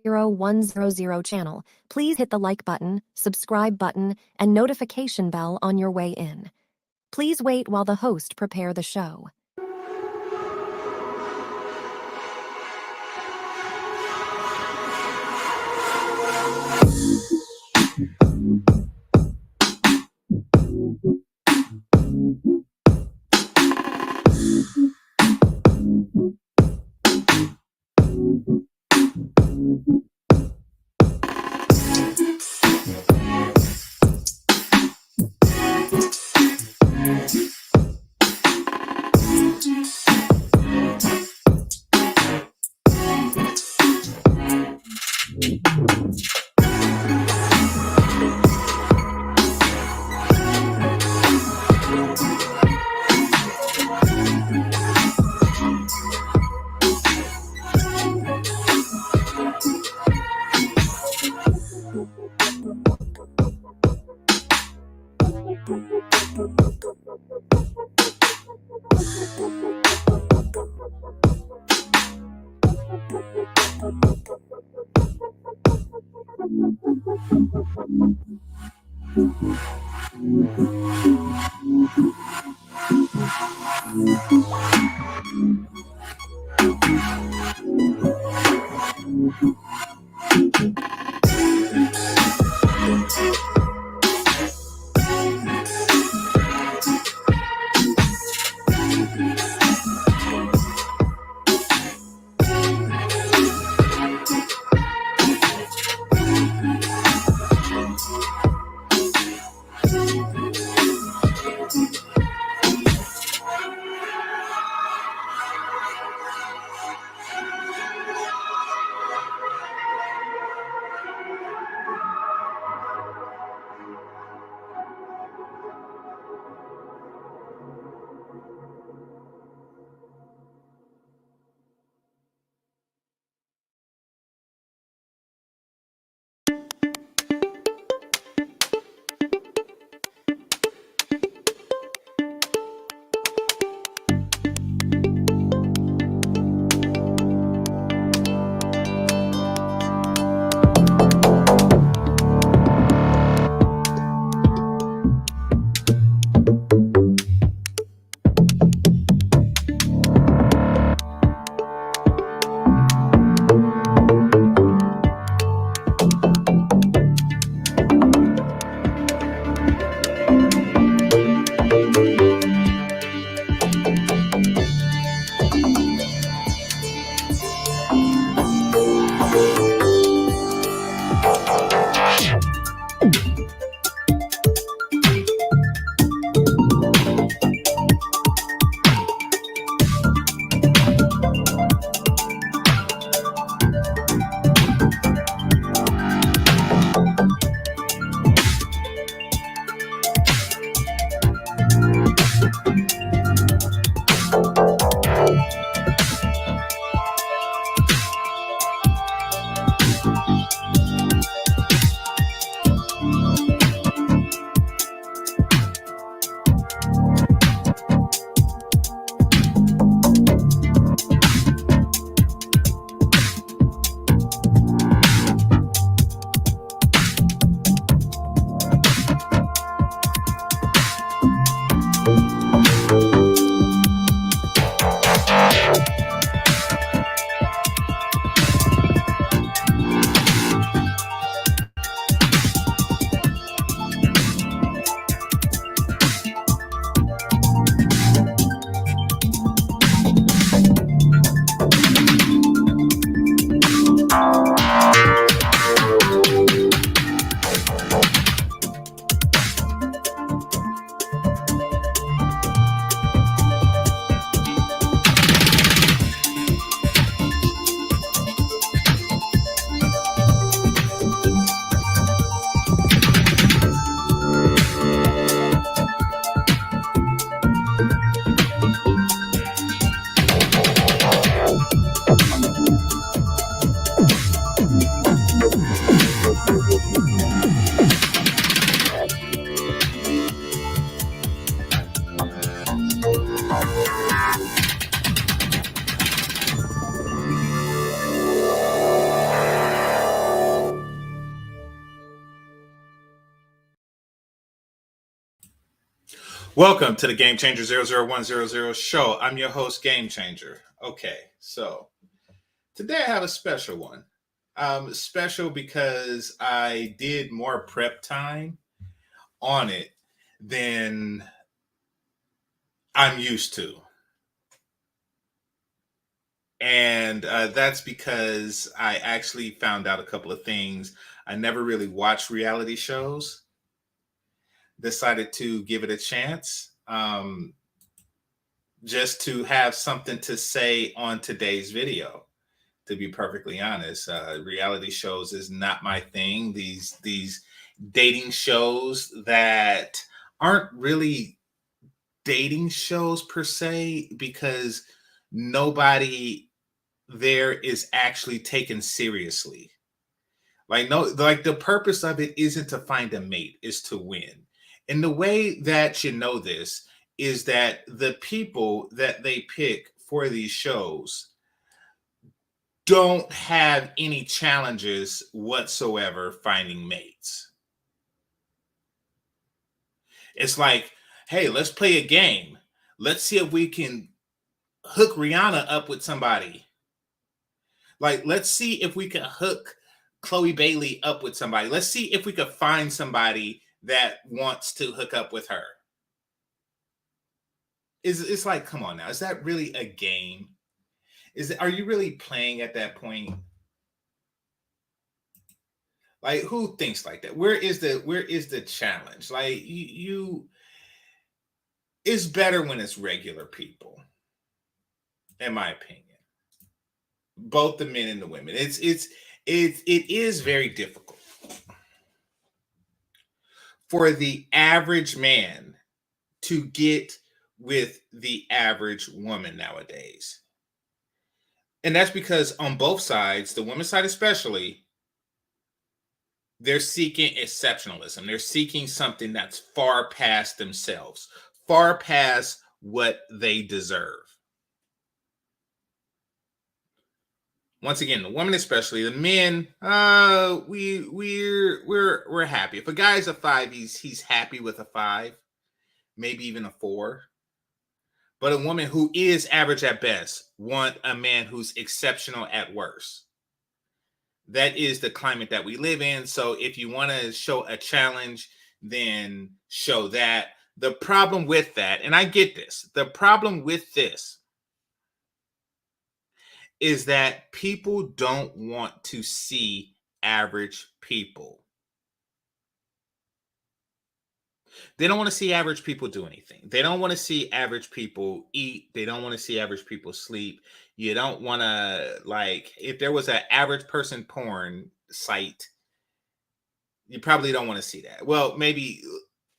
100 channel, please hit the like button, subscribe button, and notification bell on your way in. Please wait while the host prepare the show. Welcome to the GameChanger 00100 show. I'm your host, GameChanger. Okay, so today I have a special one. Special because I did more prep time on it than I'm used to. And that's because I actually found out a couple of things. I never really watched reality shows, decided to give it a chance. Just to have something to say on today's video. To be perfectly honest, reality shows is not my thing. These dating shows that aren't really dating shows per se, because nobody there is actually taken seriously. Like, no, like the purpose of it isn't to find a mate, is to win. And the way that you know this is that the people that they pick for these shows don't have any challenges whatsoever finding mates. It's like, hey, let's play a game. Let's see if we can hook Rihanna up with somebody. Like, let's see if we can hook Chloe Bailey up with somebody. Let's see if we could find somebody that wants to hook up with her. It's like, come on now. Is that really a game? Are you really playing at that point? Like, who thinks like that? Where is the challenge? Like, you it's better when it's regular people, in my opinion. Both the men and the women. It is very difficult for the average man to get with the average woman nowadays. And that's because on both sides, the women's side especially, they're seeking exceptionalism. They're seeking something that's far past themselves, far past what they deserve. Once again, the women especially, the men, we're happy. If a guy's a 5, he's happy with a 5, maybe even a 4. But a woman who is average at best want a man who's exceptional at worst. That is the climate that we live in. So if you want to show a challenge, then show that. The problem with that, and I get this, the problem with this is that people don't want to see average people. They don't want to see average people do anything. They don't want to see average people eat. They don't want to see average people sleep. You don't want to, like, if there was an average person porn site, you probably don't want to see that. Well, maybe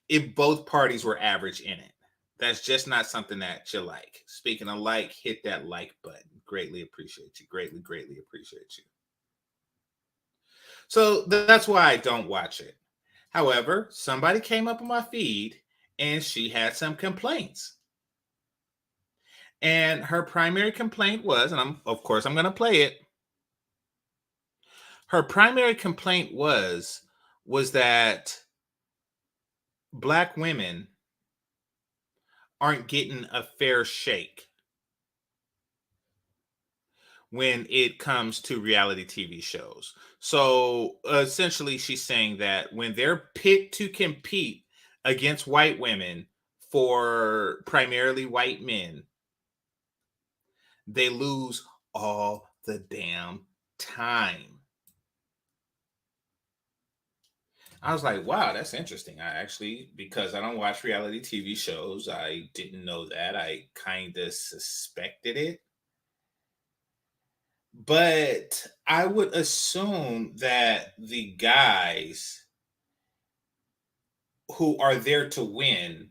if both parties were average in it. That's just not something that you like. Speaking of like, hit that like button. Greatly appreciate you. Greatly appreciate you. So that's why I don't watch it. However, somebody came up on my feed and she had some complaints. And her primary complaint was, and of course I'm going to play it. Her primary complaint was that Black women aren't getting a fair shake when it comes to reality TV shows. So essentially, she's saying that when they're picked to compete against white women for primarily white men, they lose all the damn time. I was like, wow, that's interesting. I actually, because I don't watch reality TV shows, I didn't know that. I kind of suspected it. But I would assume that the guys who are there to win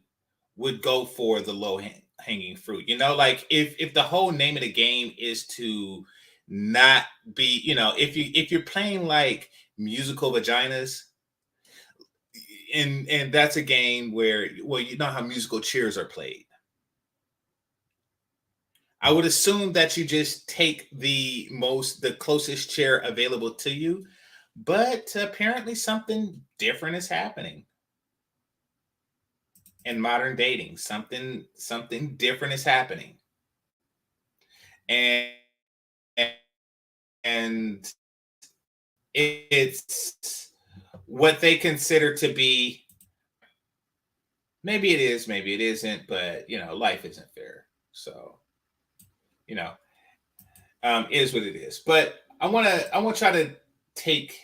would go for the low hanging fruit. You know, like if the whole name of the game is to not be, if you're playing like musical vaginas, and that's a game where, well, you know how musical chairs are played. I would assume that you just take the closest chair available to you, but apparently something different is happening. in modern dating. Something different is happening, and and it's what they consider to be. Maybe it is, maybe it isn't, but life isn't fair. So you know, is what it is. But take,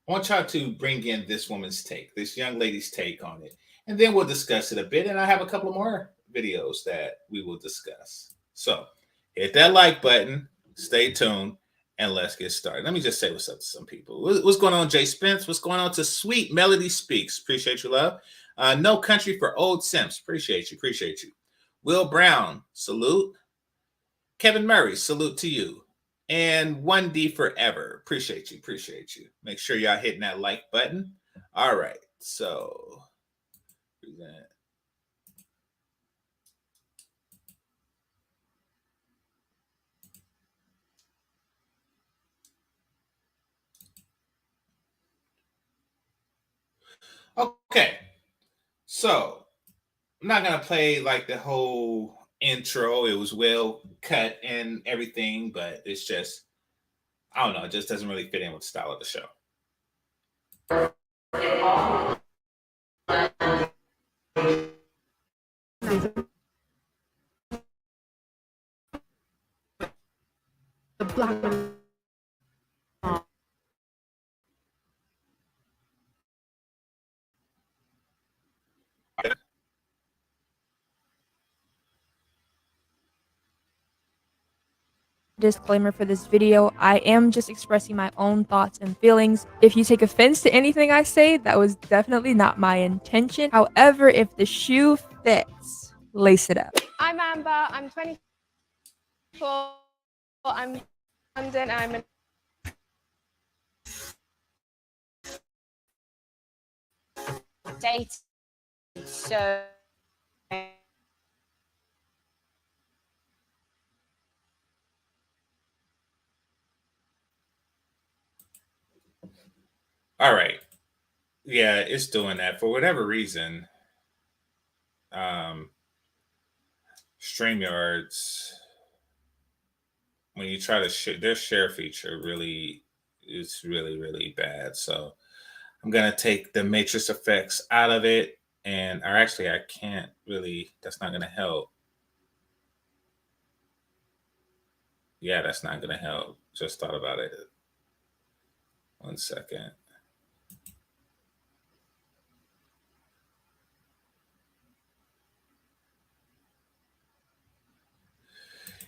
I want y'all to bring in this woman's take, this young lady's take on it, and then we'll discuss it a bit. And I have a couple of more videos that we will discuss. So hit that like button, stay tuned, and let's get started. Let me just say what's up to some people. What's going on, Jay Spence? What's going on to Sweet Melody Speaks? Appreciate you, love. No Country for Old Simps. Appreciate you. Appreciate you. Will Brown, salute. Kevin Murray, salute to you. And 1D Forever. Appreciate you. Appreciate you. Make sure y'all hitting that like button. All right. So, okay. So, I'm not going to play like the whole intro. It was well cut and everything, but it's just, I don't know. It just doesn't really fit in with the style of the show. The black. Disclaimer for this video, I am just expressing my own thoughts and feelings. If you take offense to anything I say, that was definitely not my intention. However, if the shoe fits, lace it up. I'm Amber, I'm 24, I'm in London, I'm in date, so all right. Yeah, it's doing that for whatever reason. StreamYards, when you try to share, their share feature really is really bad. So I'm gonna take the matrix effects out of it, or actually I can't really. That's not gonna help. Yeah, that's not gonna help. Just thought about it. 1 second.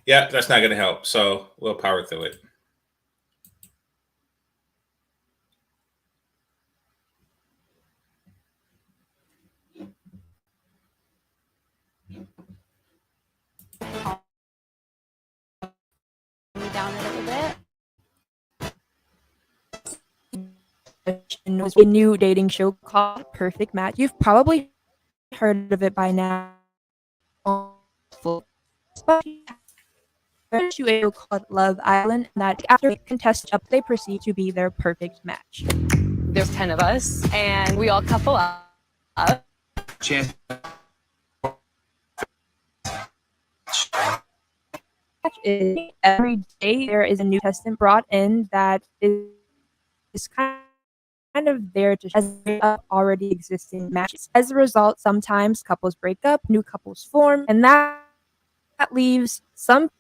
Yeah, that's not gonna help. So we'll power through it. down a little bit. Was a new dating show called Perfect Match. You've probably heard of it by now. There's a show called Love Island that after contestants up, they perceive to be their perfect match. There's 10 of us, and we all couple up. Every day there is a new contestant brought in that is kind of there to as up already existing matches. As a result, sometimes couples break up, new couples form, and that leaves some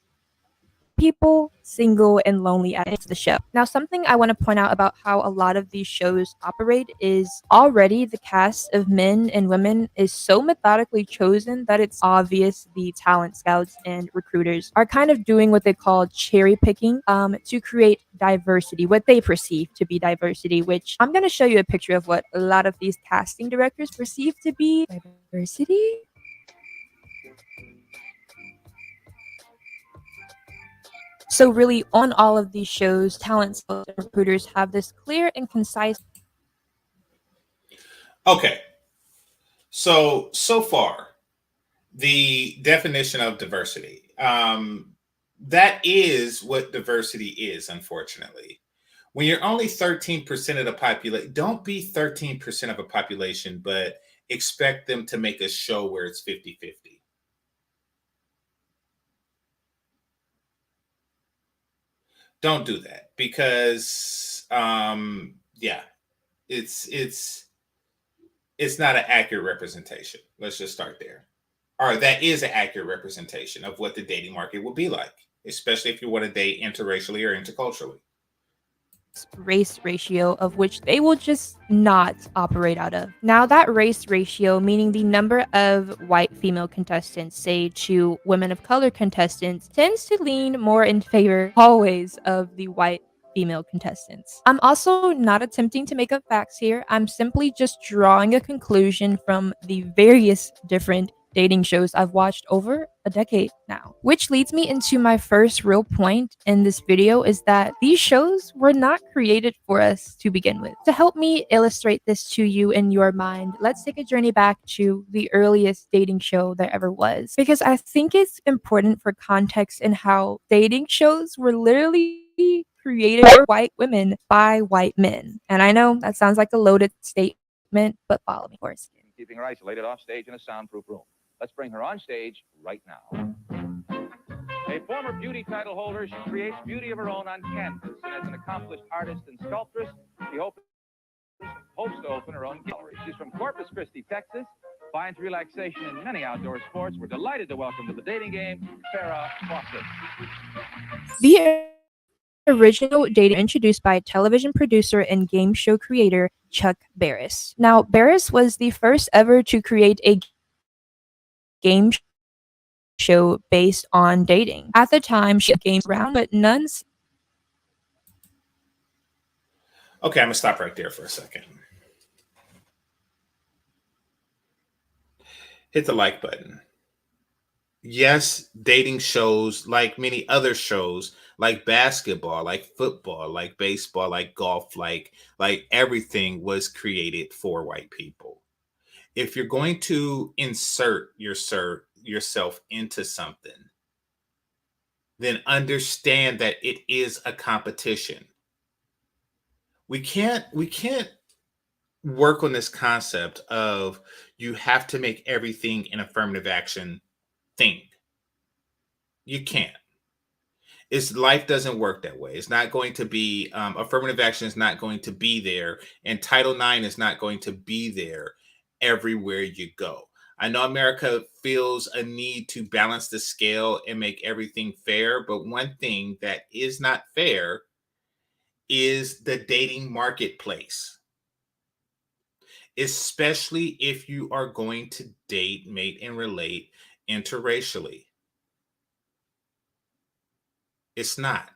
people single and lonely at the end of the show. Now, something I want to point out about how a lot of these shows operate is already the cast of men and women is so methodically chosen that it's obvious the talent scouts and recruiters are kind of doing what they call cherry picking to create diversity, what they perceive to be diversity, which I'm going to show you a picture of what a lot of these casting directors perceive to be diversity. So really, on all of these shows, talent scouts and recruiters have this clear and concise. Okay. So far, the definition of diversity. That is what diversity is, unfortunately. When you're only 13% of the population, don't be 13% of a population, but expect them to make a show where it's 50-50. Don't do that, because yeah, it's not an accurate representation. Let's just start there. Or that is an accurate representation of what the dating market will be like, especially if you want to date interracially or interculturally. Race ratio of which they will just not operate out of. Now, that race ratio, meaning the number of white female contestants, say, to women of color contestants, tends to lean more in favor always of the white female contestants. I'm also not attempting to make up facts here. I'm simply just drawing a conclusion from the various different dating shows I've watched over a decade now. Which leads me into my first real point in this video, is that these shows were not created for us to begin with. To help me illustrate this to you in your mind, let's take a journey back to the earliest dating show there ever was, because I think it's important for context in how dating shows were literally created for white women by white men. And I know that sounds like a loaded statement, but follow me, of course. Keeping her isolated off stage in a soundproof room. Let's bring her on stage right now. A former beauty title holder, she creates beauty of her own on canvas. And as an accomplished artist and sculptress, she hopes to open her own gallery. She's from Corpus Christi, Texas. Finds relaxation in many outdoor sports. We're delighted to welcome to the dating game, Farrah Fawcett. The original dating introduced by television producer and game show creator Chuck Barris. Now, Barris was the first ever to create a game show based on dating. At the time, she had games around, but none. Okay, I'm gonna stop right there for a second. Hit the like button. Yes, dating shows, like many other shows, like basketball, like football, like baseball, like golf, like everything was created for white people. If you're going to insert yourself into something, then understand that it is a competition. We can't work on this concept of you have to make everything an affirmative action thing. You can't. Life doesn't work that way. It's not going to be affirmative action is not going to be there, and Title IX is not going to be there everywhere you go. I know America feels a need to balance the scale and make everything fair, but one thing that is not fair is the dating marketplace, especially if you are going to date, mate, and relate interracially. It's not.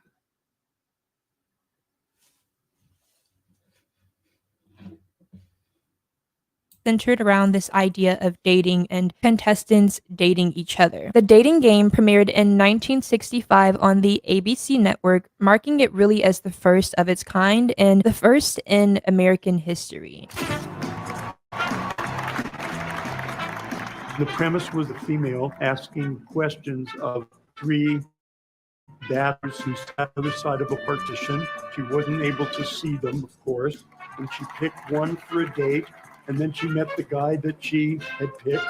Centered around this idea of dating and contestants dating each other. The dating game premiered in 1965 on the ABC network, marking it really as the first of its kind and the first in American history. The premise was a female asking questions of three batters who sat on the other side of a partition. She wasn't able to see them, of course, and she picked one for a date. And then she met the guy that she had picked,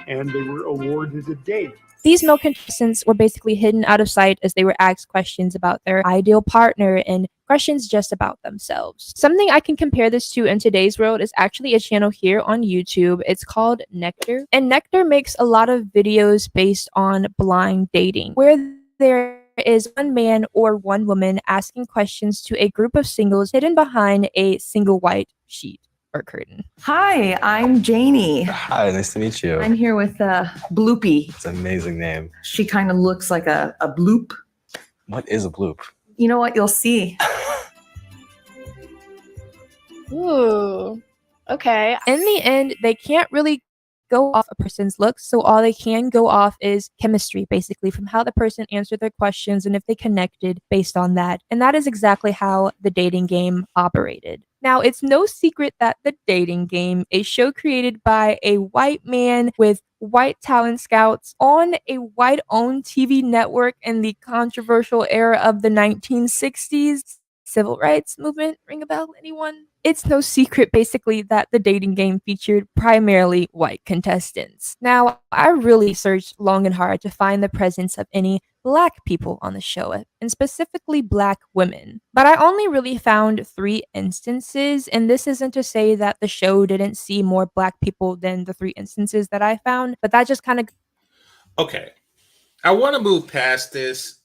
and they were awarded a date. These male contestants were basically hidden out of sight as they were asked questions about their ideal partner and questions just about themselves. Something I can compare this to in today's world is actually a channel here on YouTube. It's called Nectar. And Nectar makes a lot of videos based on blind dating, where there is one man or one woman asking questions to a group of singles hidden behind a single white sheet or curtain. Hi, I'm Janie. Hi, nice to meet you. I'm here with Bloopy. It's an amazing name. She kind of looks like a bloop. What is a bloop? You know what? You'll see. Ooh. Okay. In the end, they can't really go off a person's looks, so all they can go off is chemistry, basically, from how the person answered their questions and if they connected based on that. And that is exactly how the dating game operated. Now, it's no secret that The Dating Game, a show created by a white man with white talent scouts on a white-owned TV network in the controversial era of the 1960s. Civil rights movement, ring a bell, anyone? It's no secret, basically, that the dating game featured primarily white contestants. Now, I really searched long and hard to find the presence of any black people on the show, and specifically black women. But I only really found 3 instances, and this isn't to say that the show didn't see more black people than the 3 instances that I found, but that just kind of Okay. I want to move past this,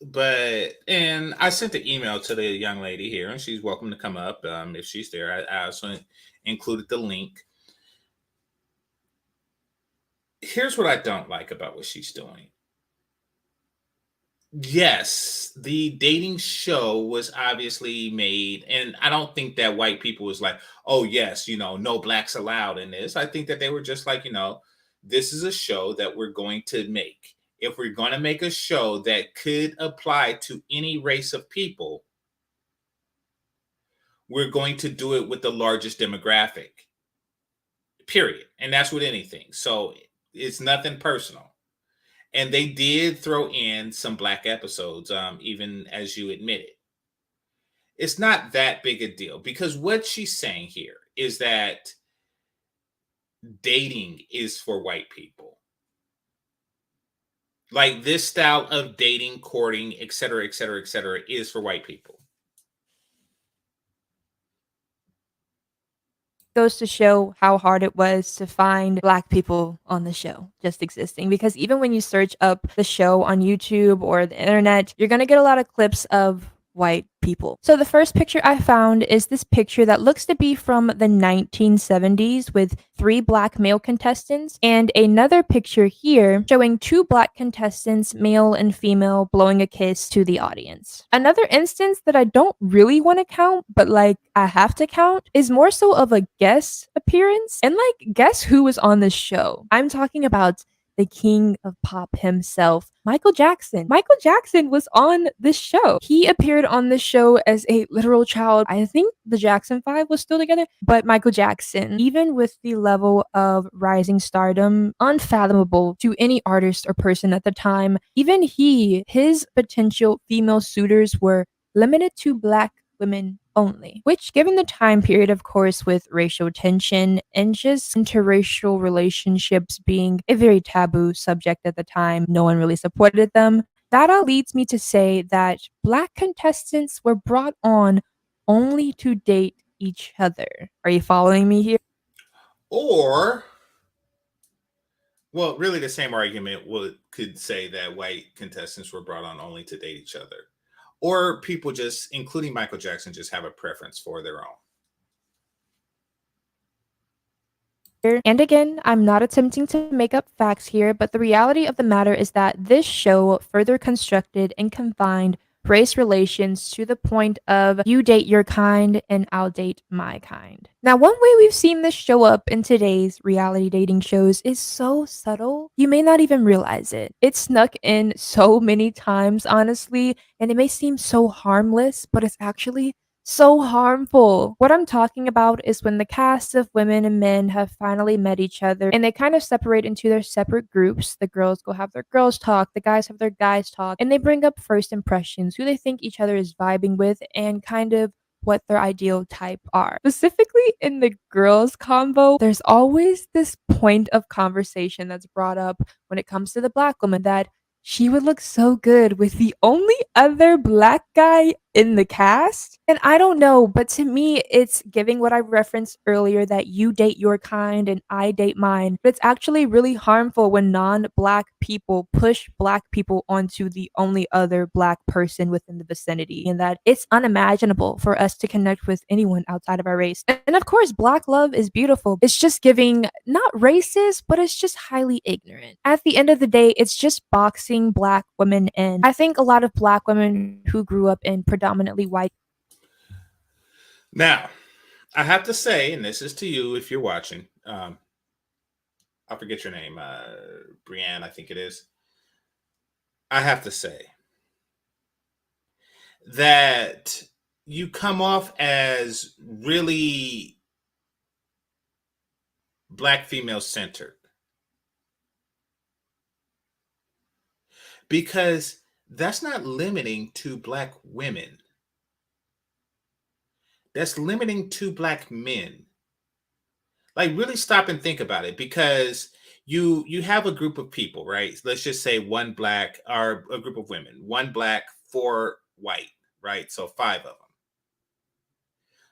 and I sent the email to the young lady here, and she's welcome to come up if she's there. I also included the link. Here's what I don't like about what she's doing. Yes, the dating show was obviously made, and I don't think that white people was like, oh, yes, no blacks allowed in this. I think that they were just like, this is a show that we're going to make. If we're going to make a show that could apply to any race of people, we're going to do it with the largest demographic, period. And that's with anything. So it's nothing personal. And they did throw in some black episodes, even as you admitted. It's not that big a deal because what she's saying here is that dating is for white people. Like this style of dating, courting, et cetera, et cetera, et cetera, is for white people. goes to show how hard it was to find black people on the show just existing, because even when you search up the show on YouTube or the internet, you're going to get a lot of clips of white people. So the first picture I found is this picture that looks to be from the 1970s with 3 black male contestants, and another picture here showing 2 black contestants, male and female, blowing a kiss to the audience. Another instance that I don't really want to count, but like I have to count, is more so of a guest appearance. And like, guess who was on this show? I'm talking about the king of pop himself, Michael Jackson. Michael Jackson was on this show. He appeared on this show as a literal child. I think the Jackson 5 was still together, but Michael Jackson, even with the level of rising stardom, unfathomable to any artist or person at the time, even his potential female suitors were limited to black women only, which, given the time period, of course, with racial tension and just interracial relationships being a very taboo subject at the time, no one really supported them. That all leads me to say that black contestants were brought on only to date each other. Are you following me here? Or, well, really the same argument could say that white contestants were brought on only to date each other. Or people just, including Michael Jackson, just have a preference for their own. And again, I'm not attempting to make up facts here, but the reality of the matter is that this show further constructed and confined race relations to the point of you date your kind and I'll date my kind. Now, one way we've seen this show up in today's reality dating shows is so subtle, you may not even realize it. It's snuck in so many times, honestly, and it may seem so harmless, but it's actually so harmful. What I'm talking about is when the cast of women and men have finally met each other and they kind of separate into their separate groups. The girls go have their girls talk, the guys have their guys talk, and they bring up first impressions, who they think each other is vibing with, and kind of what their ideal type are. Specifically in the girls combo, there's always this point of conversation that's brought up when it comes to the black woman that she would look so good with the only other black guy in the cast. And I don't know, but to me, it's giving what I referenced earlier, that you date your kind and I date mine. But it's actually really harmful when non-black people push black people onto the only other black person within the vicinity, and that it's unimaginable for us to connect with anyone outside of our race. And of course, black love is beautiful. It's just giving not racist, but it's just highly ignorant. At the end of the day, it's just boxing black women in. I think a lot of black women who grew up in predominantly white. Now, I have to say, and this is to you if you're watching, I forget your name, Brianne, I think it is. I have to say that you come off as really black female centered, because that's not limiting to black women. that's limiting 2 Black men. Like, really stop and think about it, because you have a group of people, right? Let's just say 1 Black, or a group of women, 1 Black, 4 white, right? So 5 of them.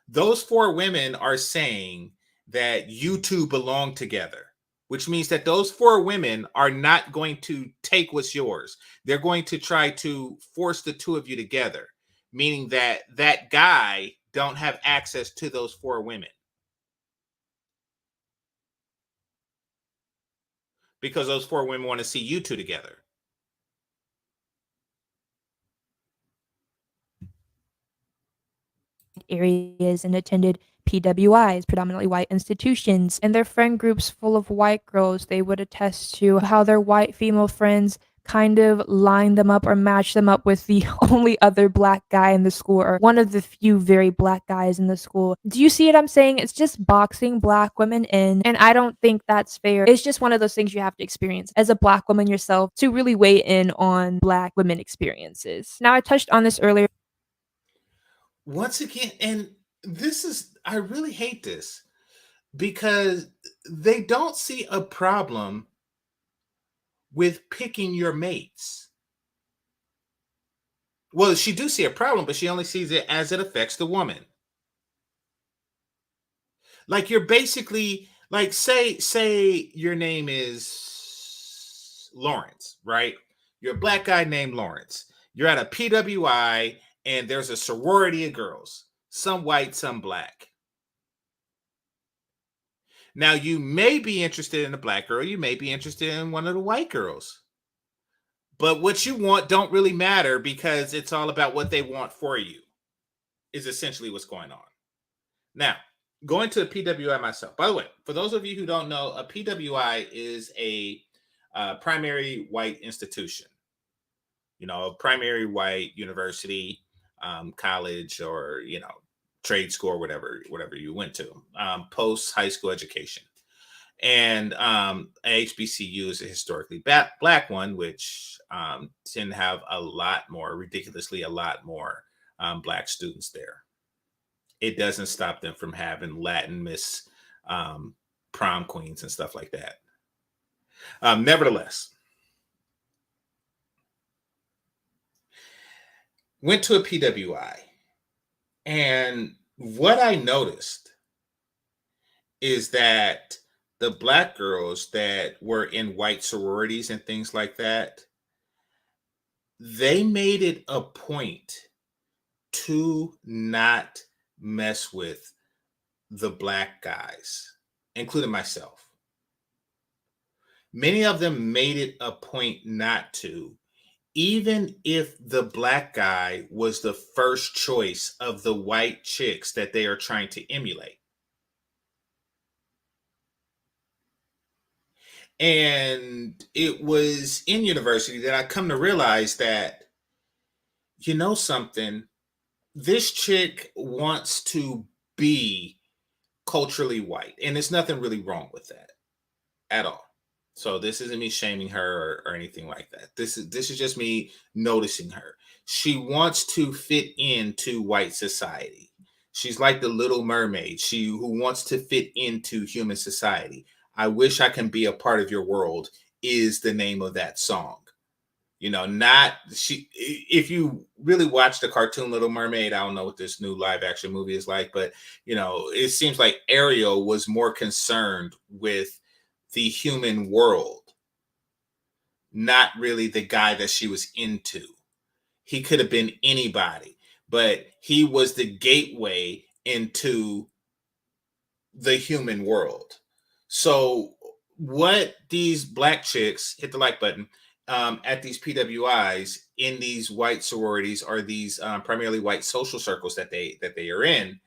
Those 4 women are saying that you two belong together, which means that those 4 women are not going to take what's yours. They're going to try to force the 2 of you together, meaning that that guy don't have access to those 4 women, because those 4 women want to see you two together. Areas and attended PWIs, predominantly white institutions, and their friend groups full of white girls. They would attest to how their white female friends kind of line them up or match them up with the only other Black guy in the school, or one of the few very Black guys in the school. Do you see what I'm saying? It's just boxing Black women in, and I don't think that's fair. It's just one of those things you have to experience as a Black woman yourself to really weigh in on Black women experiences. Now, I touched on this earlier. Once again, and I really hate this, because they don't see a problem with picking your mates. Well, she do see a problem, but she only sees it as it affects the woman. Like, you're basically, like, say your name is Lawrence, right? You're a Black guy named Lawrence. You're at a PWI, and there's a sorority of girls, some white, some Black. Now, you may be interested in a Black girl, you may be interested in one of the white girls. But what you want don't really matter, because it's all about what they want for you, is essentially what's going on. Now, going to a PWI myself. By the way, for those of you who don't know, a PWI is a primary white institution. You know, a primary white university, college, or, you know, trade school, or whatever you went to, post high school education. And HBCU is a historically Black one, which tend to have ridiculously a lot more Black students there. It doesn't stop them from having Latin Miss prom queens and stuff like that. Nevertheless, went to a PWI, and what I noticed is that the Black girls that were in white sororities and things like that, they made it a point to not mess with the Black guys, including myself. Many of them made it a point not to, even if the Black guy was the first choice of the white chicks that they are trying to emulate. And it was in university that I come to realize that, you know something, this chick wants to be culturally white, and there's nothing really wrong with that at all. So this isn't me shaming her or anything like that. This is just me noticing her. She wants to fit into white society. She's like the Little Mermaid, who wants to fit into human society. I wish I can be a part of your world is the name of that song. You know, if you really watch the cartoon Little Mermaid, I don't know what this new live action movie is like, but, you know, it seems like Ariel was more concerned with the human world, not really the guy that she was into. He could have been anybody, but he was the gateway into the human world. So what these Black chicks, hit the like button, at these PWIs in these white sororities, or these primarily white social circles that they are in,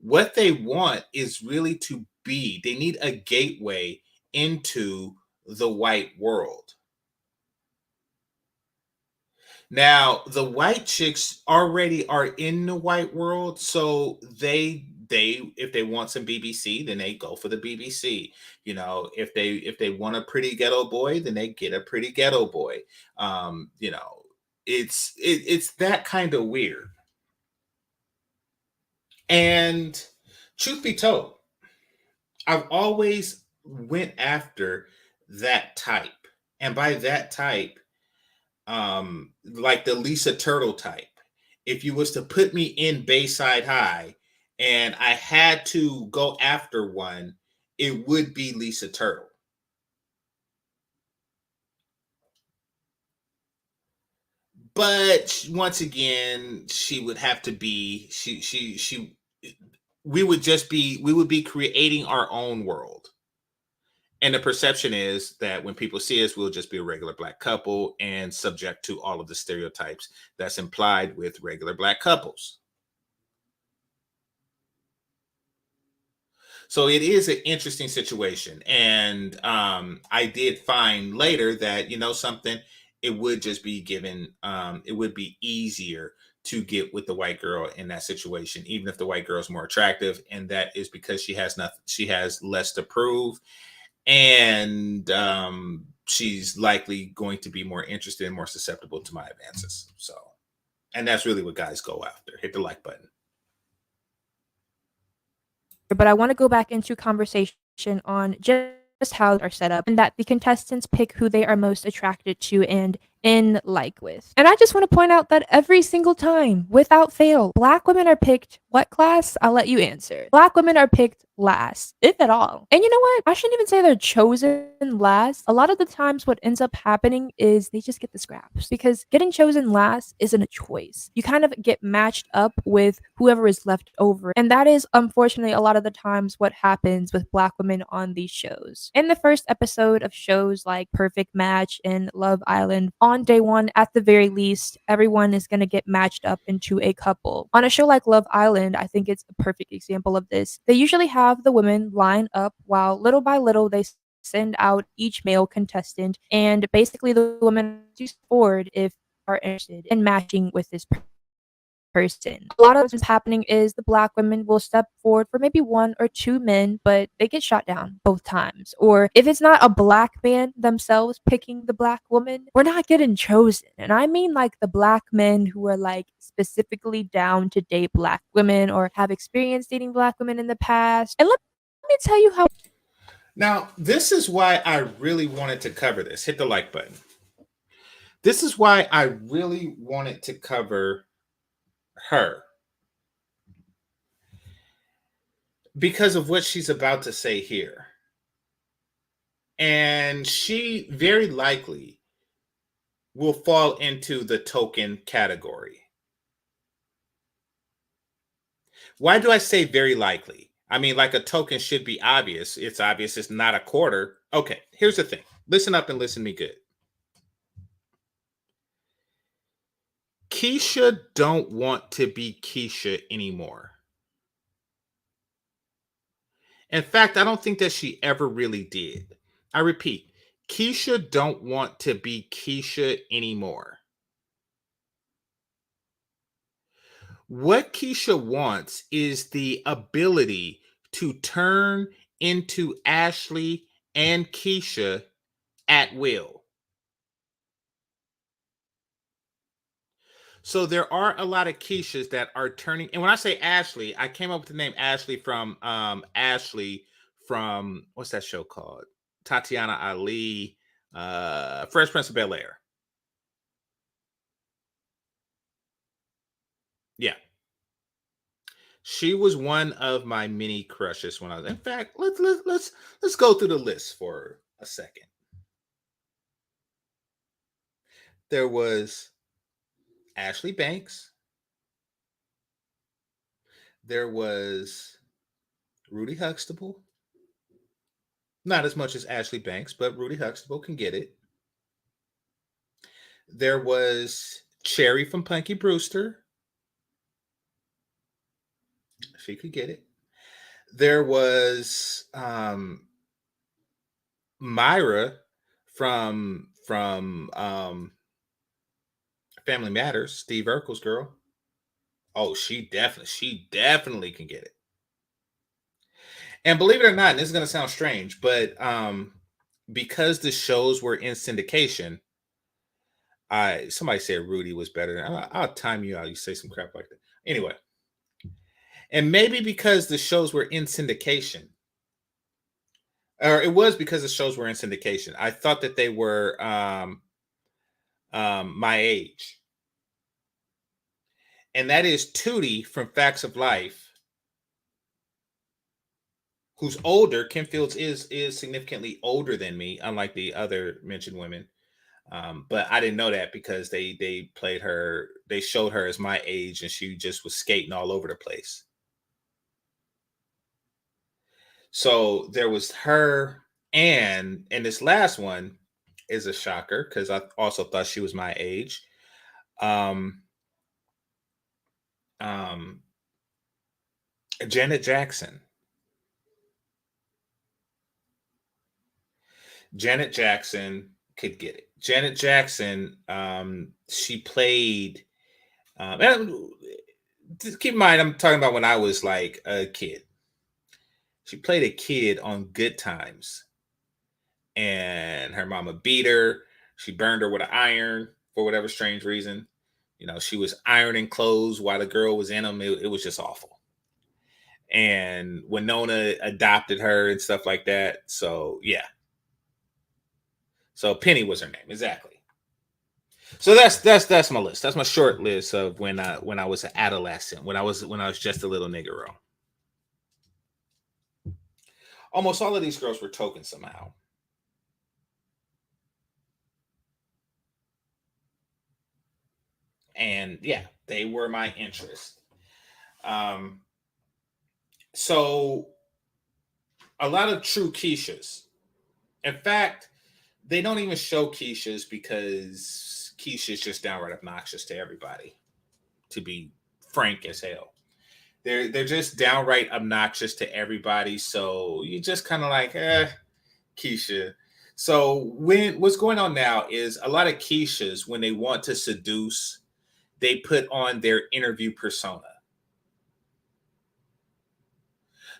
what they want is really they need a gateway into the white world. Now, the white chicks already are in the white world, so they if they want some BBC, then they go for the BBC. You know, if they want a pretty ghetto boy, then they get a pretty ghetto boy. You know, it's that kind of weird. And truth be told, I've always went after that type. And by that type, like the Lisa Turtle type. If you was to put me in Bayside High and I had to go after one, it would be Lisa Turtle. But once again, she would have to be we would be creating our own world. And the perception is that when people see us, we'll just be a regular black couple and subject to all of the stereotypes that's implied with regular black couples. So it is an interesting situation. And I did find later that, something, it would just be given, it would be easier to get with the white girl in that situation, even if the white girl is more attractive. And that is because she has less to prove. And she's likely going to be more interested and more susceptible to my advances. So, and that's really what guys go after. Hit the like button. But I want to go back into conversation on just how they're set up and that the contestants pick who they are most attracted to and in like with. And I just want to point out that every single time, without fail, black women are picked what class? I'll let you answer. Black women are picked last, if at all. And you know what? I shouldn't even say they're chosen last. A lot of the times what ends up happening is they just get the scraps because getting chosen last isn't a choice. You kind of get matched up with whoever is left over. And that is unfortunately a lot of the times what happens with black women on these shows. In the first episode of shows like Perfect Match and Love Island, on day one, at the very least, everyone is going to get matched up into a couple. On a show like Love Island, I think it's a perfect example of this. They usually have the women line up while little by little they send out each male contestant, and basically the women do forward if they are interested in matching with this person. A lot of what's happening is the black women will step forward for maybe one or two men, but they get shot down both times. Or if it's not a black man themselves picking the black woman, we're not getting chosen. And I mean like the black men who are like specifically down to date black women or have experience dating black women in the past. And let me tell you how. Now, this is why I really wanted to cover this. Hit the like button. This is why I really wanted to cover her, because of what she's about to say here. And she very likely will fall into the token category. Why do I say very likely? I mean, like a token should be obvious. It's obvious it's not a quarter. Okay, here's the thing. Listen up and listen to me good. Keisha don't want to be Keisha anymore. In fact, I don't think that she ever really did. I repeat, Keisha don't want to be Keisha anymore. What Keisha wants is the ability to turn into Ashley and Keisha at will. So there are a lot of Keishas that are turning, and when I say Ashley, I came up with the name Ashley from what's that show called? Tatiana Ali, Fresh Prince of Bel-Air. Yeah. She was one of my mini crushes when I was. In fact, let's go through the list for a second. There was Ashley Banks. There was Rudy Huxtable. Not as much as Ashley Banks, but Rudy Huxtable can get it. There was Cherry from Punky Brewster. She could get it. There was Myra from Family Matters, Steve Urkel's girl. Oh, she definitely can get it. And believe it or not, and this is going to sound strange, but because the shows were in syndication, somebody said Rudy was better. I'll time you out. You say some crap like that. Anyway, And maybe because the shows were in syndication, or it was because the shows were in syndication. I thought that they were my age. And that is Tootie from Facts of Life, who's older. Kim Fields is significantly older than me, unlike the other mentioned women. But I didn't know that because they played her, they showed her as my age, and she just was skating all over the place. So there was her, and this last one is a shocker because I also thought she was my age. Janet Jackson. Janet Jackson could get it. Janet Jackson, she played. Just keep in mind, I'm talking about when I was like a kid. She played a kid on Good Times, and her mama beat her. She burned her with an iron for whatever strange reason. You know, she was ironing clothes while the girl was in them. It was just awful. And Winona adopted her and stuff like that. So yeah. So Penny was her name, exactly. So that's my list. That's my short list of when I was an adolescent, when I was just a little niggero. Almost all of these girls were token somehow. And yeah, they were my interest. So a lot of true Keishas. In fact, they don't even show Keishas because Keisha's just downright obnoxious to everybody, to be frank as hell. They're just downright obnoxious to everybody. So you just kind of like, Keisha. So what's going on now is a lot of Keishas, when they want to seduce, they put on their interview persona.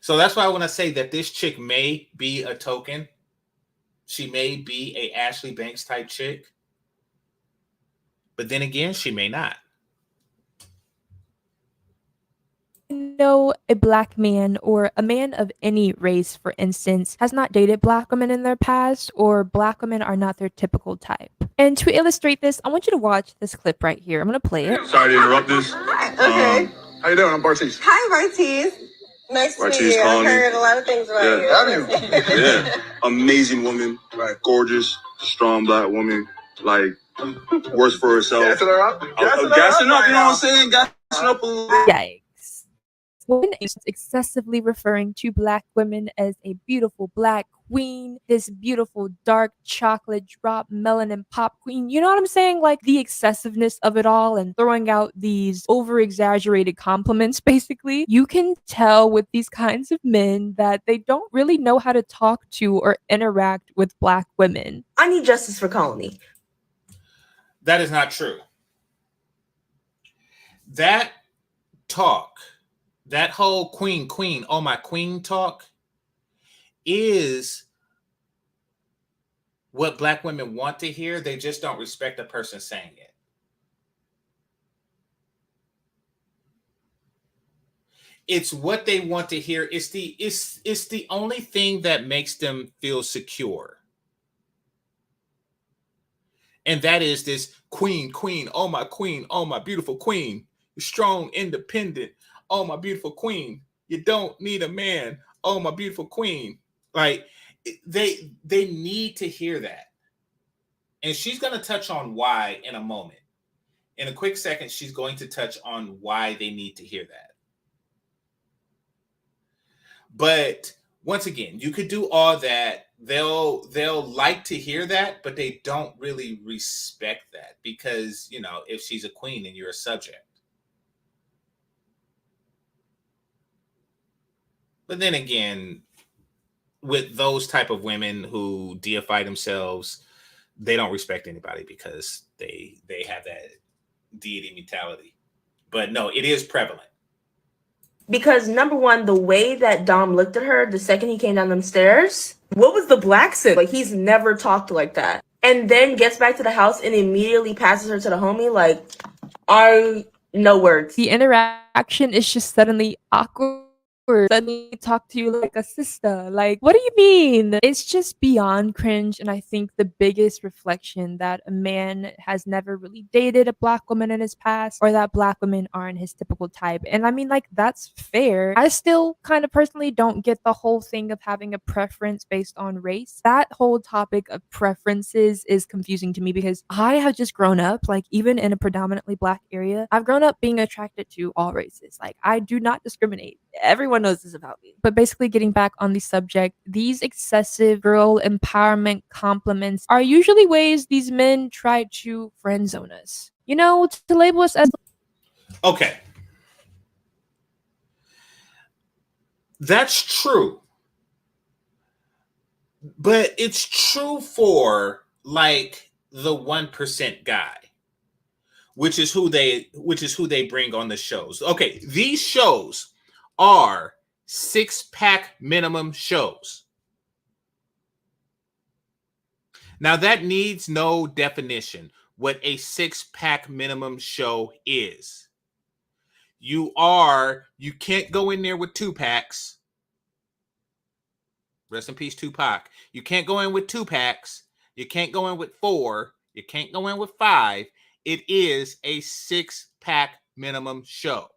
So that's why I want to say that this chick may be a token. She may be a Ashley Banks type chick. But then again, she may not. know a black man or a man of any race, for instance, has not dated black women in their past, or black women are not their typical type. And to illustrate this, I want you to watch this clip right here. I'm going to play it. Sorry to interrupt this. Okay. How you doing? I'm Bartiz. Hi, Bartiz. Nice to meet you. I've heard a lot of things about you. Have you? Yeah. Amazing woman. Like, gorgeous, strong black woman. Like, works for herself. Gassing her up? Gassing up, you know what I'm saying? Gassing up a little bit. Yikes. Women is excessively referring to black women as a beautiful black queen, this beautiful dark chocolate drop melanin pop queen. You know what I'm saying? Like the excessiveness of it all and throwing out these over exaggerated compliments, basically. You can tell with these kinds of men that they don't really know how to talk to or interact with black women. I need justice for Colony. That is not true. That talk, that whole queen, oh my queen talk is what black women want to hear. They just don't respect the person saying it. It's what they want to hear. It's the only thing that makes them feel secure. And that is this queen, oh my beautiful queen. You're strong, independent. Oh, my beautiful queen. You don't need a man. Oh, my beautiful queen. Like, they need to hear that. And she's going to touch on why in a moment. In a quick second, she's going to touch on why they need to hear that. But once again, you could do all that. They'll like to hear that, but they don't really respect that because, you know, if she's a queen and you're a subject. But then again, with those type of women who deify themselves, they don't respect anybody because they have that deity mentality. But no, it is prevalent. Because number one, the way that Dom looked at her the second he came down them stairs, what was the black sis? Like, he's never talked like that. And then gets back to the house and immediately passes her to the homie. Like, are No words. The interaction is just suddenly awkward. Suddenly talk to you like a sister. Like, what do you mean? It's just beyond cringe. And I think the biggest reflection that a man has never really dated a black woman in his past, or that black women aren't his typical type. And I mean, like, that's fair. I still kind of personally don't get the whole thing of having a preference based on race. That whole topic of preferences is confusing to me because I have just grown up, like, even in a predominantly black area, I've grown up being attracted to all races. Like, I do not discriminate. Everyone knows this about me. But basically, getting back on the subject, these excessive girl empowerment compliments are usually ways these men try to friend zone us. You know, to label us as. Okay. That's true. But it's true for like the 1% guy, which is who they bring on the shows. Okay, these shows are 6-pack minimum shows. Now that needs no definition what a 6-pack minimum show is. You can't go in there with 2-packs. Rest in peace, Tupac. You can't go in with 2-packs. You can't go in with 4. You can't go in with 5. It is a 6-pack minimum show.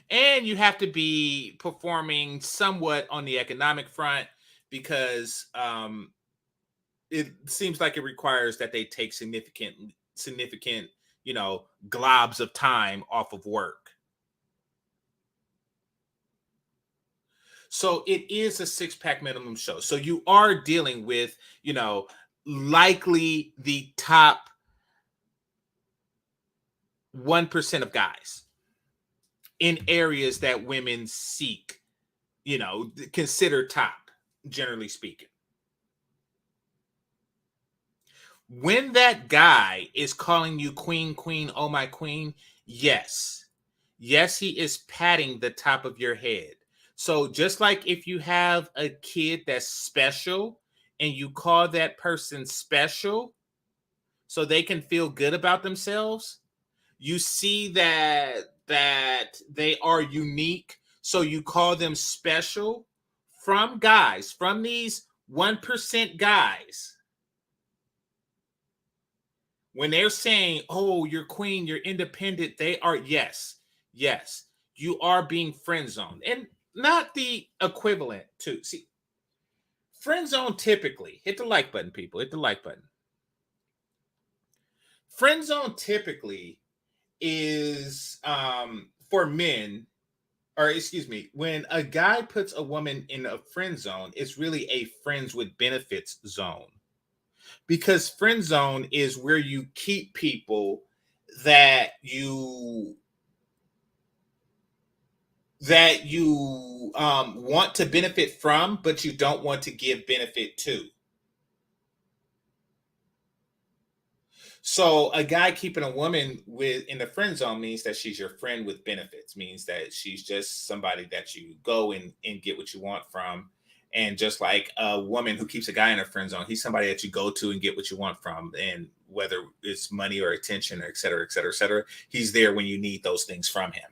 And you have to be performing somewhat on the economic front because it seems like it requires that they take significant, globs of time off of work. So it is a 6-pack minimum show. So you are dealing with, likely the top 1% of guys in areas that women seek, consider top, generally speaking. When that guy is calling you queen, queen, oh my queen, yes, he is patting the top of your head. So just like if you have a kid that's special and you call that person special so they can feel good about themselves, you see that they are unique, so you call them special. From these 1% guys, when they're saying, oh, you're queen, you're independent, they are, yes, you are being friend zoned. And not the equivalent to, see, friend zone typically, hit the like button, people, hit the like button. Friend zone typically is for men, or excuse me, when a guy puts a woman in a friend zone, it's really a friends with benefits zone. Because friend zone is where you keep people that you want to benefit from, but you don't want to give benefit to. So a guy keeping a woman in the friend zone means that she's your friend with benefits, means that she's just somebody that you go and get what you want from. And just like a woman who keeps a guy in her friend zone, he's somebody that you go to and get what you want from. And whether it's money or attention or et cetera, et cetera, et cetera, he's there when you need those things from him.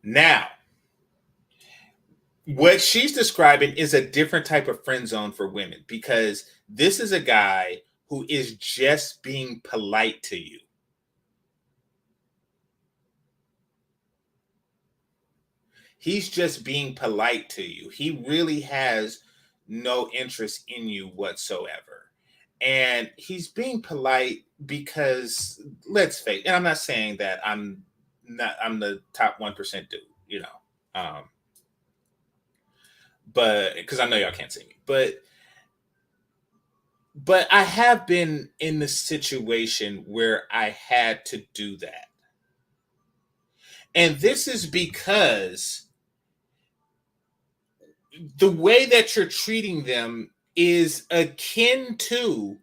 Now, what she's describing is a different type of friend zone for women, because this is a guy who is just being polite to you. He's just being polite to you. He really has no interest in you whatsoever. And he's being polite because, let's face it, and I'm not saying that I'm the top 1% dude, but because I know y'all can't see me, but I have been in the situation where I had to do that. And this is because the way that you're treating them is akin to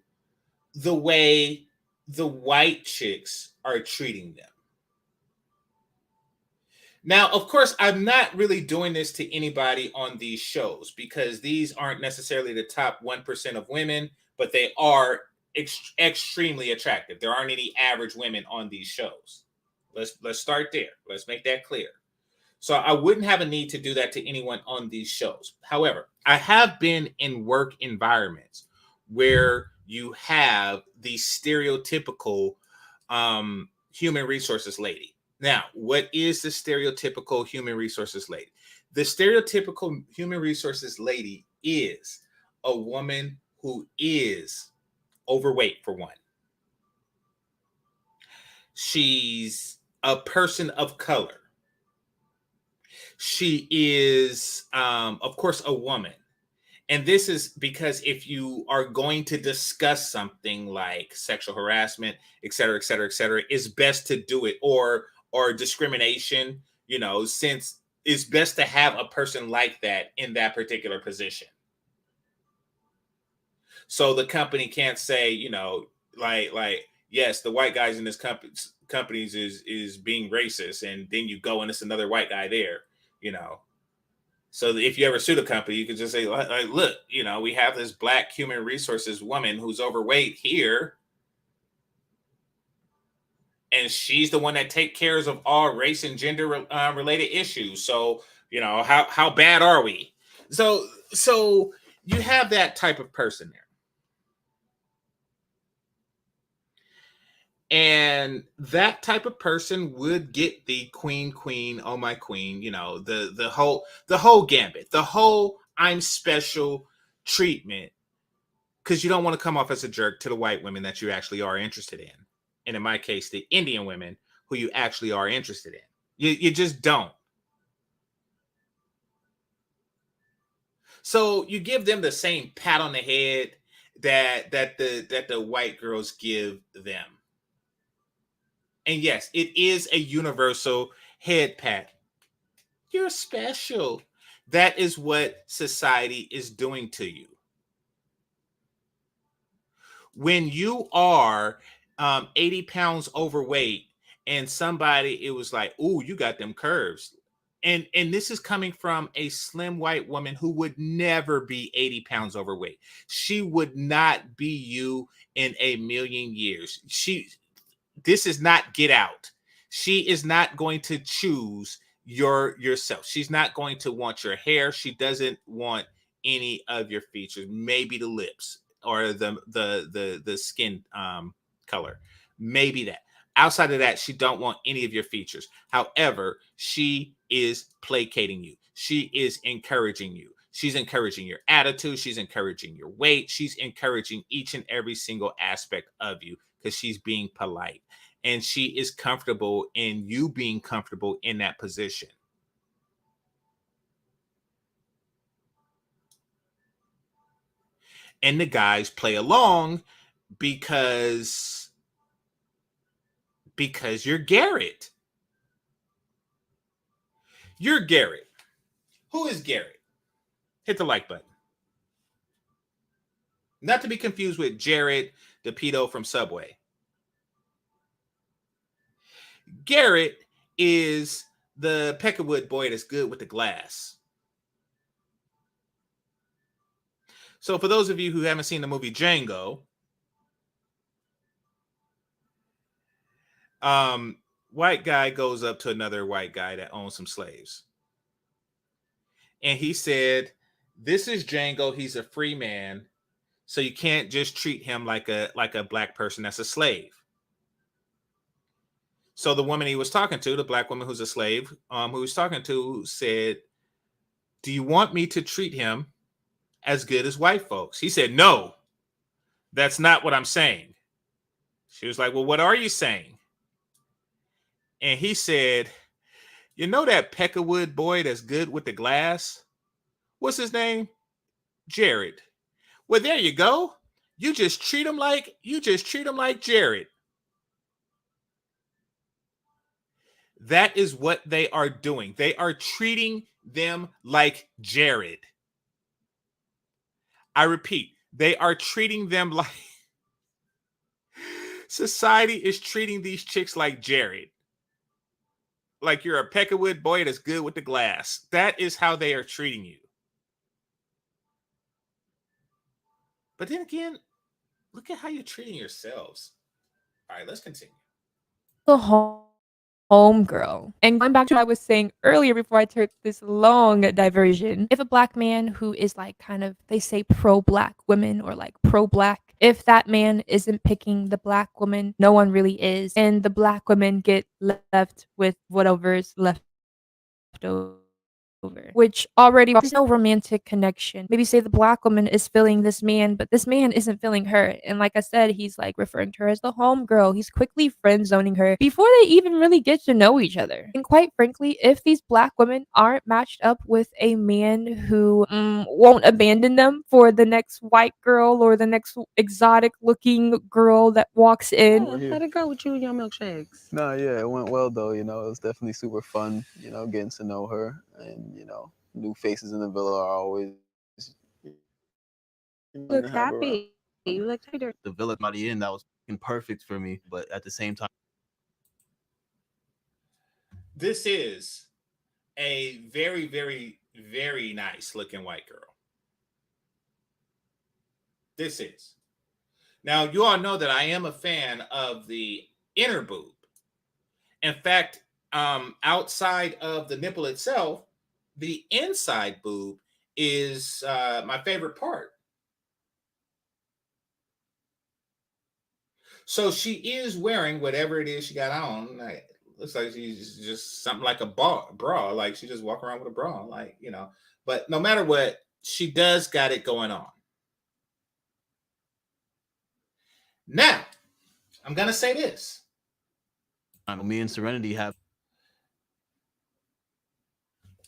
the way the white chicks are treating them. Now, of course, I'm not really doing this to anybody on these shows because these aren't necessarily the top 1% of women, but they are extremely attractive. There aren't any average women on these shows. Let's start there. Let's make that clear. So I wouldn't have a need to do that to anyone on these shows. However, I have been in work environments where you have the stereotypical human resources lady. Now, what is the stereotypical human resources lady? The stereotypical human resources lady is a woman who is overweight, for one. She's a person of color. She is, of course, a woman. And this is because if you are going to discuss something like sexual harassment, et cetera, et cetera, et cetera, it's best to do it, or discrimination, since it's best to have a person like that in that particular position. So the company can't say, like, yes, the white guys in this companies is being racist, and then you go and it's another white guy there, So if you ever sue the company, you could just say, like, look, we have this black human resources woman who's overweight here, and she's the one that takes care of all race and gender related issues. So, how bad are we? So you have that type of person there. And that type of person would get the queen, oh my queen, the whole gambit, the whole I'm special treatment, because you don't want to come off as a jerk to the white women that you actually are interested in. And in my case, the Indian women who you actually are interested in. You just don't. So you give them the same pat on the head that the white girls give them. And yes, it is a universal head pat. You're special. That is what society is doing to you. When you are 80 pounds overweight and somebody, it was like, "Ooh, you got them curves." And this is coming from a slim white woman who would never be 80 pounds overweight. She would not be you in a million years. This is not Get Out. She is not going to choose yourself. She's not going to want your hair. She doesn't want any of your features. Maybe the lips or the skin color. Maybe that. Outside of that, she don't want any of your features. However, she is placating you. She is encouraging you. She's encouraging your attitude. She's encouraging your weight. She's encouraging each and every single aspect of you because she's being polite. And she is comfortable in you being comfortable in that position. And the guys play along because you're Garrett. You're Garrett. Who is Garrett? Hit the like button. Not to be confused with Jared, the pedo from Subway. Garrett is the Peckerwood boy that's good with the glass. So for those of you who haven't seen the movie Django, white guy goes up to another white guy that owns some slaves. And he said, "This is Django. He's a free man. So you can't just treat him like a black person that's a slave." So the woman he was talking to, the black woman who's a slave, who he was talking to, said, "Do you want me to treat him as good as white folks?" He said, "No, that's not what I'm saying." She was like, "Well, what are you saying?" And he said, "You know that Peckerwood boy that's good with the glass? What's his name? Jared. Well, there you go. You just treat him like Jared." That is what they are doing. They are treating them like Jared. I repeat, they are treating them like society is treating these chicks like Jared. like you're a Peckerwood boy that's good with the glass. That is how they are treating you. But then again, look at how you're treating yourselves. All right, let's continue. The home girl. And going back to what I was saying earlier before I took this long diversion, if a black man who is like kind of, they say pro-black women or like pro-black, if that man isn't picking the black woman, no one really is. And the black women get left with whatever's left over. Which already there's no romantic connection. Maybe say the black woman is feeling this man, but this man isn't feeling her. And like I said, he's like referring to her as the home girl. He's quickly friend zoning her before they even really get to know each other. And quite frankly, if these black women aren't matched up with a man who won't abandon them for the next white girl or the next exotic looking girl that walks in. How'd it go with you and your milkshakes? No, yeah, it went well though. You know, it was definitely super fun. You know, getting to know her, and you know, new faces in the villa are always. You look happy. You look tighter. The villa by the end, that was perfect for me, but at the same time, This is a very, very, very nice looking white girl. This is. Now, you all know that I am a fan of the inner boob. In fact, outside of the nipple itself, the inside boob is my favorite part. So she is wearing whatever it is she got on. Like, looks like she's just something like a bra. Like she just walk around with a bra, like, you know. But no matter what, she does got it going on. Now, I'm going to say this. me and Serenity have.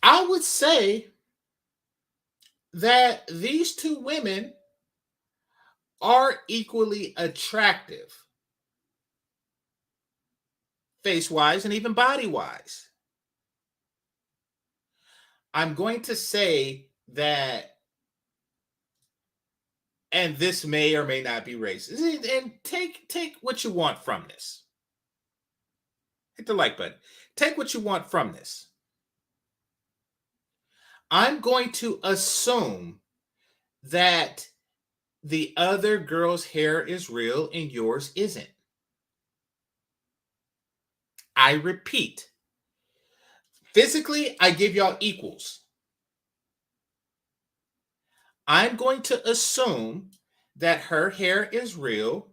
I would say that these two women are equally attractive, face-wise and even body-wise. I'm going to say that, and this may or may not be racist, and take what you want from this. Hit the like button. Take what you want from this. I'm going to assume that the other girl's hair is real and yours isn't. I repeat, physically, I give y'all equals. I'm going to assume that her hair is real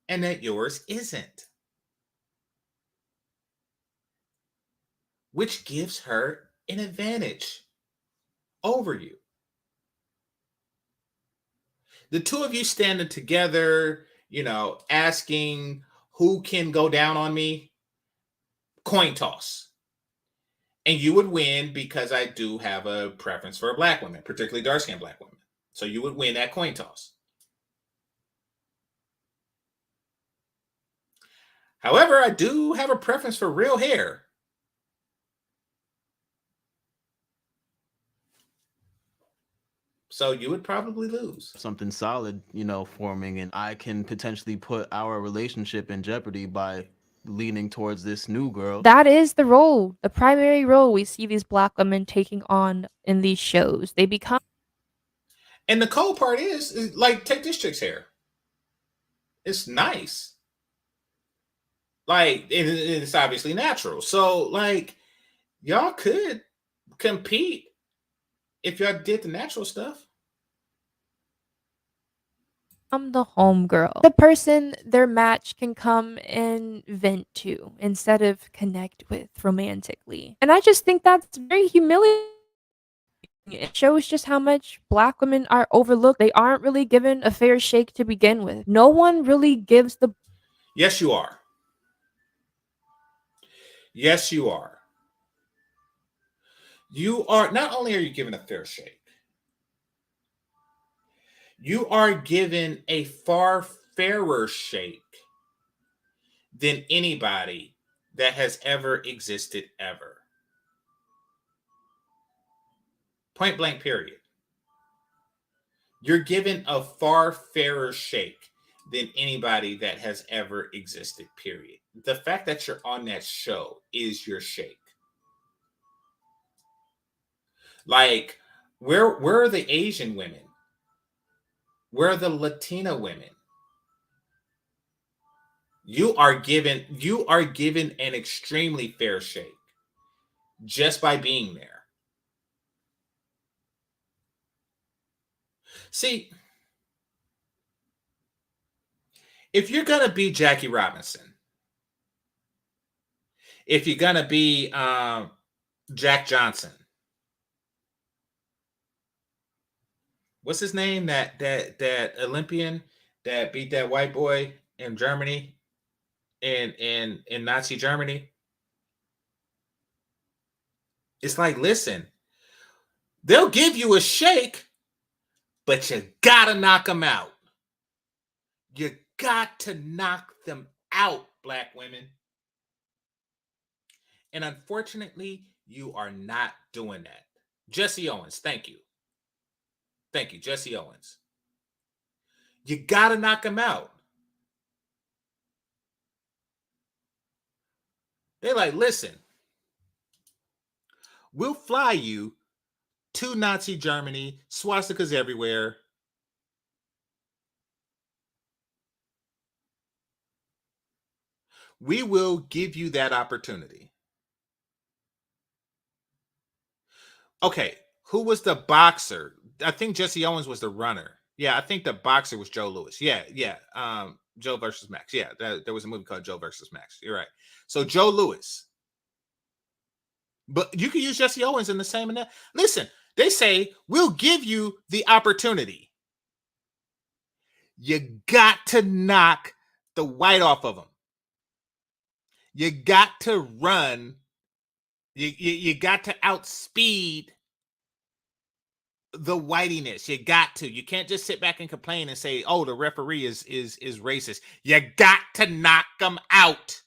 and that yours isn't, which gives her an advantage over you. The two of you standing together, you know, asking who can go down on me, coin toss. And you would win because I do have a preference for a black woman, particularly dark-skinned black women. So you would win that coin toss. However, I do have a preference for real hair. So you would probably lose. Something solid, you know, forming, and I can potentially put our relationship in jeopardy by leaning towards this new girl. That is the role, the primary role we see these black women taking on in these shows. They become. And the cool part is like, take this chick's hair. It's nice. Like, it's obviously natural. So, like, y'all could compete if y'all did the natural stuff. I'm the home girl. The person their match can come and vent to instead of connect with romantically. And I just think that's very humiliating. It shows just how much black women are overlooked. They aren't really given a fair shake to begin with. No one really gives the. Yes, you are. Yes, you are. You are, not only are you given a fair shake, you are given a far fairer shake than anybody that has ever existed ever. Point blank, period. You're given a far fairer shake than anybody that has ever existed, period. The fact that you're on that show is your shake. Like, where are the Asian women? Where are the Latina women? You are given an extremely fair shake just by being there. See, if you're gonna be Jackie Robinson, if you're gonna be Jack Johnson, what's his name? That Olympian that beat that white boy in Germany, in Nazi Germany. It's like, listen, they'll give you a shake, but you gotta knock them out. You got to knock them out, Black women. And unfortunately, you are not doing that. Jesse Owens, thank you. Thank you, Jesse Owens. You got to knock them out. They're like, listen, we'll fly you to Nazi Germany, swastikas everywhere. We will give you that opportunity. Okay, who was the boxer? I think Jesse Owens was the runner. Yeah, I think the boxer was Joe Louis. Yeah. Joe versus Max. Yeah, there was a movie called Joe versus Max. You're right. So Joe Louis. But you can use Jesse Owens in the same. Listen, they say, we'll give you the opportunity. You got to knock the white off of them. You got to run. You got to outspeed the whitiness. You got to. You can't just sit back and complain and say, oh, the referee is racist. You got to knock them out.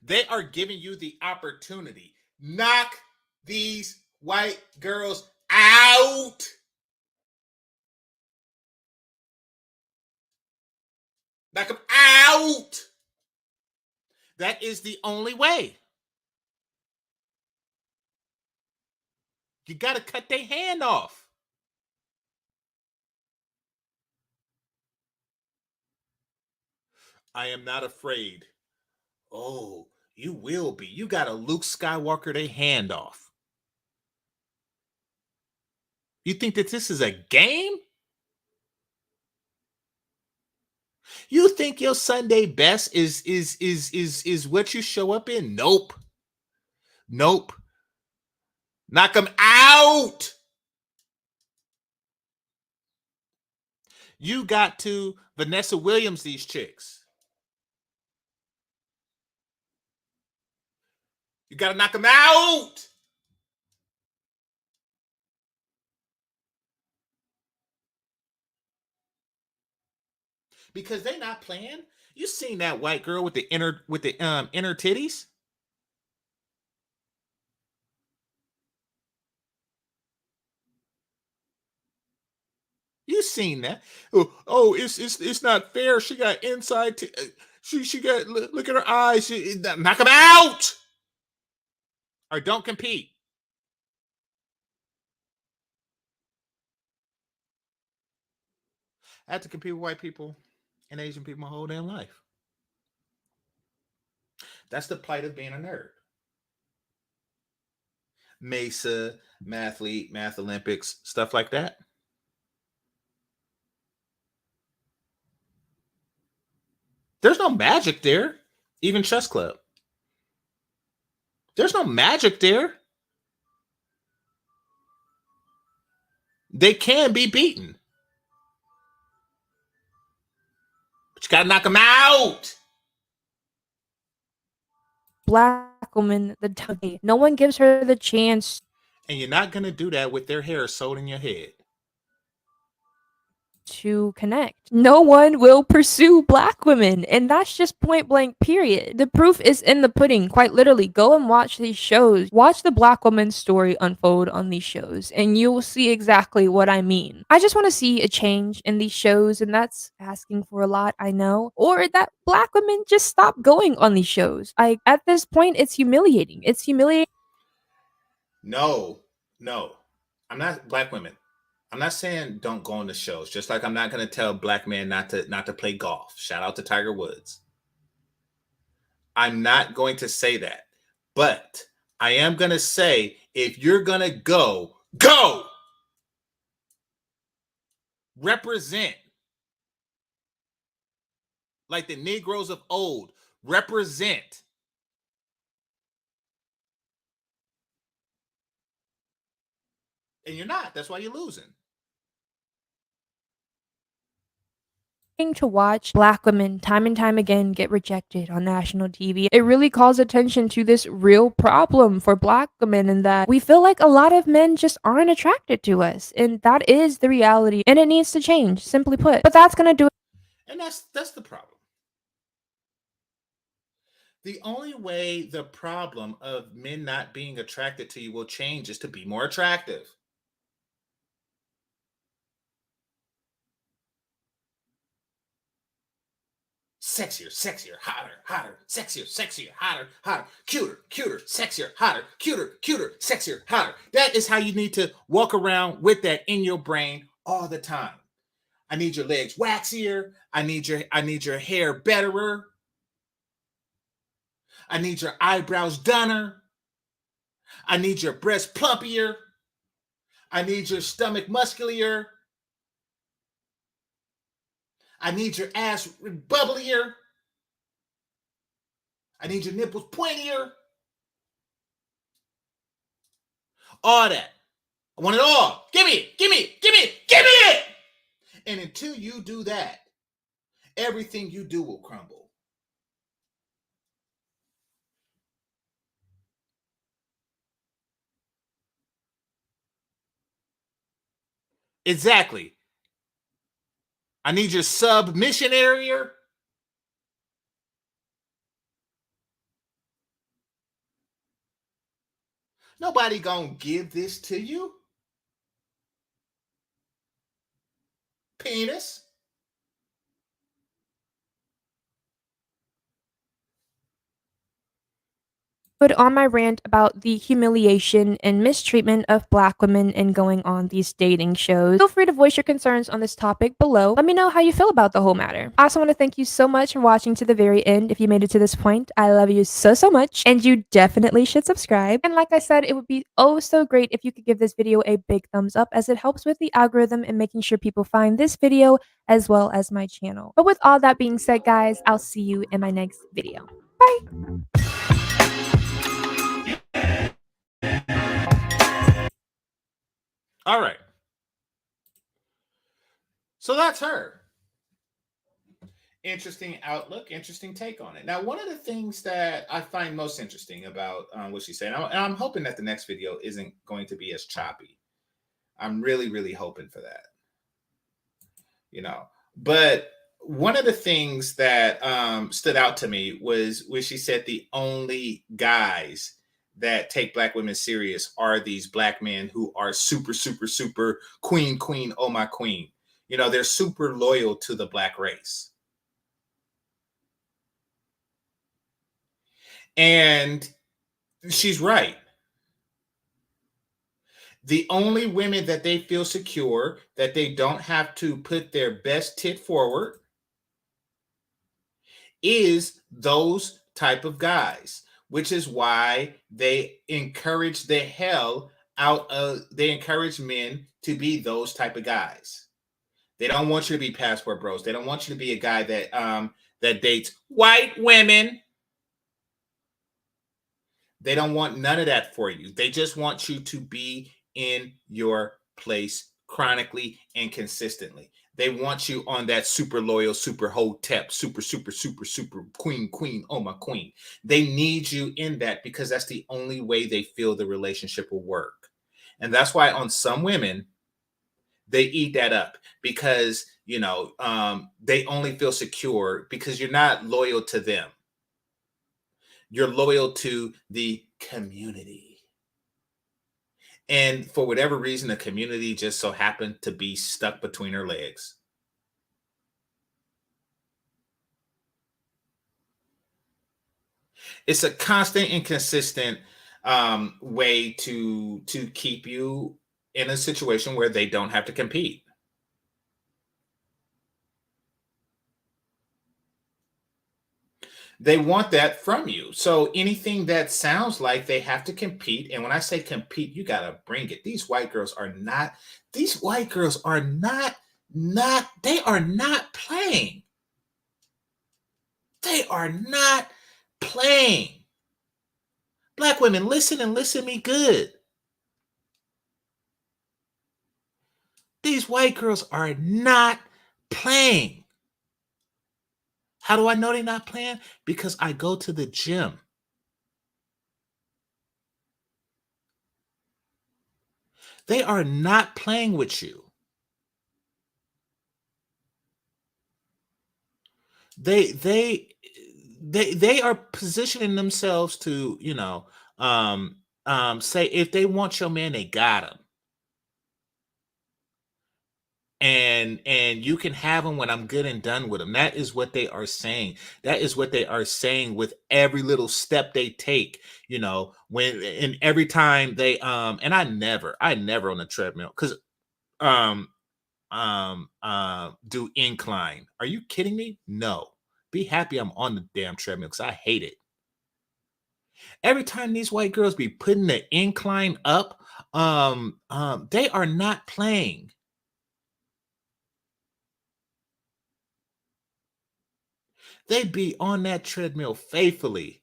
They are giving you the opportunity. Knock these white girls out. Knock them out. That is the only way. You got to cut their hand off. I am not afraid. Oh, you will be. You got to Luke Skywalker their hand off. You think that this is a game? You think your Sunday best is what you show up in? Nope. Nope. Knock them out. You got to Vanessa Williams these chicks. You got to knock them out. Because they not playing. You seen that white girl with the inner titties? You seen that? Oh, it's not fair. She got inside. She got look at her eyes. Knock them out, or don't compete. I had to compete with white people and Asian people my whole damn life. That's the plight of being a nerd. Mesa, Mathlete, Math Olympics, stuff like that. There's no magic there. Even chess club. There's no magic there. They can be beaten. But you got to knock them out. Black woman, the dummy. No one gives her the chance. And you're not going to do that with their hair sewed in your head. to connect. No one will pursue black women, and that's just point blank, period. The proof is in the pudding, quite literally. Go and watch these shows. Watch the black woman's story unfold on these shows, and you will see exactly what I mean. I just want to see a change in these shows, and that's asking for a lot, I know. Or that black women just stop going on these shows. At this point, it's humiliating. It's humiliating. No, I'm not black women. I'm not saying don't go on the shows. Just like I'm not going to tell black men not to play golf. Shout out to Tiger Woods. I'm not going to say that. But I am going to say, if you're going to go. Represent. Like the Negroes of old. Represent. And you're not. That's why you're losing. To watch black women time and time again get rejected on national TV. It really calls attention to this real problem for black women, and that we feel like a lot of men just aren't attracted to us. And that is the reality, and it needs to change, simply put. But that's gonna do it. And that's the problem. The only way the problem of men not being attracted to you will change is to be more attractive. Sexier, hotter, sexier, hotter, cuter, sexier, hotter, cuter, sexier, hotter. That is how you need to walk around with that in your brain all the time. I need your legs waxier. I need your hair betterer. I need your eyebrows doner. I need your breast plumpier. I need your stomach muscular. I need your ass bubblier. I need your nipples pointier. All that. I want it all. Give me it. And until you do that, everything you do will crumble. Exactly. I need your submission area. Nobody gonna give this to you. Penis. On my rant about the humiliation and mistreatment of black women and going on these dating shows. Feel free to voice your concerns on this topic below. Let me know how you feel about the whole matter. I also want to thank you so much for watching to the very end. If you made it to this point, I love you so much, and you definitely should subscribe. And like I said, it would be oh so great if you could give this video a big thumbs up, as it helps with the algorithm and making sure people find this video as well as my channel. But with all that being said, guys, I'll see you in my next video. Bye! All right. So that's her. Interesting outlook, interesting take on it. Now, one of the things that I find most interesting about what she said, and I'm hoping that the next video isn't going to be as choppy. I'm really hoping for that. But one of the things that stood out to me was when she said the only guys that take black women serious are these black men who are super queen, oh my queen. They're super loyal to the black race. And she's right. The only women that they feel secure, that they don't have to put their best tit forward, is those type of guys, which is why they encourage the hell out of, they encourage men to be those type of guys. They don't want you to be passport bros. They don't want you to be a guy that dates white women. They don't want none of that for you. They just want you to be in your place chronically and consistently. They want you on that super loyal, super hotep, super queen, oh my queen. They need you in that because that's the only way they feel the relationship will work. And that's why on some women, they eat that up because, they only feel secure because you're not loyal to them. You're loyal to the community. And for whatever reason, the community just so happened to be stuck between her legs. It's a constant and consistent way to keep you in a situation where they don't have to compete. They want that from you. So anything that sounds like they have to compete, and when I say compete, you got to bring it. These white girls are not they are not playing. They are not playing. Black women, listen and listen me good. These white girls are not playing. How do I know they're not playing? Because I go to the gym. They are not playing with you. They are positioning themselves to, say if they want your man, they got him. And you can have them when I'm good and done with them. That is what they are saying. That is what they are saying with every little step they take, when and every time they and I never on the treadmill because do incline. Are you kidding me? No. Be happy I'm on the damn treadmill because I hate it. Every time these white girls be putting the incline up, they are not playing. They be on that treadmill faithfully.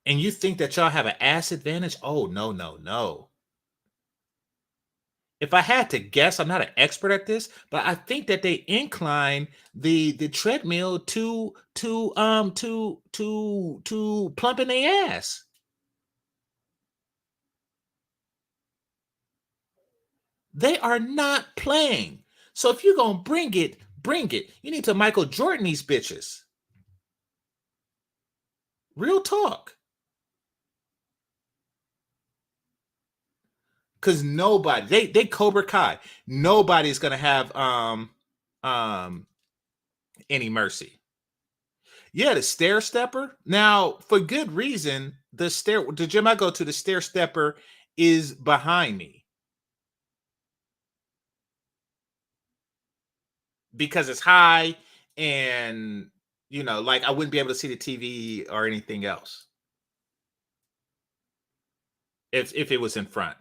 And you think that y'all have an ass advantage? Oh, no. If I had to guess, I'm not an expert at this, but I think that they incline the treadmill to plumping their ass. They are not playing. So if you're gonna bring it. You need to Michael Jordan these bitches. Real talk. Because nobody, they Cobra Kai. Nobody's gonna have any mercy. Yeah, the stair stepper. Now, for good reason, the gym I go to, the stair stepper is behind me. Because it's high and like I wouldn't be able to see the TV or anything else. If it was in front.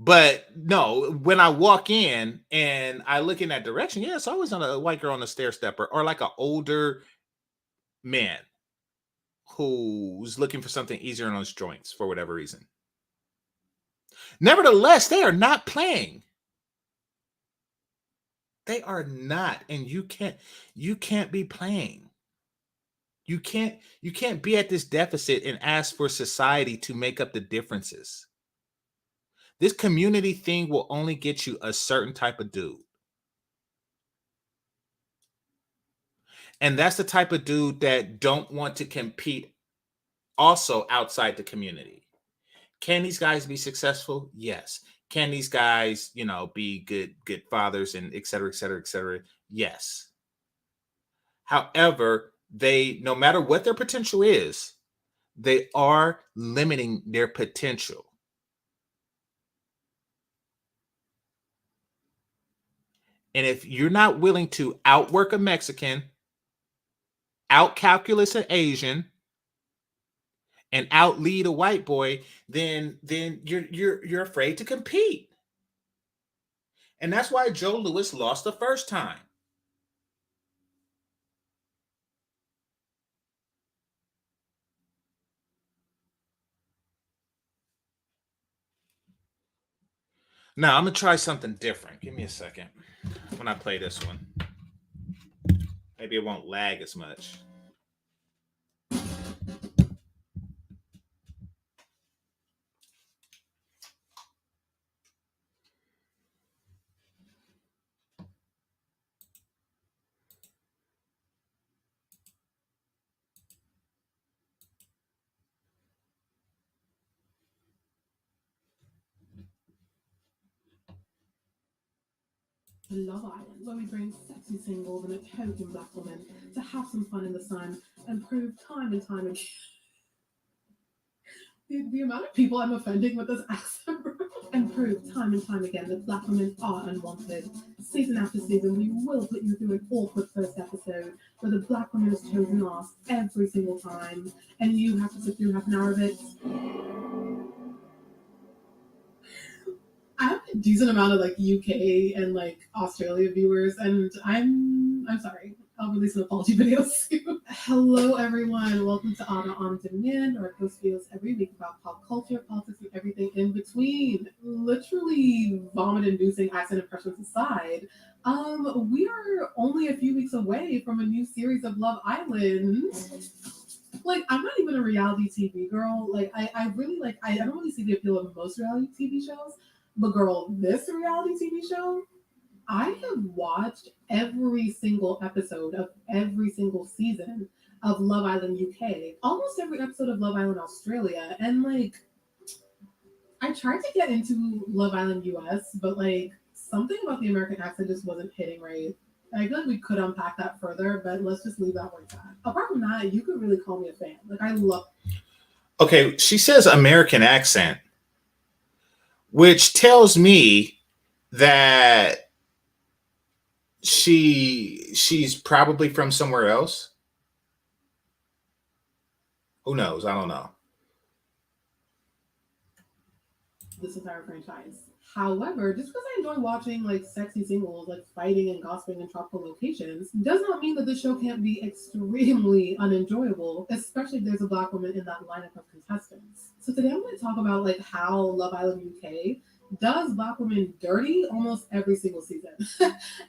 But no, when I walk in and I look in that direction, yeah, it's always on a white girl on a stair stepper or like an older man who's looking for something easier on his joints for whatever reason. Nevertheless, they are not playing. They are not, and you can't be playing. You can't be at this deficit and ask for society to make up the differences. This community thing will only get you a certain type of dude. And that's the type of dude that don't want to compete also outside the community. Can these guys be successful? Yes. Can these guys, be good fathers and et cetera, et cetera, et cetera? Yes. However, no matter what their potential is, they are limiting their potential. And if you're not willing to outwork a Mexican, outcalculus an Asian, and outlead a white boy, then you're afraid to compete. And that's why Joe Louis lost the first time. Now I'm gonna try something different. Give me a second when I play this one. Maybe it won't lag as much. to Love Island, where we bring sexy singles and a token black woman to have some fun in the sun and prove time and time again. The amount of people I'm offending with this accent, and prove time and time again that black women are unwanted. Season after season, we will put you through an awkward first episode where the black woman is chosen last every single time, and you have to sit through half an hour of it. I have a decent amount of like UK and like Australia viewers, and I'm sorry. I'll release an apology video soon. Hello, everyone. Welcome to Anna on Demand, where I post videos every week about pop culture, politics, and everything in between. Literally vomit-inducing accent impressions aside, we are only a few weeks away from a new series of Love Island. Like, I'm not even a reality TV girl. Like, I really like. I don't really see the appeal of most reality TV shows. But girl, this reality TV show, I have watched every single episode of every single season of Love Island UK, almost every episode of Love Island Australia, and like, I tried to get into Love Island US, but like, something about the American accent just wasn't hitting right. I feel like we could unpack that further, but let's just leave that where it's at. Apart from that, you could really call me a fan. Like, I love. Okay, she says American accent, which tells me that she's probably from somewhere else. Who knows? I don't know. This entire franchise. However, just because I enjoy watching like sexy singles, like fighting and gossiping in tropical locations, does not mean that this show can't be extremely unenjoyable, especially if there's a black woman in that lineup of contestants. So today I'm going to talk about like how Love Island UK does black women dirty almost every single season.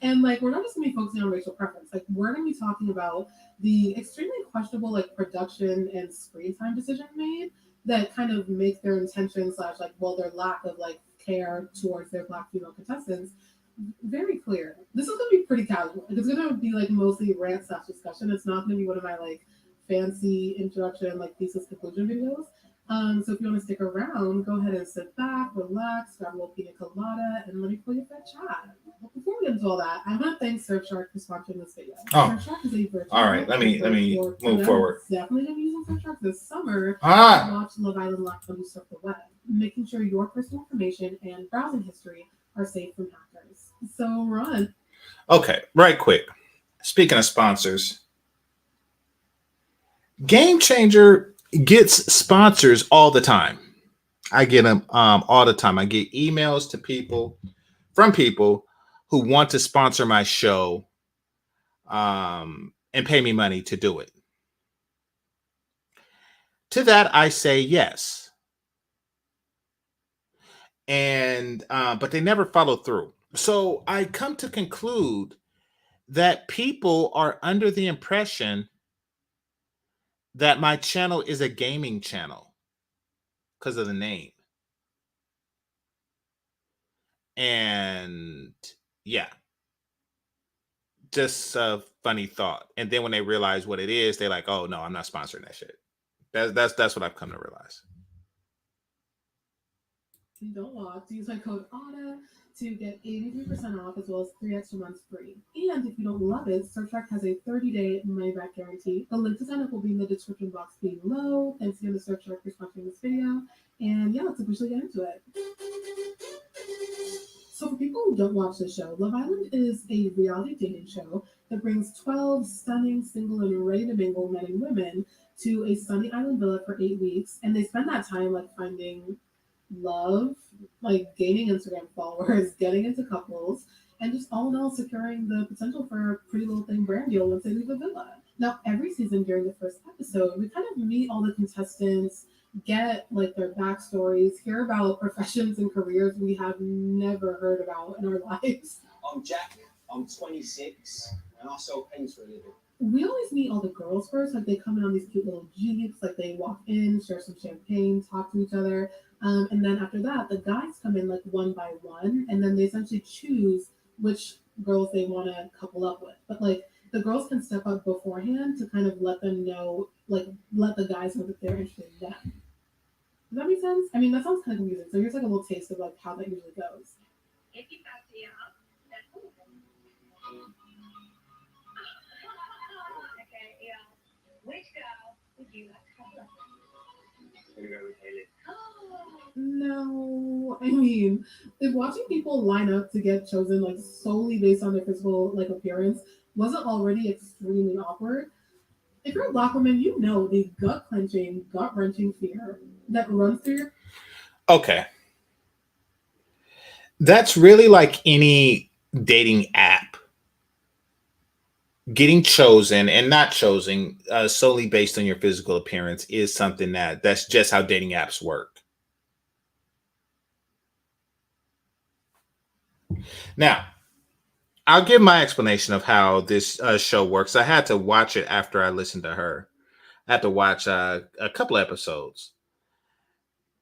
And like, we're not just going to be focusing on racial preference. Like, we're going to be talking about the extremely questionable like production and screen time decisions made that kind of make their intention / like, well, their lack of like care towards their black female contestants very clear. This is going to be pretty casual. It's going to be like mostly rant / discussion. It's not going to be one of my like fancy introduction, like thesis conclusion videos. So if you want to stick around, go ahead and sit back, relax, grab a little pina colada, and let me pull you for a chat. But before we get into all that, I want to thank Surfshark for sponsoring this video. Surfshark is a virtual. All right, let me move forward. Definitely going to be using Surfshark this summer to watch Love Island live when you surf the web, making sure your personal information and browsing history are safe from hackers. So run. Okay, right quick. Speaking of sponsors, GameChanger gets sponsors all the time. I get them all the time. I get emails from people who want to sponsor my show and pay me money to do it. To that, I say yes. And but they never follow through. So I come to conclude that people are under the impression that my channel is a gaming channel because of the name. And yeah, just a funny thought. And then when they realize what it is, they're like, oh no, I'm not sponsoring that shit. That's what I've come to realize. Don't walk. Use my code AUTA to get 83% off as well as 3 extra months free. And if you don't love it, Surfshark has a 30-day money-back guarantee. The link to sign up will be in the description box below. Thanks again to Surfshark for sponsoring this video. And yeah, let's officially get into it. So for people who don't watch this show, Love Island is a reality dating show that brings 12 stunning, single, and ready-to-mingle men and women to a sunny island villa for 8 weeks. And they spend that time like finding love, like gaining Instagram followers, getting into couples, and just all in all securing the potential for a pretty little thing brand deal once they leave the villa. Now, every season during the first episode, we kind of meet all the contestants, get like their backstories, hear about professions and careers we have never heard about in our lives. I'm Jack, I'm 26, and I sell paints for a living. We always meet all the girls first, like they come in on these cute little jeeps, like they walk in, share some champagne, talk to each other. And then after that, the guys come in like one by one, and then they essentially choose which girls they want to couple up with. But like the girls can step up beforehand to kind of let them know, like let the guys know that they're interested in them. Does that make sense? I mean, that sounds kind of confusing. So here's like a little taste of like how that usually goes. If watching people line up to get chosen like solely based on their physical like appearance wasn't already extremely awkward, if you're a Black woman, you know the gut clenching, gut wrenching fear that runs through your. Okay. That's really like any dating app. Getting chosen and not chosen solely based on your physical appearance is something that's just how dating apps work. Now, I'll give my explanation of how this show works. I had to watch it after I listened to her. I had to watch a couple episodes,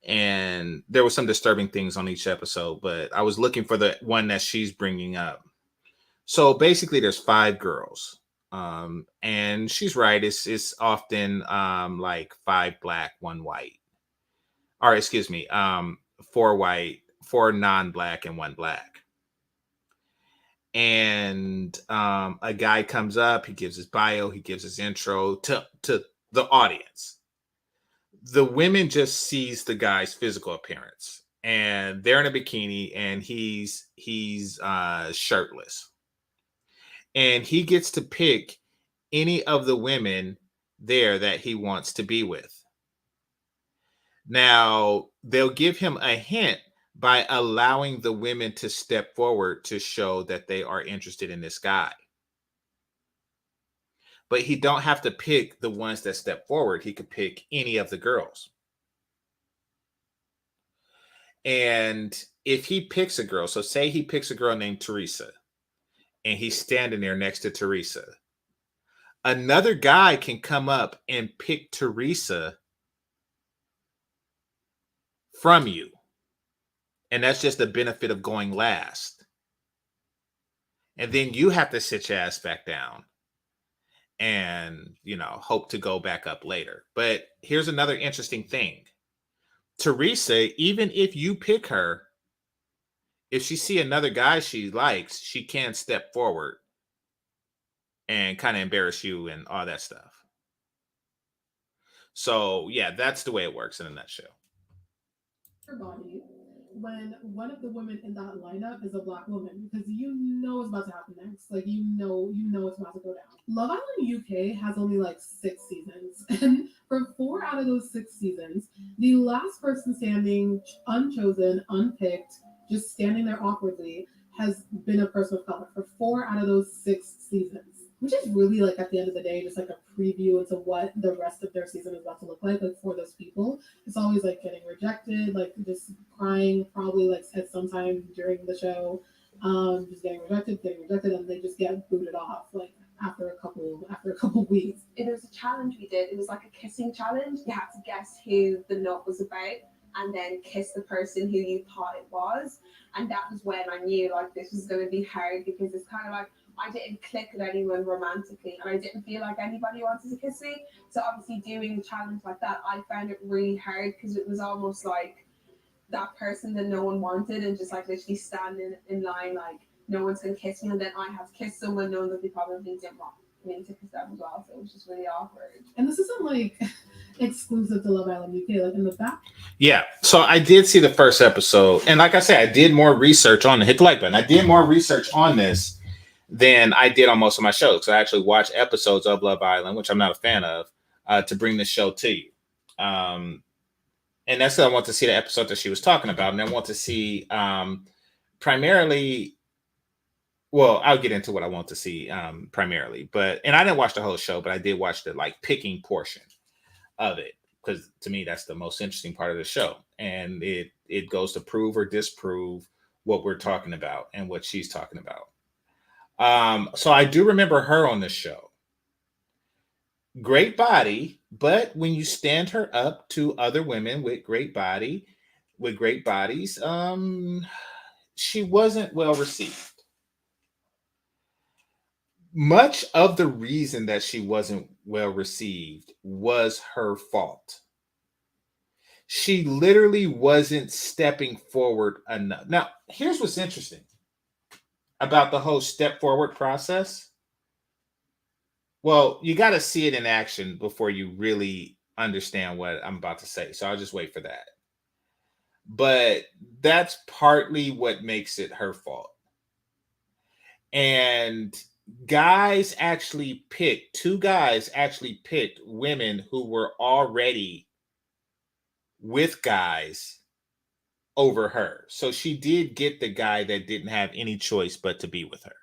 and there were some disturbing things on each episode, but I was looking for the one that she's bringing up. So basically, there's 5 girls, and she's right. It's often like 5 black, 1 white, or excuse me, 4 white, 4 non-black, and 1 black. And a guy comes up, he gives his bio, he gives his intro to the audience. The women just sees the guy's physical appearance, and they're in a bikini, and he's shirtless, and he gets to pick any of the women there that he wants to be with. Now, they'll give him a hint by allowing the women to step forward to show that they are interested in this guy. But he don't have to pick the ones that step forward. He could pick any of the girls. And if he picks a girl, so say he picks a girl named Teresa, and he's standing there next to Teresa, another guy can come up and pick Teresa from you. And that's just the benefit of going last. And then you have to sit your ass back down and, hope to go back up later. But here's another interesting thing. Teresa, even if you pick her, if she see another guy she likes, she can step forward and kind of embarrass you and all that stuff. So, yeah, that's the way it works in a nutshell. Your body when one of the women in that lineup is a Black woman, because you know it's about to happen next. Like you know it's about to go down. Love Island UK has only like 6 seasons, and for 4 out of those 6 seasons, the last person standing, unchosen, unpicked, just standing there awkwardly, has been a person of color for 4 out of those 6 seasons. Which is really like at the end of the day, just like a preview into what the rest of their season is about to look like for those people. It's always like getting rejected, like just crying, probably like at some time during the show, just getting rejected, and they just get booted off like after a couple weeks. It was a challenge we did. It was like a kissing challenge. You had to guess who the note was about, and then kiss the person who you thought it was. And that was when I knew like this was going to be hard, because it's kind of like I didn't click with anyone romantically, and I didn't feel like anybody wanted to kiss me. So obviously doing a challenge like that, I found it really hard, because it was almost like that person that no one wanted, and just like literally standing in line like no one's going to kiss me, and then I have to kiss someone knowing that they probably didn't want me to kiss them as well. So it was just really awkward. And this isn't like exclusive to Love Island UK, like in the back. Yeah, so I did see the first episode, and like I said, I did more research on it. Hit the like button. I did more research on this than I did on most of my shows. So I actually watched episodes of Love Island, which I'm not a fan of, to bring this show to you. And that's what I want to see, the episode that she was talking about. And I want to see primarily, well, I'll get into what I want to see primarily. And I didn't watch the whole show, but I did watch the like picking portion of it, because to me, that's the most interesting part of the show. And it goes to prove or disprove what we're talking about and what she's talking about. So I do remember her on the show. Great body, but when you stand her up to other women with great bodies, she wasn't well received. Much of the reason that she wasn't well received was her fault. She literally wasn't stepping forward enough. Now, here's what's interesting about the whole step forward process. Well, you got to see it in action before you really understand what I'm about to say. So I'll just wait for that. but that's partly what makes it her fault. And two guys actually picked women who were already with guys over her. So she did get the guy that didn't have any choice but to be with her.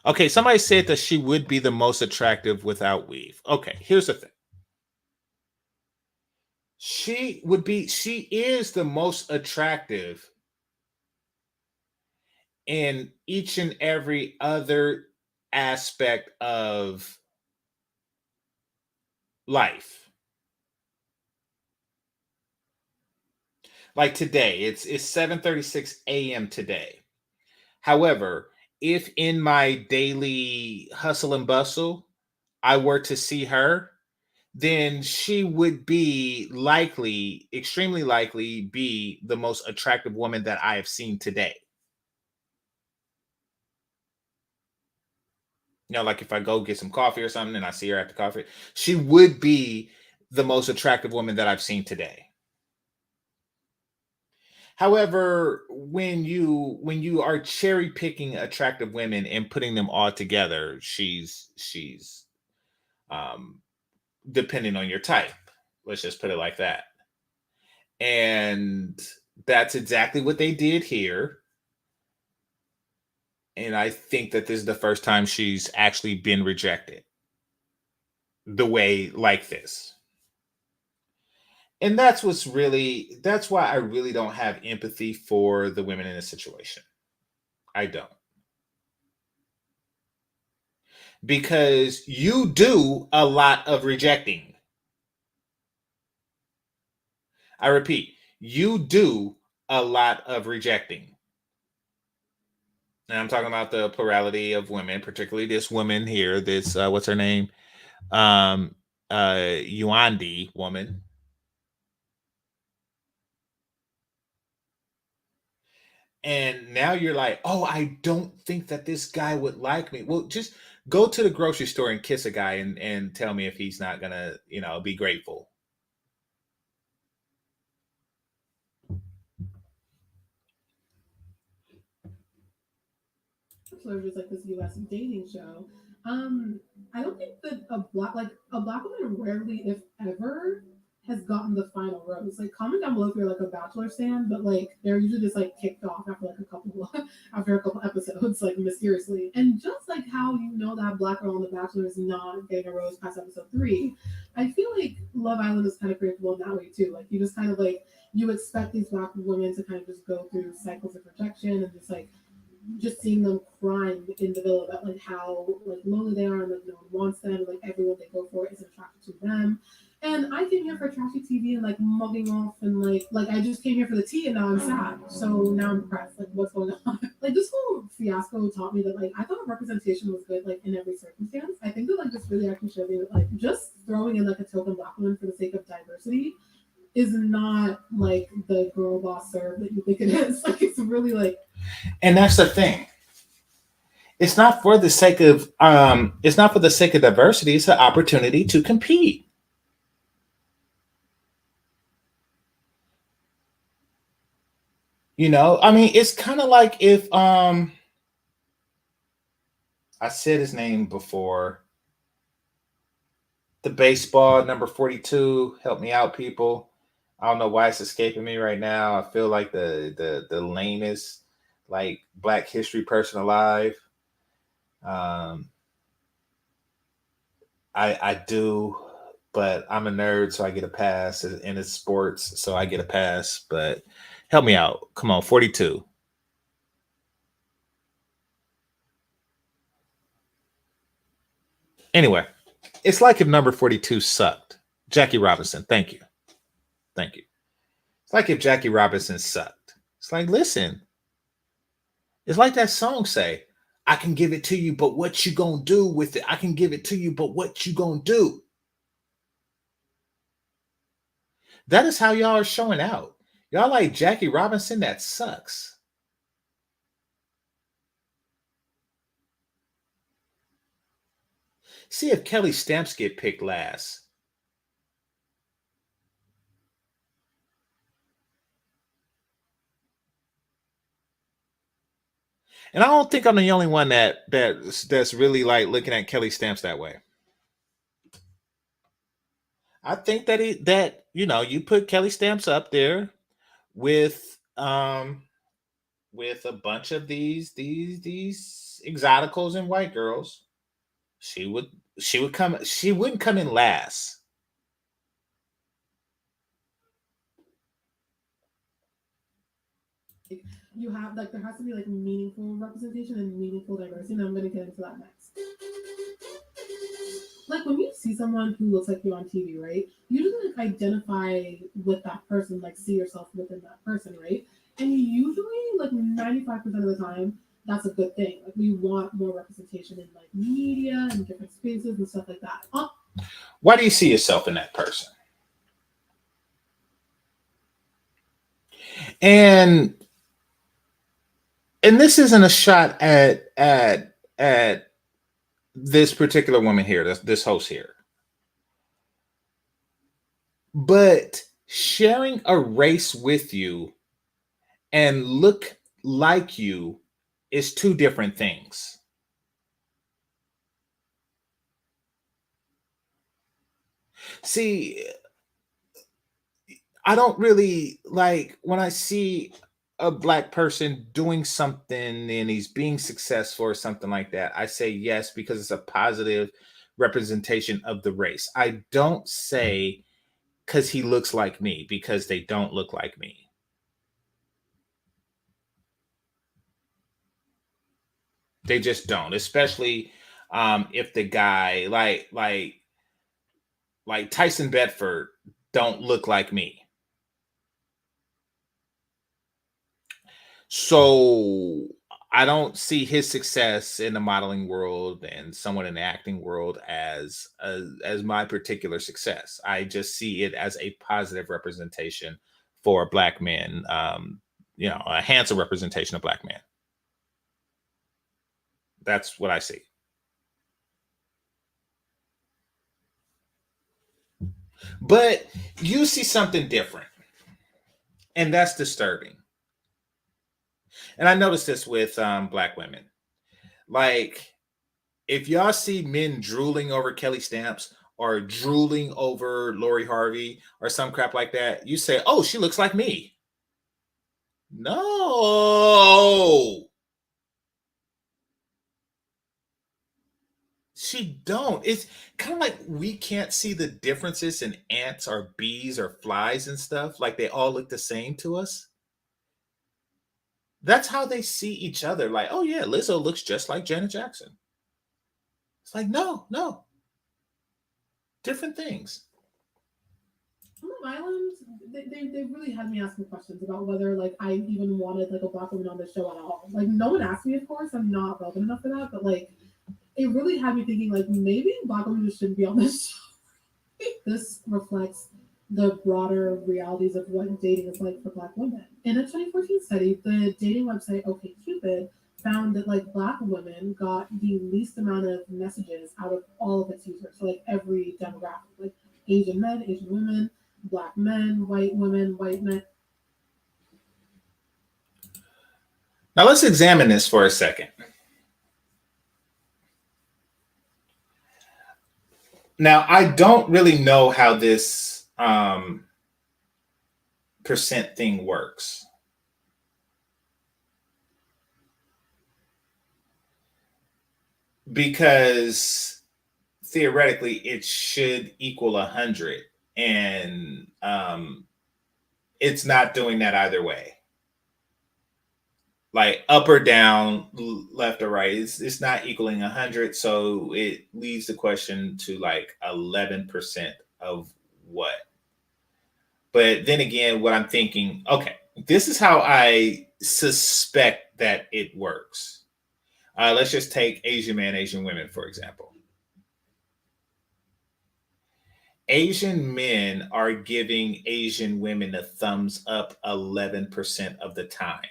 Okay, somebody said that she would be the most attractive without weave. Okay, here's the thing. She is the most attractive in each and every other aspect of life. Like today, it's 7:36 a.m. today. However, if in my daily hustle and bustle, I were to see her, then she would be likely, extremely likely, be the most attractive woman that I have seen today. You know, like if I go get some coffee or something and I see her at the coffee, she would be the most attractive woman that I've seen today. However, when you are cherry picking attractive women and putting them all together, she's depending on your type. Let's just put it like that. And that's exactly what they did here. And I think that this is the first time she's actually been rejected the way like this. And that's why I really don't have empathy for the women in this situation. I don't. Because you do a lot of rejecting. I repeat, you do a lot of rejecting. And I'm talking about the plurality of women, particularly this woman here, this, what's her name? Yuandi woman. And now you're like, oh, I don't think that this guy would like me. Well, just go to the grocery store and kiss a guy and tell me if he's not gonna, be grateful. Sort of just like this U.S. dating show. I don't think that a black woman rarely, if ever, has gotten the final rose. Like, comment down below if you're like a Bachelor fan, but like they're usually just like kicked off after like a couple episodes, like mysteriously. And just like how that black girl on The Bachelor is not getting a rose past episode 3, I feel like Love Island is kind of predictable in that way too. Like you just kind of like you expect these black women to kind of just go through cycles of rejection and just seeing them crying in the villa about like how like lonely they are and like no one wants them and like everyone they go for isn't attracted to them. And I came here for trashy TV and like mugging off and like I just came here for the tea and now I'm sad. So now I'm depressed. Like what's going on? Like this whole fiasco taught me that like I thought representation was good like in every circumstance. I think that like this really actually showed me that like just throwing in like a token black woman for the sake of diversity is not like the girl boss serve that you think it is. Like it's really like. And that's the thing. It's not for the sake of diversity. It's an opportunity to compete. I mean, it's kind of like if I said his name before. The baseball number 42. Help me out, people. I don't know why it's escaping me right now. I feel like the lamest like Black history person alive. I do, but I'm a nerd, so I get a pass, and it's sports, so I get a pass. But help me out. Come on, 42. Anyway, it's like if number 42 sucked. Jackie Robinson, thank you. Thank you. It's like if Jackie Robinson sucked. It's like, listen, it's like that song say, I can give it to you, but what you gonna do with it? I can give it to you, but what you gonna do? That is how y'all are showing out. Y'all like Jackie Robinson, that sucks. See if Kelly Stamps get picked last. And I don't think I'm the only one that's really like looking at Kelly Stamps that way. I think that you put Kelly Stamps up there with a bunch of these exoticals and white girls. She wouldn't come in last. You have like there has to be like meaningful representation and meaningful diversity, and I'm gonna get into that next. Like when you see someone who looks like you on TV, right? You just like identify with that person, like see yourself within that person, right? And usually, like 95% of the time, that's a good thing. Like we want more representation in like media and different spaces and stuff like that. Why do you see yourself in that person? And this isn't a shot at this particular woman here, this host here. But sharing a race with you and look like you is two different things. See, I don't really like when I see a black person doing something and he's being successful or something like that. I say yes because it's a positive representation of the race. I don't say because he looks like me, because they don't look like me. They just don't, especially if the guy like Tyson Bedford don't look like me. So I don't see his success in the modeling world and someone in the acting world as my particular success. I just see it as a positive representation for black men, a handsome representation of black men. That's what I see. But you see something different, and that's disturbing. And I noticed this with black women. Like, if y'all see men drooling over Kelly Stamps or drooling over Lori Harvey or some crap like that, you say, "Oh, she looks like me." No, she don't. It's kind of like we can't see the differences in ants or bees or flies and stuff. Like they all look the same to us. That's how they see each other. Like, oh yeah, Lizzo looks just like Janet Jackson. It's like, no, different things. On the island, they really had me asking questions about whether like I even wanted like a black woman on the show at all. Like no one asked me, of course. I'm not relevant enough for that, but like it really had me thinking like maybe black women just shouldn't be on this show. This reflects the broader realities of what dating is like for black women. In a 2014 study, the dating website OkCupid found that like black women got the least amount of messages out of all of its users. So like every demographic, like Asian men, Asian women, black men, white women, white men. Now let's examine this for a second. Now, I don't really know how this percent thing works. Because theoretically it should equal 100, and it's not doing that either way. Like up or down, left or right, it's not equaling 100. So it leaves the question to like 11% of what. But then again, what I'm thinking, okay, this is how I suspect that it works. Let's just take Asian men, Asian women, for example. Asian men are giving Asian women a thumbs up 11% of the time.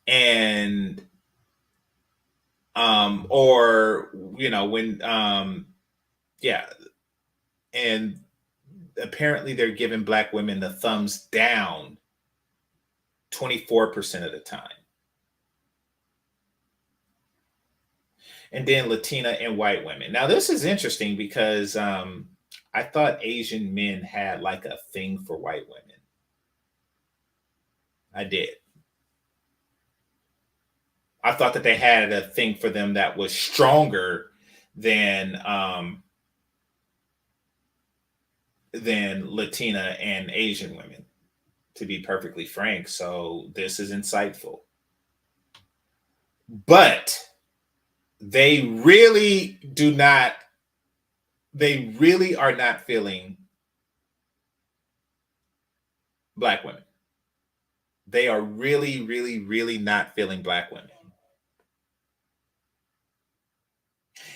And Or, when, yeah. And apparently they're giving Black women the thumbs down 24% of the time. And then Latina and white women. Now, this is interesting because I thought Asian men had like a thing for white women. I did. I thought that they had a thing for them that was stronger than Latina and Asian women, to be perfectly frank. So this is insightful. But they really are not feeling Black women. They are really, really, really not feeling Black women.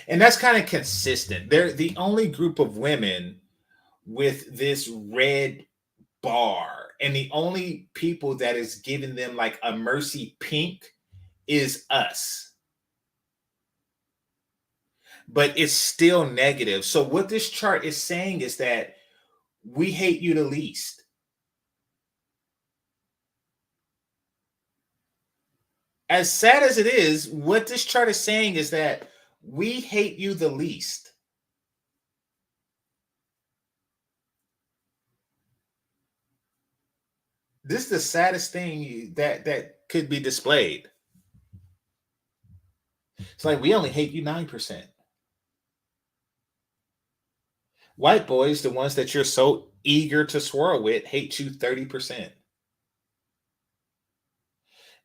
And that's kind of consistent. They're the only group of women with this red bar. And the only people that is giving them like a mercy pink is us. But it's still negative. So what this chart is saying is that we hate you the least. As sad as it is, what this chart is saying is that we hate you the least. This is the saddest thing that could be displayed. It's like we only hate you 9%. White boys, the ones that you're so eager to swirl with, hate you 30%.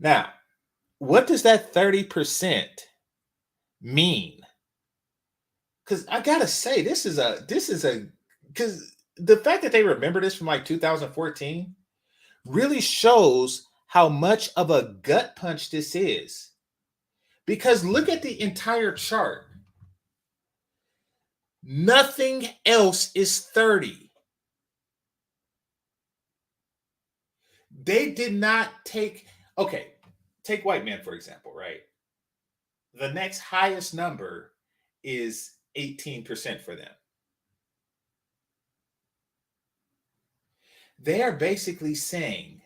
Now, what does that 30% mean? Because I gotta say, this is because the fact that they remember this from like 2014 really shows how much of a gut punch this is. Because look at the entire chart. Nothing else is 30. They did not take white men, for example, right? The next highest number is 18% for them. They are basically saying,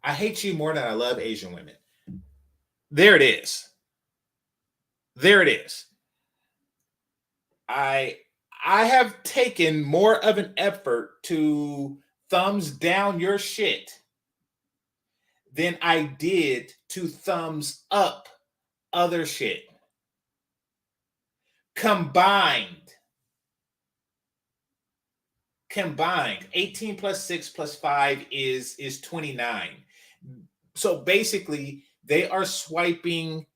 I hate you more than I love Asian women. There it is. There it is. I have taken more of an effort to thumbs down your shit than I did to thumbs up other shit. Combined, 18 plus 6 plus 5 is 29. So basically, they are swiping,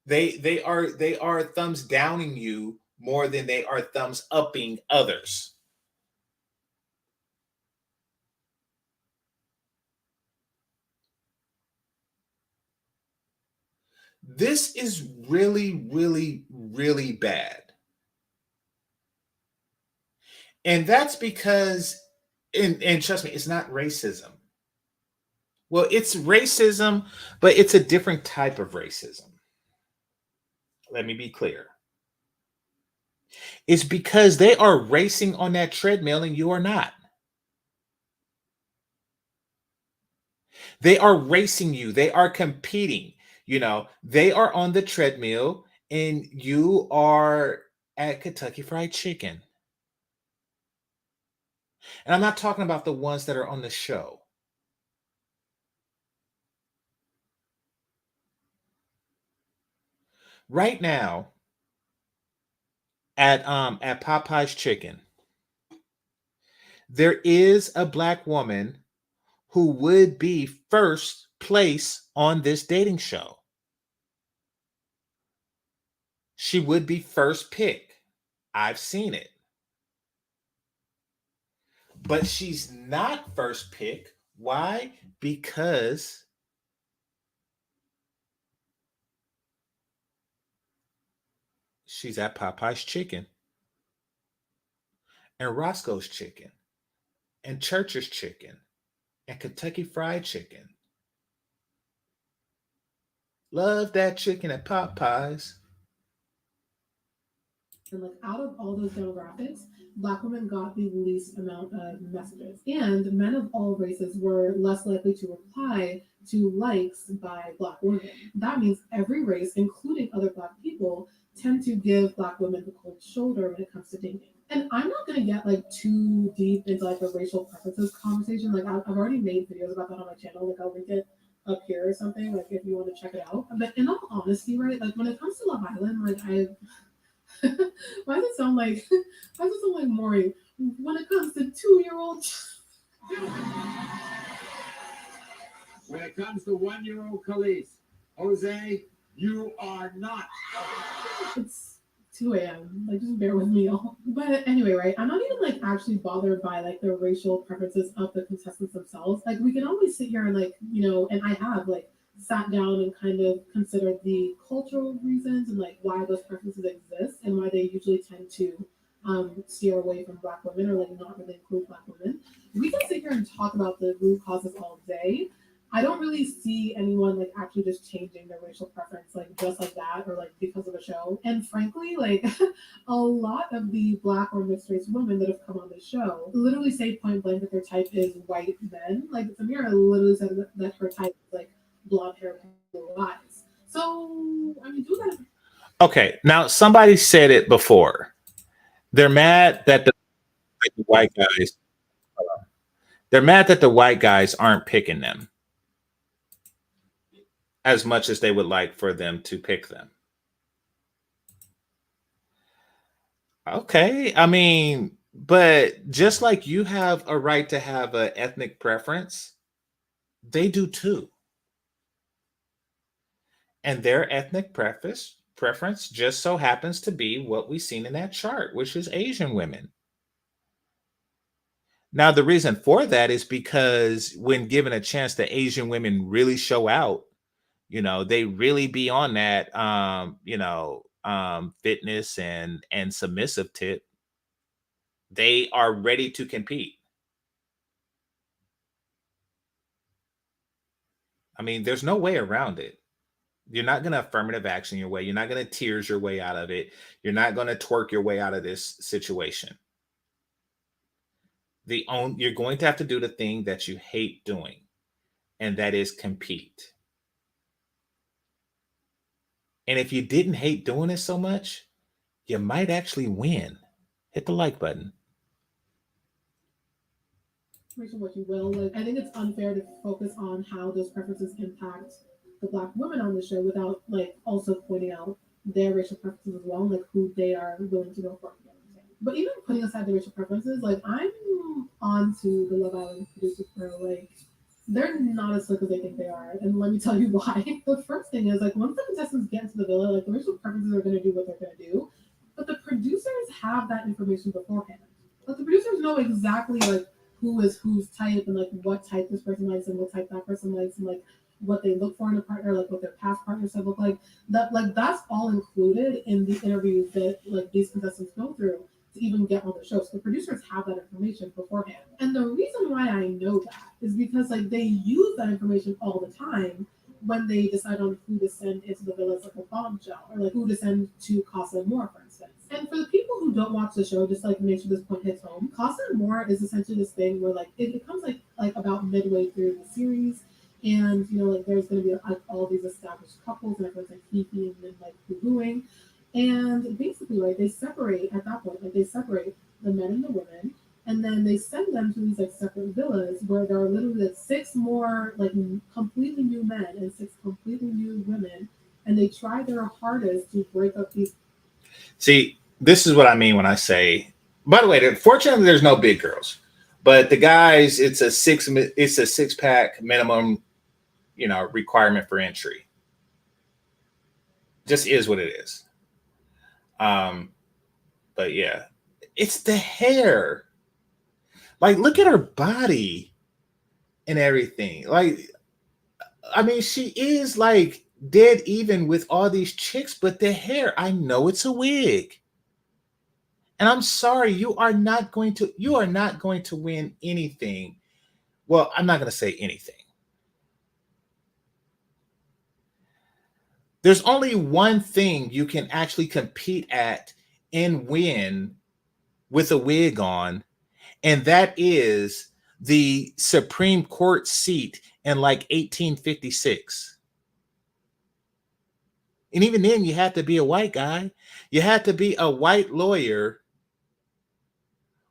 they are thumbs downing you more than they are thumbs upping others. This is really, really, really bad. And that's because, and trust me, it's not racism. Well, it's racism, but it's a different type of racism. Let me be clear. It's because they are racing on that treadmill and you are not. They are racing you. They are competing. They are on the treadmill and you are at Kentucky Fried Chicken. And I'm not talking about the ones that are on the show. Right now, at Popeye's Chicken, there is a Black woman who would be first place on this dating show. She would be first pick. I've seen it. But she's not first pick. Why? Because she's at Popeye's Chicken and Roscoe's Chicken and Church's Chicken and Kentucky Fried Chicken. Love that chicken at Popeyes. And like out of all those demographics, Black women got the least amount of messages. And men of all races were less likely to reply to likes by Black women. That means every race, including other Black people, tend to give Black women the cold shoulder when it comes to dating. And I'm not gonna get like too deep into like a racial preferences conversation. Like I've already made videos about that on my channel. Like I'll link it up here or something. Like if you want to check it out. But in all honesty, right? Like when it comes to Love Island, like why does it sound like Maury? When it comes to 2-year-old. When it comes to 1-year-old Khalees, Jose, you are not. It's 2 a.m. Like, just bear with me, y'all. But anyway, right? I'm not even like actually bothered by like the racial preferences of the contestants themselves. Like, we can always sit here and like, and I have like sat down and kind of considered the cultural reasons and like why those preferences exist and why they usually tend to steer away from Black women or like not really include Black women. We can sit here and talk about the root causes all day. I don't really see anyone like actually just changing their racial preference like just like that or like because of a show. And frankly, like a lot of the Black or mixed race women that have come on this show literally say point blank that their type is white men. Like Samira literally said that her type is like blonde hair, blue eyes. So I mean, do that. Okay, now somebody said it before. They're mad that the white guys. They're mad that the white guys aren't picking them as much as they would like for them to pick them. Okay, I mean, but just like you have a right to have an ethnic preference, they do too. And their ethnic preference just so happens to be what we've seen in that chart, which is Asian women. Now, the reason for that is because when given a chance, the Asian women really show out. They really be on that, fitness and submissive tip. They are ready to compete. I mean, there's no way around it. You're not going to affirmative action your way. You're not going to tears your way out of it. You're not going to twerk your way out of this situation. You're going to have to do the thing that you hate doing, and that is compete. And if you didn't hate doing it so much, you might actually win. Hit the like button. What you will. Like, I think it's unfair to focus on how those preferences impact the Black women on the show without like also pointing out their racial preferences as well, like who they are willing to go for. But even putting aside the racial preferences, like I'm on to the Love Island producers crew. Like they're not as slick as they think they are, and let me tell you why. The first thing is like once the contestants get into the villa, like the racial preferences are going to do what they're going to do, but the producers have that information beforehand. Like the producers know exactly like who is whose type and like what type this person likes and what type that person likes and like what they look for in a partner, like what their past partners have looked like. That's all included in the interviews that like these contestants go through to even get on the show. So the producers have that information beforehand. And the reason why I know that is because like they use that information all the time when they decide on who to send into the villa as like a bombshell or like who to send to Casa Amor, for instance. And for the people who don't watch the show, just like make sure this point hits home, Casa Amor is essentially this thing where like it comes like about midway through the series, and like there's going to be like all these established couples and everyone's like fifi and then like boo-booing, and basically like they separate at that point, like they separate the men and the women, and then they send them to these like separate villas where there are literally like 6 more like completely new men and 6 completely new women, and they try their hardest to break up these. See, this is what I mean when I say, by the way, fortunately there's no big girls, but the guys, it's a 6-pack minimum, requirement for entry. Just is what it is. But yeah, it's the hair. Like, look at her body and everything. Like, I mean, she is like dead even with all these chicks, but the hair, I know it's a wig. And I'm sorry, you are not going to win anything. Well, I'm not going to say anything. There's only one thing you can actually compete at and win with a wig on, and that is the Supreme Court seat in like 1856. And even then, you had to be a white guy. You had to be a white lawyer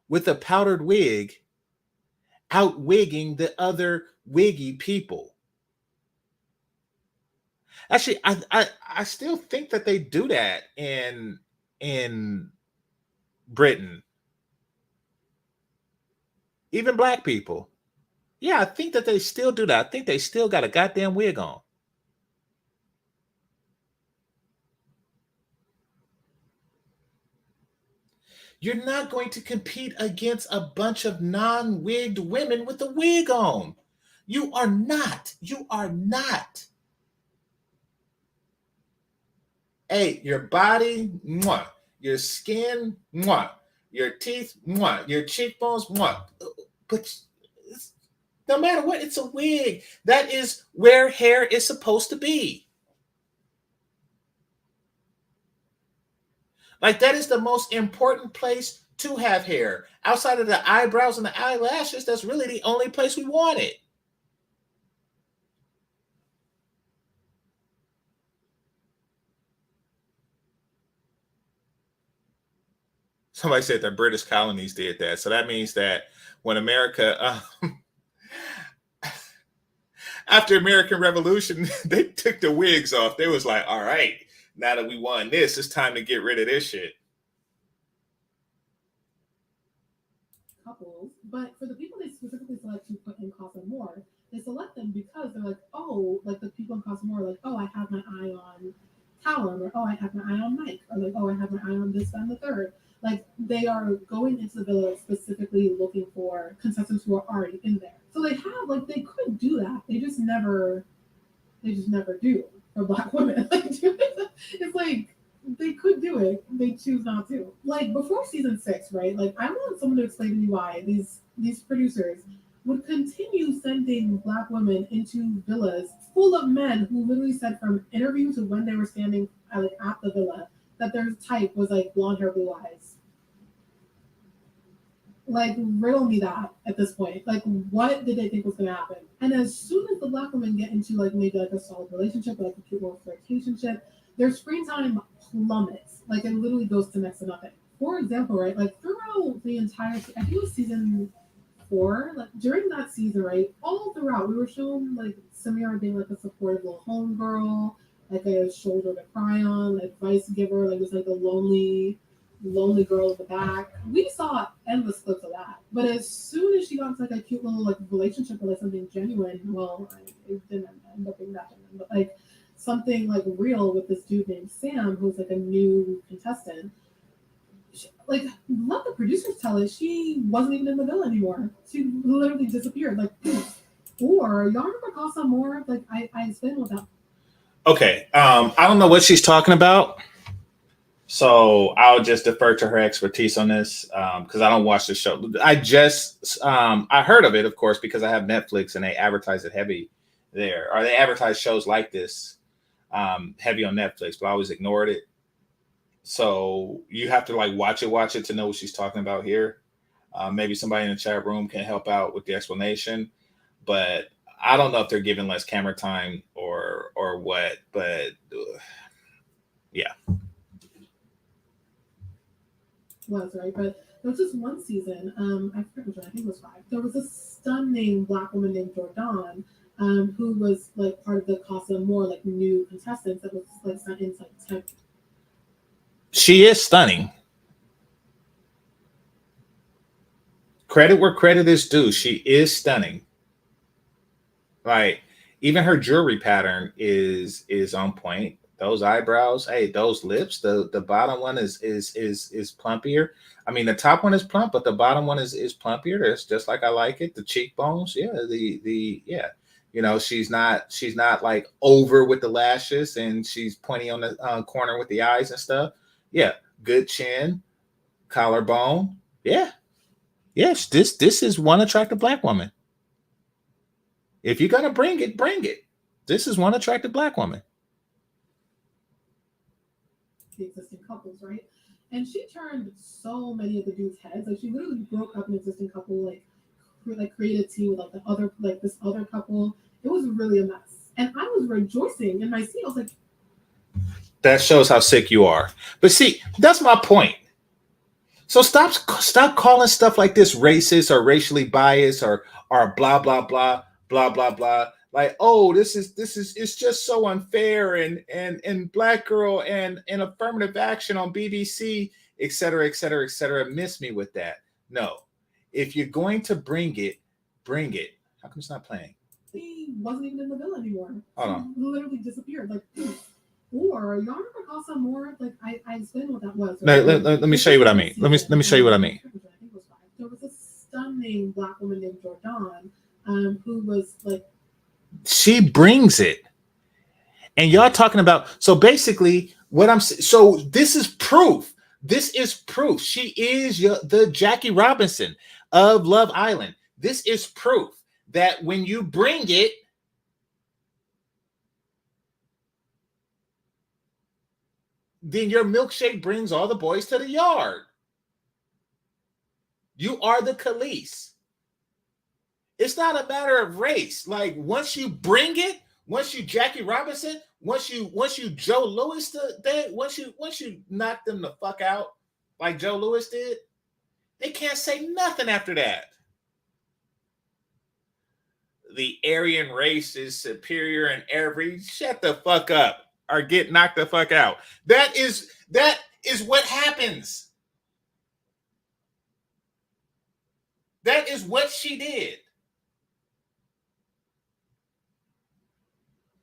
with a powdered wig, outwigging the other wiggy people. Actually, I still think that they do that in Britain. Even black people. Yeah, I think that they still do that. I think they still got a goddamn wig on. You're not going to compete against a bunch of non-wigged women with a wig on. You are not. You are not. Hey, your body, mwah. Your skin, mwah. Your teeth, mwah. Your cheekbones, mwah. But no matter what, it's a wig. That is where hair is supposed to be. Like, that is the most important place to have hair. Outside of the eyebrows and the eyelashes, that's really the only place we want it. Somebody said the British colonies did that. So that means that when America, after American Revolution, they took the wigs off. They was like, all right, now that we won this, it's time to get rid of this shit. Couples, but for the people they specifically select to put in Casa More, they select them because they're like, oh, like the people in Casa More are like, oh, I have my eye on Callum, or oh, I have my eye on Mike, or like, oh, I have my eye on this, that, and the third. Like, they are going into the villa specifically looking for contestants who are already in there. So they have, like, they could do that. They just never do for Black women. Like, it's like, they could do it. They choose not to. Like, before season 6, right? Like, I want someone to explain to me why these producers would continue sending Black women into villas full of men who literally said from interview to when they were standing at the villa that their type was like blonde hair, blue eyes. Like, riddle me that at this point. Like, what did they think was gonna happen? And as soon as the Black women get into like maybe like a solid relationship, like a cute little flirtationship, their screen time plummets. Like, it literally goes to next to nothing. For example, right, like throughout the entire, I think it was season 4, like during that season, right, all throughout we were shown like Samira being like a supportive little homegirl, like a shoulder to cry on, advice giver, like just like a lonely girl in the back. We saw endless clips of that. But as soon as she got into like a cute little like relationship or like something genuine, well, it didn't end up being that genuine, but like something like real with this dude named Sam, who's like a new contestant. Like, let the producers tell it, she wasn't even in the villa anymore. She literally disappeared. Like, or y'all remember Casa More? Like, I explained what that. Okay, I don't know what she's talking about, so I'll just defer to her expertise on this because I don't watch the show. I heard of it, of course, because I have Netflix and they advertise it heavy there, or they advertise shows like this heavy on Netflix, but I always ignored it. So you have to like watch it to know what she's talking about here. Maybe somebody in the chat room can help out with the explanation, but I don't know if they're giving less camera time or what, but yeah. Was right, but there was this one season. I forget which one. I think it was 5. There was a stunning Black woman named Jordan, who was like part of the Casa More like new contestants that was like sent inside 10. She is stunning. Credit where credit is due. She is stunning. Like, even her jewelry pattern is on point. Those eyebrows, hey, those lips. The bottom one is plumpier. I mean, the top one is plump, but the bottom one is plumpier. It's just like I like it. The cheekbones, yeah. Yeah. You know, she's not like over with the lashes, and she's pointy on the corner with the eyes and stuff. Yeah, good chin, collarbone. Yeah, yes. This is one attractive Black woman. If you're gonna bring it, bring it. This is one attractive Black woman. the existing couples, right? And she turned so many of the dudes' heads. Like she literally broke up an existing couple, like created tea with like the other like this other couple. It was really a mess. And I was rejoicing in my seat. I was like, that shows how sick you are. But see, that's my point. So stop calling stuff like this racist or racially biased or blah blah blah blah blah blah. Like, oh, this is it's just so unfair and Black Girl and affirmative action on BBC, et cetera, et cetera, et cetera. Miss me with that. No. If you're going to bring it, bring it. How come it's not playing? he wasn't even in the villa anymore. Hold on. He literally disappeared. Like, or y'all remember Casa More? Like I explained what that was. Right? Let me show you what I mean. Let me show you what I mean. There was a stunning Black woman named Jordan, who was like, she brings it, and y'all talking about. So basically, so this is proof. This is proof. She is the Jackie Robinson of Love Island. This is proof that when you bring it, then your milkshake brings all the boys to the yard. You are the Khalees. It's not a matter of race. Like once you bring it, once you Jackie Robinson, once you Joe Louis, once you knock them the fuck out like Joe Louis did, they can't say nothing after that. The Aryan race is superior in every. Shut the fuck up or get knocked the fuck out. That is what happens. That is what she did.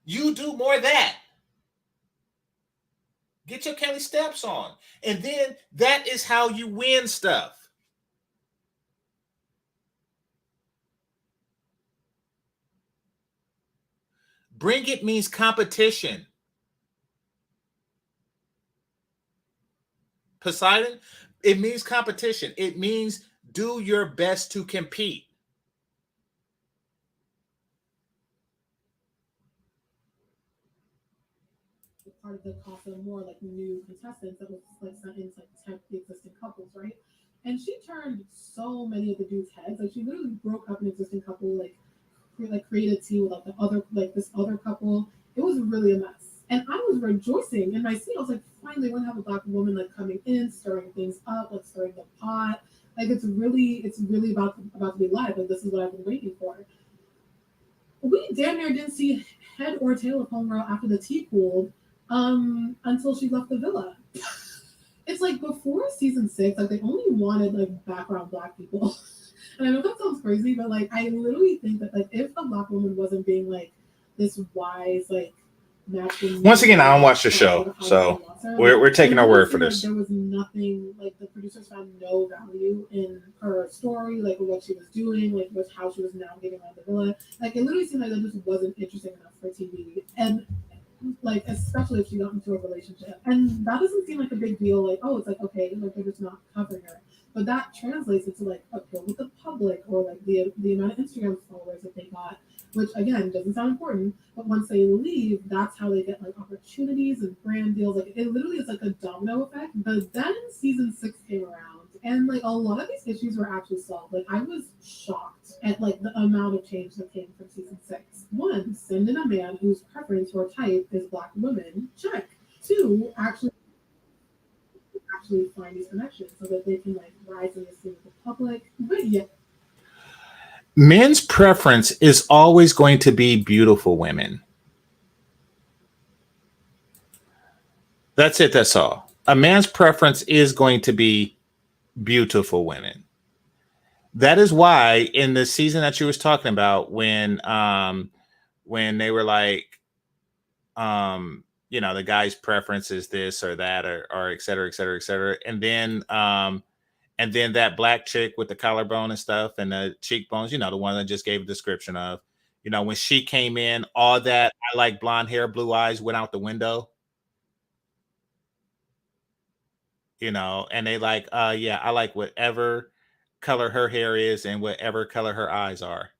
You do more of that. Get your Kelly steps on. And then that is how you win stuff. Bring it means competition. Poseidon, it means competition. It means do your best to compete. part of the Casa More like new contestants that was like sent in to like tempt the existing couples, right? And she turned so many of the dudes' heads. Like she literally broke up an existing couple, like created tea with like the other like this other couple. It was really a mess. And I was rejoicing in my seat. I was like, finally, we're gonna have a Black woman like coming in, stirring things up, like stirring the pot. Like it's really about to be live. Like this is what I've been waiting for. We damn near didn't see head or tail of Homegirl after the tea cooled until she left the villa. It's like before season 6, like they only wanted like background Black people. And I know that sounds crazy, but like I literally think that like if a Black woman wasn't being like this wise, like matching. Once again, I don't watch the show, so we're taking our word for this. There was nothing like the producers found no value in her story, like what she was doing, like how she was navigating around the villa. Like it literally seemed like that just wasn't interesting enough for TV, and like especially if she got into a relationship, and that doesn't seem like a big deal. Like oh, it's like okay, like they're just not covering her. But that translates into like appeal with the public or like the amount of Instagram followers that they got, which again doesn't sound important. But once they leave, that's how they get like opportunities and brand deals. Like it literally is like a domino effect. But then season 6 came around, and like a lot of these issues were actually solved. Like I was shocked at like the amount of change that came from season 6. 1, send in a man whose preference or type is Black women. Check. 2, actually find these connections so that they can like rise in the scene with the public. But yeah. Men's preference is always going to be beautiful women. That's it. That's all. A man's preference is going to be beautiful women. That is why in the season that you was talking about, when they were like, you know, the guy's preference is this or that or et cetera, et cetera, et cetera. And then that Black chick with the collarbone and stuff and the cheekbones, you know, the one that just gave a description of, you know, when she came in, all that I like blonde hair, blue eyes went out the window. You know, and they like, yeah, I like whatever color her hair is and whatever color her eyes are.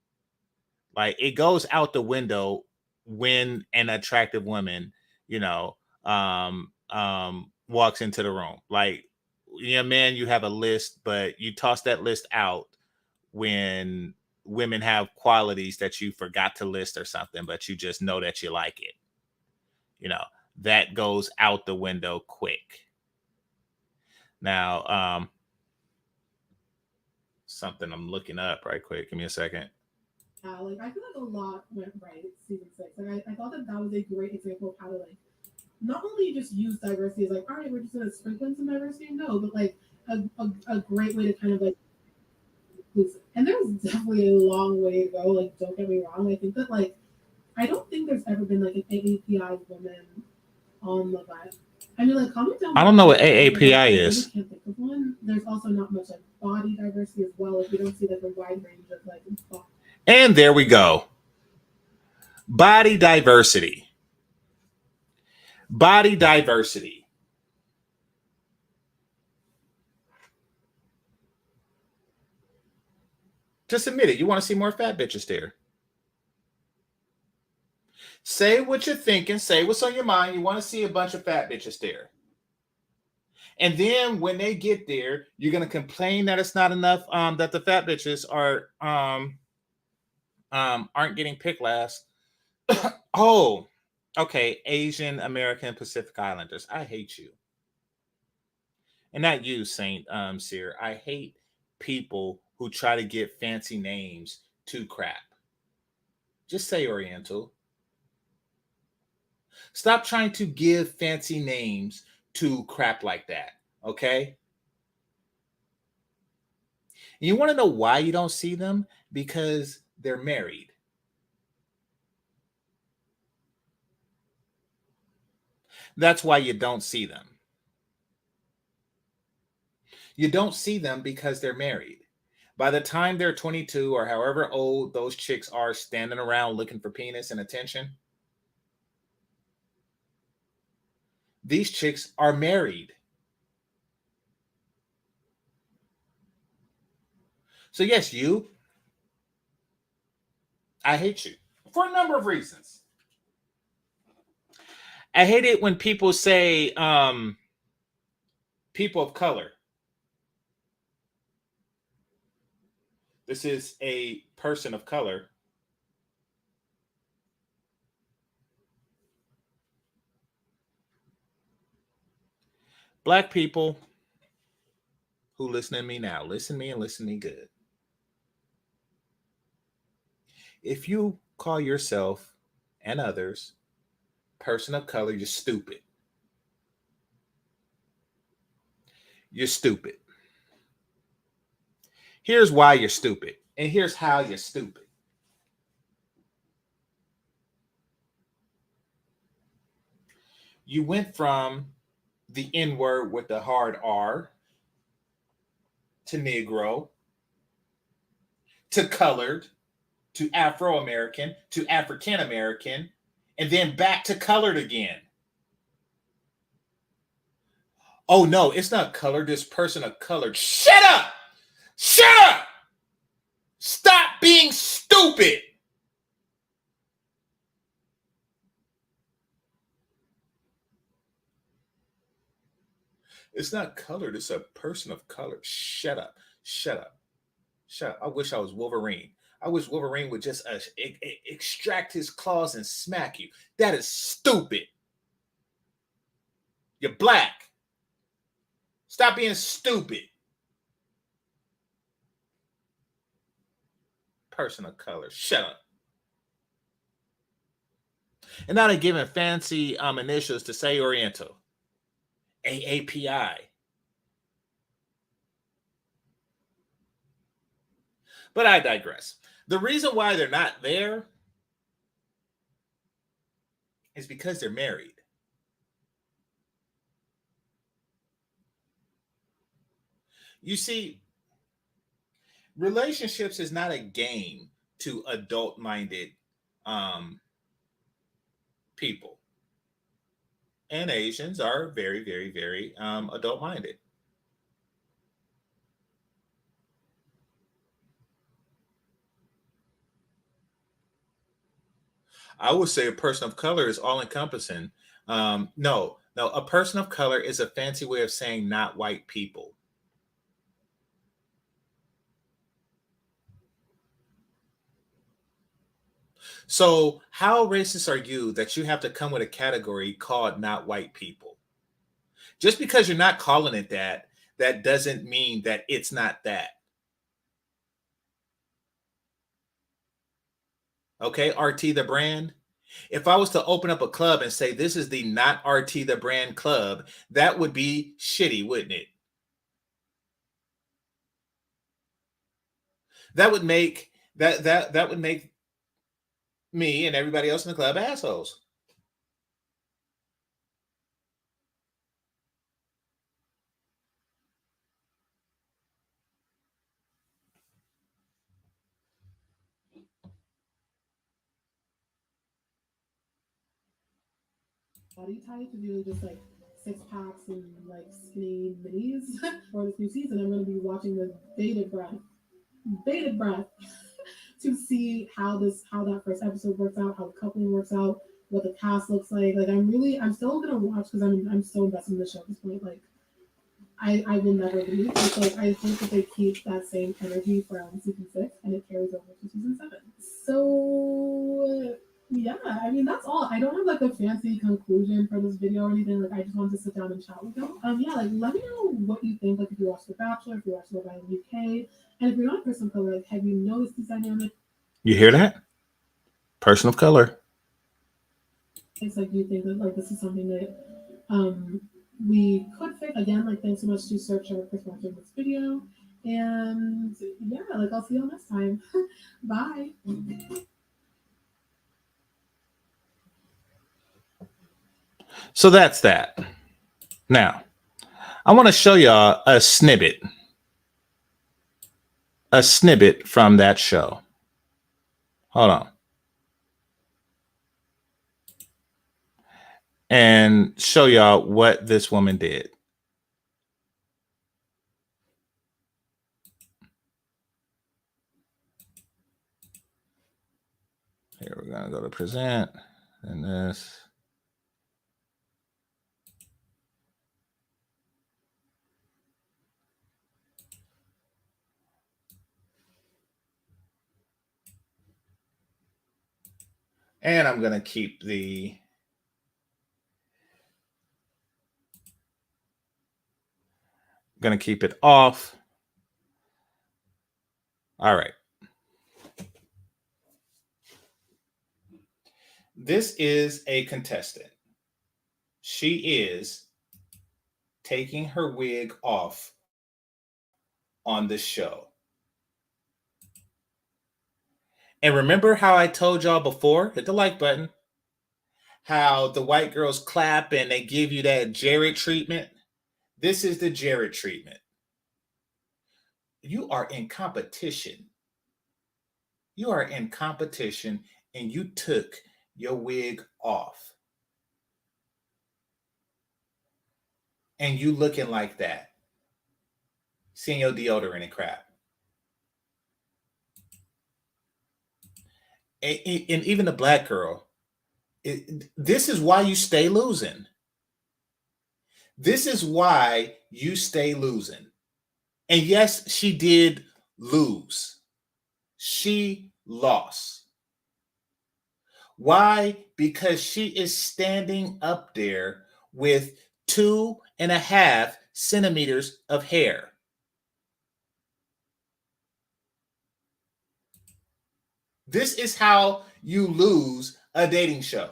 Like it goes out the window when an attractive woman, you know, walks into the room. Like, yeah, man, you have a list, but you toss that list out when women have qualities that you forgot to list or something, but you just know that you like it. You know, that goes out the window quick. Now, something I'm looking up right quick. Give me a second. Like, I feel like a lot went right season 6. Like, I thought that was a great example of how to, like, not only just use diversity as, like, all right, we're just going to sprinkle in some diversity. No, but, like, a great way to kind of, like, inclusive. And there's definitely a long way to go. Like, don't get me wrong. I think that, like, I don't think there's ever been, like, an AAPI woman on Love Island. I mean, like, comment down. I don't know what AAPI is. I is. really can't think of one. There's also not much, like, body diversity as well. Like, we don't see, like, a wide range of, like, And there we go. Body diversity. Body diversity. Just admit it. You want to see more fat bitches there. Say what you're thinking. Say what's on your mind. You want to see a bunch of fat bitches there. And then when they get there, you're going to complain that it's not enough, that the fat bitches aren't getting picked last. Oh, okay. Asian American Pacific Islanders. I hate you. And not you, Saint Seer. I hate people who try to get fancy names to crap. Just say Oriental. Stop trying to give fancy names to crap like that, okay? You want to know why you don't see them? Because they're married. That's why you don't see them. You don't see them because they're married. By the time they're 22 or however old those chicks are standing around looking for penis and attention, these chicks are married. So yes, I hate you for a number of reasons. I hate it when people say people of color. This is a person of color. Black people who listen to me now, listen to me and listen to me good. If you call yourself and others person of color, you're stupid. You're stupid. Here's why you're stupid, and here's how you're stupid. You went from the N word with the hard R to Negro to colored to Afro-American to African-American and then back to colored again. Oh no, it's not colored, this person of color. Shut up! Shut up! Stop being stupid! It's not colored, it's a person of color. Shut up. Shut up. Shut up. I wish I was Wolverine. I wish Wolverine would just extract his claws and smack you. That is stupid. You're black. Stop being stupid. Person of color. Shut up. And now they're giving fancy initials to say Oriental. AAPI. But I digress. The reason why they're not there is because they're married. You see, relationships is not a game to adult-minded people. And Asians are very, very, very adult-minded. I would say a person of color is all-encompassing. No, No, a person of color is a fancy way of saying not white people. So how racist are you that you have to come with a category called not white people? Just because you're not calling it that, that doesn't mean that it's not that. Okay, RT the brand. If I was to open up a club and say this is the not RT the brand club, that would be shitty, wouldn't it? That would make that would make me and everybody else in the club assholes. Body type is really just like six packs and like skinny minis for this new season. I'm going to be watching with bated breath to see how that first episode works out, how the coupling works out, what the cast looks like. Like I'm still gonna watch because I'm so invested in the show at this point. Like I will never leave. It's like I hope that they keep that same energy from season 6 and it carries over to season 7. So yeah, I mean that's all. I don't have like a fancy conclusion for this video or anything. Like I just wanted to sit down and chat with them. Yeah, like let me know what you think. Like if you watch The Bachelor, if you watch Love Island UK, and if you're not a person of color, like have you noticed this dynamic? You hear that? Person of color. It's like you think that like this is something that we could fix. Again, like thanks so much to Search for watching this video. And yeah, like I'll see you all next time. Bye. So that's that. Now, I want to show y'all a snippet from that show. Hold on. And show y'all what this woman did. Here we're going to go to present and this. And I'm going to keep it off. All right. This is a contestant. She is taking her wig off on the show. And remember how I told y'all before, hit the like button, how the white girls clap and they give you that Jared treatment? This is the Jared treatment. You are in competition. You are in competition and you took your wig off. And you looking like that. Seeing your deodorant and crap. And even the black girl, this is why you stay losing. This is why you stay losing. And yes, she did lose. She lost. Why? Because she is standing up there with 2.5 centimeters of hair. This is how you lose a dating show.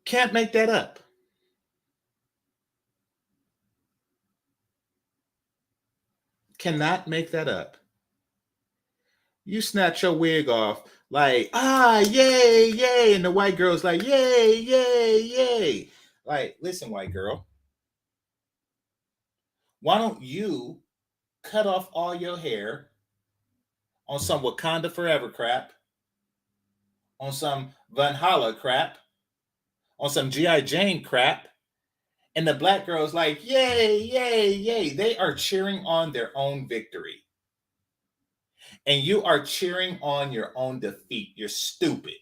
Can't make that up. Cannot make that up. You snatch your wig off like, yay, yay. And the white girl's like, yay, yay, yay. Like, listen, white girl. Why don't you cut off all your hair on some Wakanda Forever crap, on some Valhalla crap, on some G.I. Jane crap, And the black girl's like, yay, yay, yay. They are cheering on their own victory. And you are cheering on your own defeat. You're stupid.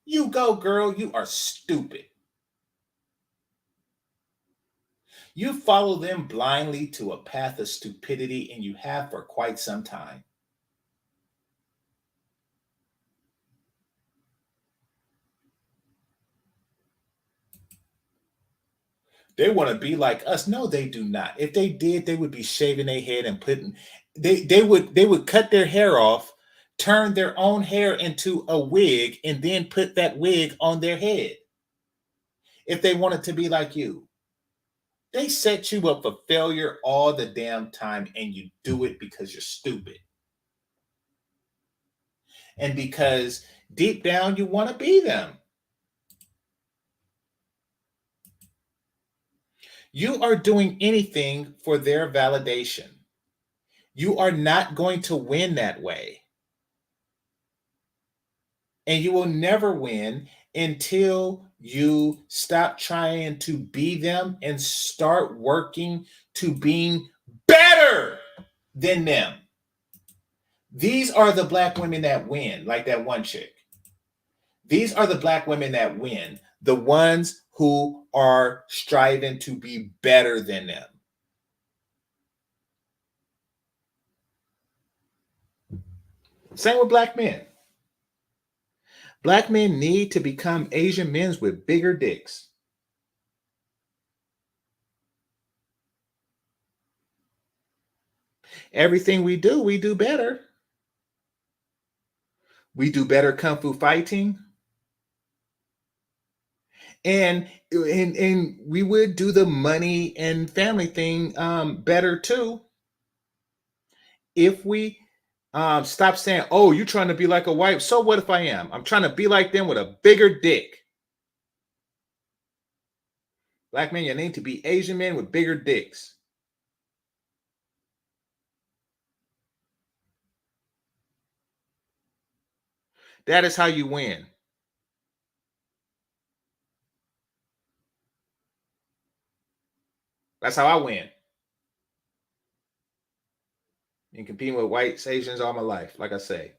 You go, girl. You are stupid. You follow them blindly to a path of stupidity, and you have for quite some time. They want to be like us. No, they do not. If they did, they would be shaving their head and putting they would cut their hair off, turn their own hair into a wig, and then put that wig on their head. If they wanted to be like you. They set you up for failure all the damn time, and you do it because you're stupid. And because deep down you want to be them. You are doing anything for their validation. You are not going to win that way. And you will never win until you stop trying to be them and start working to being better than them. These are the black women that win, like that one chick. These are the black women that win, the ones who are striving to be better than them. Same with black men. Black men need to become Asian men with bigger dicks. Everything we do better. We do better kung fu fighting. And we would do the money and family thing better too. If we stop saying, oh, you're trying to be like a white. So what if I am? I'm trying to be like them with a bigger dick. Black men, you need to be Asian men with bigger dicks. That is how you win. That's how I win. Been competing with whites, Asians all my life, like I say.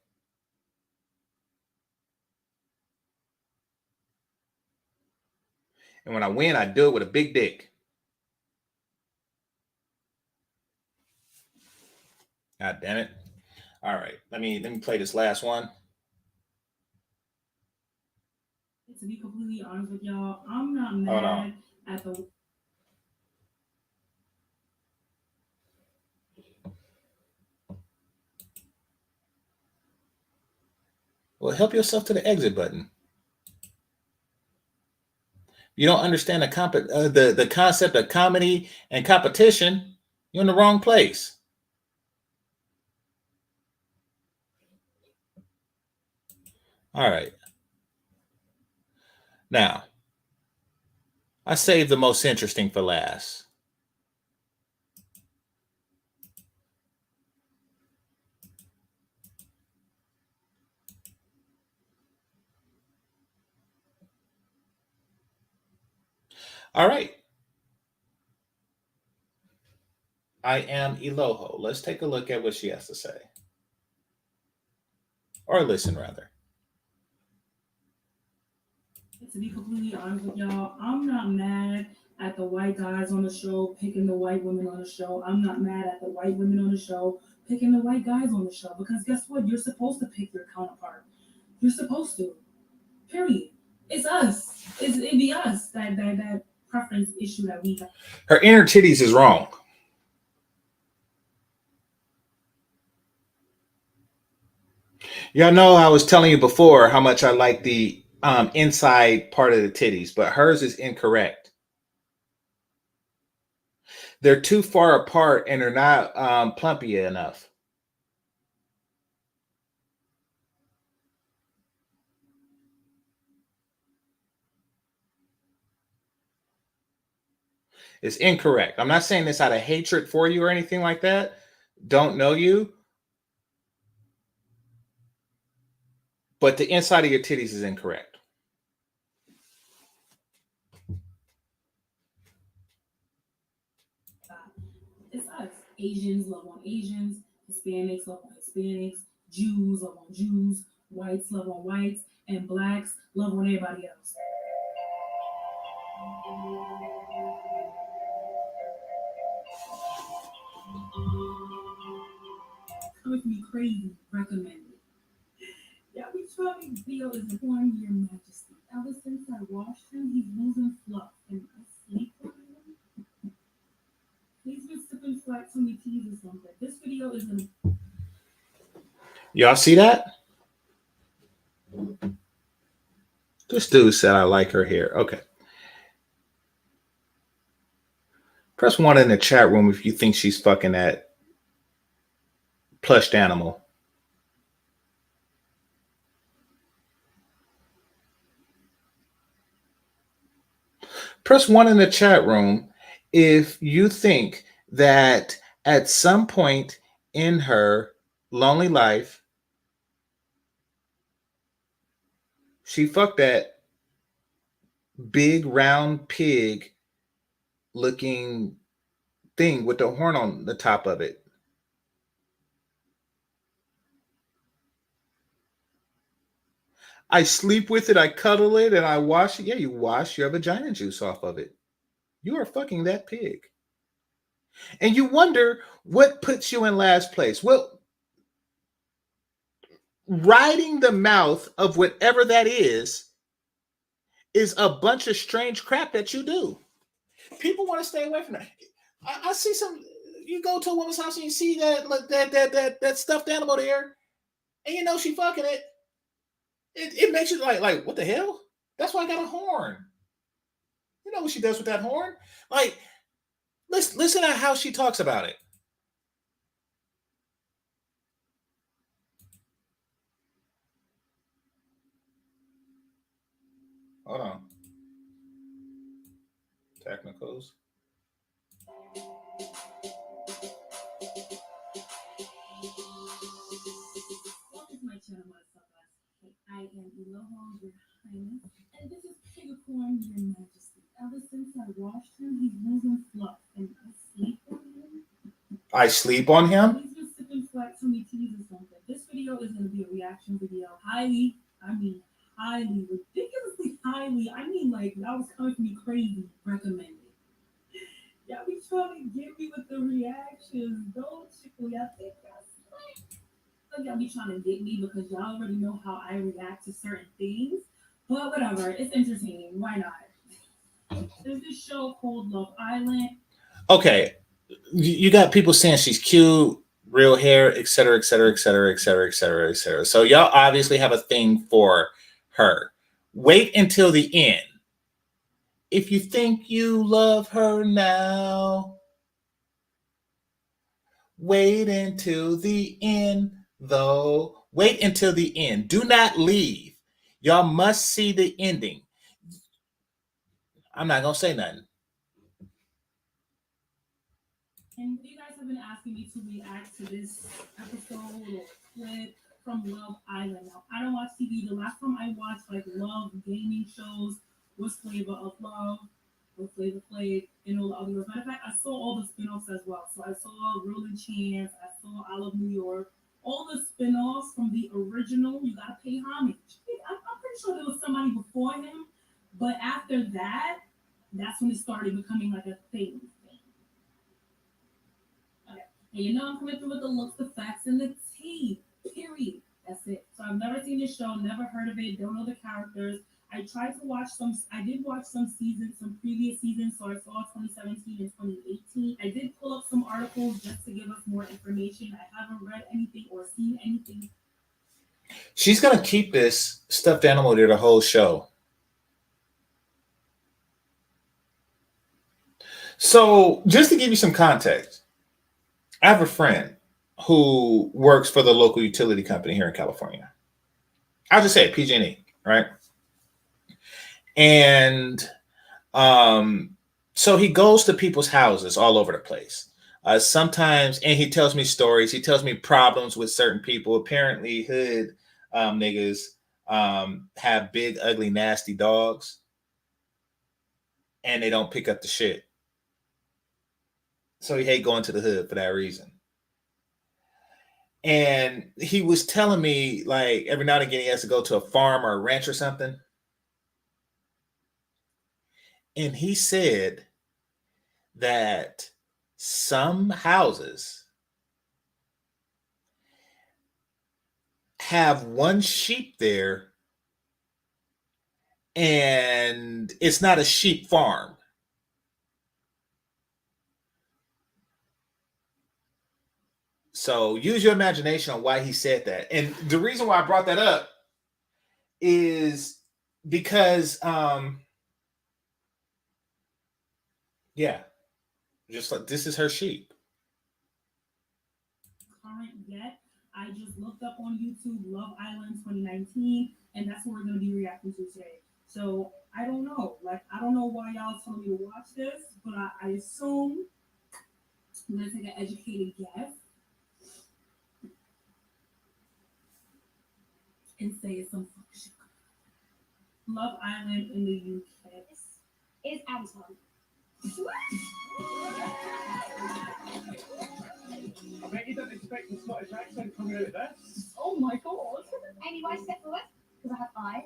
And when I win, I do it with a big dick. God damn it. All right, let me play this last one. To be completely honest with y'all, I'm not mad at the. Well, help yourself to the exit button. You don't understand the concept of comedy and competition. You're in the wrong place. All right. Now, I saved the most interesting for last. All right. I am Eloho. Let's take a look at what she has to say. Or listen, rather. To be completely honest with y'all, I'm not mad at the white guys on the show picking the white women on the show. I'm not mad at the white women on the show picking the white guys on the show. Because guess what? You're supposed to pick your counterpart. You're supposed to. Period. It's us. It'd be us. That preference issue that we have. Her inner titties is wrong. Y'all know I was telling you before how much I like the inside part of the titties, but hers is incorrect. They're too far apart and they're not plumpy enough. It's incorrect. I'm not saying this out of hatred for you or anything like that. Don't know you. But the inside of your titties is incorrect. It's us. Asians love on Asians. Hispanics love on Hispanics. Jews love on Jews. Whites love on whites. And blacks love on everybody else. Coming to me crazy, recommended. Yeah, we trying to deal is inform your majesty. Ever since I washed him, he's losing fluff. And I sleep with him. He's been sipping flat tummy teas or something. This video is an Y'all see that? This dude said I like her hair. Okay. Press 1 in the chat room if you think she's fucking that plushed animal. Press 1 in the chat room if you think that at some point in her lonely life, she fucked that big round pig looking thing with the horn on the top of it. I sleep with it, I cuddle it, and I wash it. Yeah, you wash your vagina juice off of it. You are fucking that pig. And you wonder what puts you in last place. Well, riding the mouth of whatever that is a bunch of strange crap that you do. People want to stay away from that. I see some, you go to a woman's house and you see that stuffed animal there, and you know she fucking it. It makes you like, what the hell? That's why I got a horn. You know what she does with that horn? Like, listen to how she talks about it. Hold on. Technicals. Welcome to my channel, motherfuckers. I am Elohim, your highness, and this is Pigacorn, your majesty. Ever since I washed him, he's losing fluff, and I sleep on him. I sleep on him? He's been sipping flat tummy teas or something. This video is going to be a reaction video. Highly, ridiculously highly, like, that was coming to me crazy, recommended. Y'all be trying to get me with the reactions. Don't you? Y'all think that's like y'all be trying to get me because y'all already know how I react to certain things. But whatever, it's entertaining. Why not? There's this show called Love Island. Okay, you got people saying she's cute, real hair, etc., etc., etc., etc., etc., etc. So y'all obviously have a thing for her. Wait until the end. If you think you love her now, wait until the end, though. Wait until the end. Do not leave. Y'all must see the ending. I'm not going to say nothing. And you guys have been asking me to react to this episode or clip from Love Island. Now, I don't watch TV. The last time I watched like love gaming shows was Flavor of Love or Flavor Flav and all the other ones. Matter of fact, I saw all the spin-offs as well. So I saw Ruling Chance, I saw I Love New York, all the spin-offs from the original. You gotta pay homage. I'm pretty sure there was somebody before him, but after that, that's when it started becoming like a thing. Okay. And you know I'm coming through with the looks, the facts, and the tea. Period. That's it. So I've never seen this show, never heard of it, don't know the characters. I tried to watch I did watch some seasons, some previous seasons, so I saw 2017 and 2018. I did pull up some articles just to give us more information. I haven't read anything or seen anything. She's going to keep this stuffed animal there the whole show. So just to give you some context, I have a friend who works for the local utility company here in California. I'll just say PG&E, right? And so he goes to people's houses all over the place. Sometimes, and he tells me stories. He tells me problems with certain people, apparently hood niggas have big, ugly, nasty dogs, and they don't pick up the shit. So he hate going to the hood for that reason. And he was telling me, like, every now and again he has to go to a farm or a ranch or something. And he said that some houses have one sheep there, and it's not a sheep farm. So use your imagination on why he said that. And the reason why I brought that up is because yeah, just like this is her sheep. Current yet. I just looked up on YouTube Love Island 2019, and that's what we're gonna be reacting to today. So I don't know. Like, I don't know why y'all telling me to watch this, but I assume I'm gonna take an educated guess and say it's some fuck shit. Love Island in the UK is Amazon. I bet you don't expect the Scottish accent coming out of this. Oh my god. Amy, why step forward? Because I have eyes.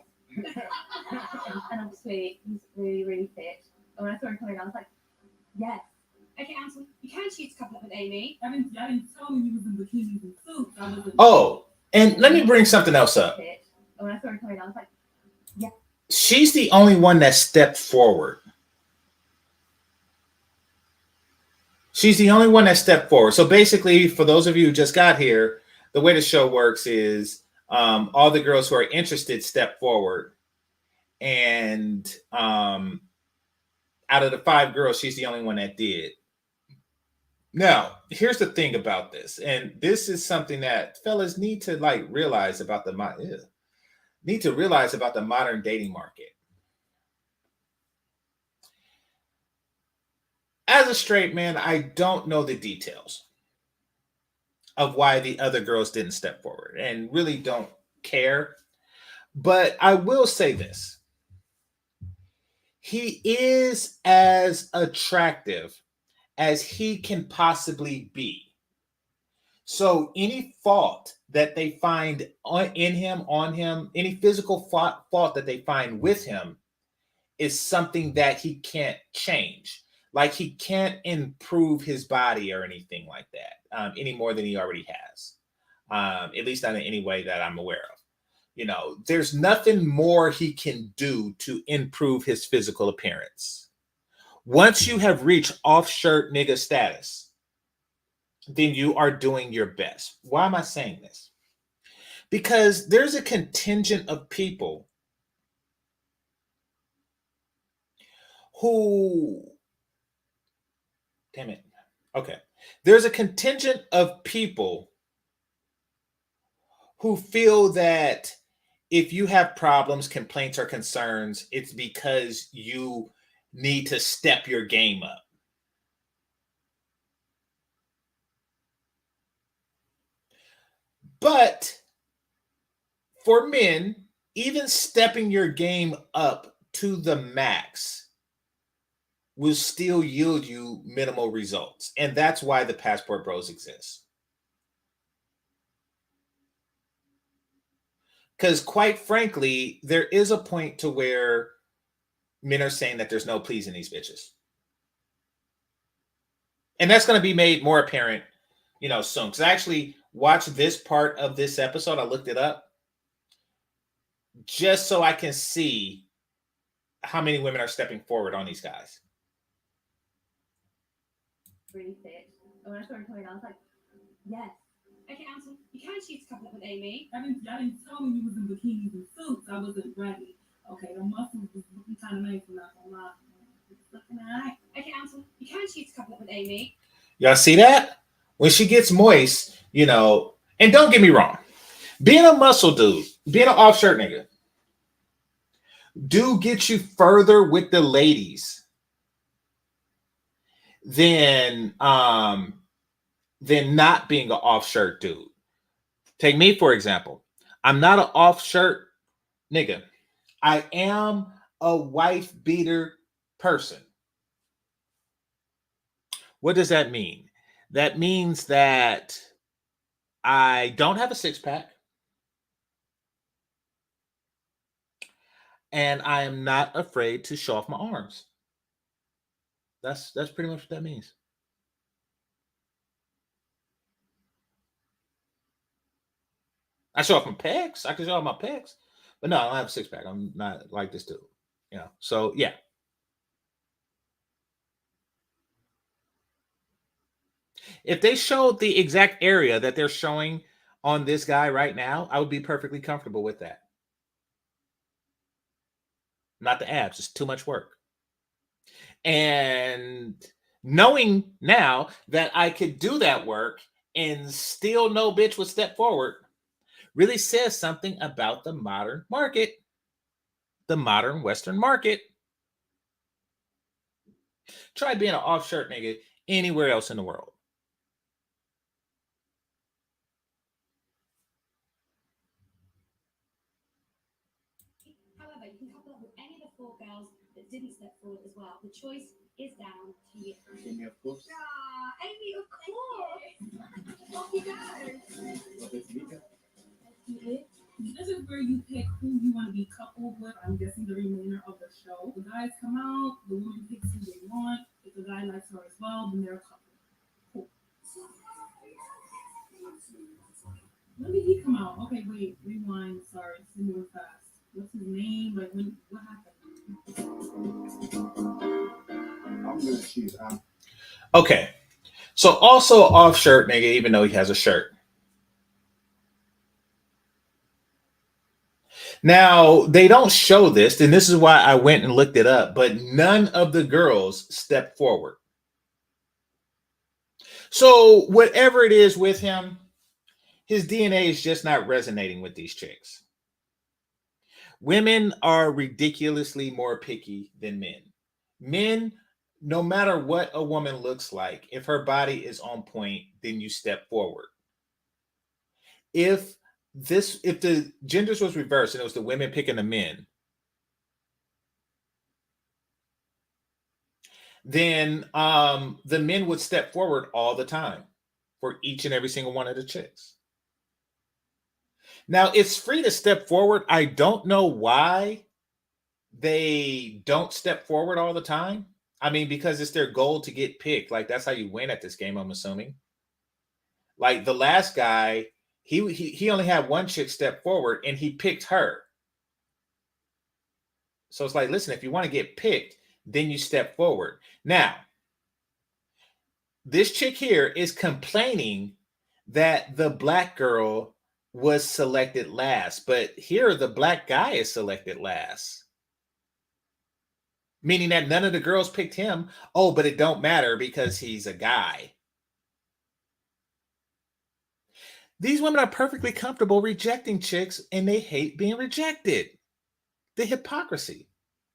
And obviously, he's really, really fit. And when I saw him coming, I was like, yes. Okay, Anton, you can choose to couple up with Amy. I didn't tell me he was in bikinis and suits. Oh, and let me bring something else up. And when I saw him coming, I was like, yeah. She's the only one that stepped forward. She's the only one that stepped forward. So basically, for those of you who just got here, the way the show works is all the girls who are interested step forward. And out of the 5 girls, she's the only one that did. Now, here's the thing about this. And this is something that fellas need to realize about the modern dating market. As a straight man, I don't know the details of why the other girls didn't step forward and really don't care. But I will say this. He is as attractive as he can possibly be. So any fault that they find in him, on him, any physical fault that they find with him is something that he can't change. Like he can't improve his body or anything like that any more than he already has. At least not in any way that I'm aware of. You know, there's nothing more he can do to improve his physical appearance. Once you have reached off-shirt nigga status, then you are doing your best. Why am I saying this? Because there's a contingent of people who... Damn it. Okay. There's a contingent of people who feel that if you have problems, complaints, or concerns, it's because you need to step your game up. But for men, even stepping your game up to the max will still yield you minimal results. And that's why the Passport Bros exist. Because quite frankly, there is a point to where men are saying that there's no pleasing these bitches. And that's going to be made more apparent, you know, soon. Because I actually watched this part of this episode. I looked it up just so I can see how many women are stepping forward on these guys. Really fit. And when I saw him coming, I was like, yes. Okay, Anton, you can choose to couple up with Amy. I didn't tell me he was in bikinis and suits. I wasn't ready. Okay, the muscles was looking kind of nice, I'm not gonna lie. Looking alright. Okay, Anton, you can choose to couple up with Amy. Y'all see that? When she gets moist, you know, and don't get me wrong, being a muscle dude, being an off-shirt nigga, do get you further with the ladies than not being an off-shirt dude. Take me, for example. I'm not an off-shirt nigga, I am a wife beater person. What does that mean? That means that I don't have a six pack and I am not afraid to show off my arms. That's pretty much what that means. I show off my pecs. I can show off my pecs, but no, I don't have a six pack. I'm not like this dude, you know. So yeah. If they showed the exact area that they're showing on this guy right now, I would be perfectly comfortable with that. Not the abs, it's too much work. And knowing now that I could do that work and still no bitch would step forward really says something about the modern market, the modern Western market. Try being an off shirt nigga anywhere else in the world. However, you can couple up with any of the 4 girls that didn't step forward as well. The choice is down to you. Amy, of course. Ah, Amy, of course. Off you go. This is where you pick who you want to be coupled with. I'm guessing the remainder of the show. The guys come out, the woman picks who they want. If the guy likes her as well, then they're a couple. Cool. When did he come out? Okay, wait, rewind. Sorry, it's moving fast. What's his name? Like, what happened? I'm gonna choose. Okay. So also off shirt nigga, even though he has a shirt. Now, they don't show this, and this is why I went and looked it up, but none of the girls stepped forward. So whatever it is with him, his DNA is just not resonating with these chicks. Women are ridiculously more picky than men. Men, no matter what a woman looks like, if her body is on point, then you step forward. If the genders was reversed and it was the women picking the men, then the men would step forward all the time for each and every single one of the chicks. Now, it's free to step forward. I don't know why they don't step forward all the time. I mean, because it's their goal to get picked. Like, that's how you win at this game, I'm assuming. Like, the last guy, he only had one chick step forward, and he picked her. So it's like, listen, if you want to get picked, then you step forward. Now, this chick here is complaining that the black girl was selected last, but here the black guy is selected last, meaning that none of the girls picked him. Oh, but it don't matter because he's a guy. These women are perfectly comfortable rejecting chicks, and they hate being rejected. The hypocrisy.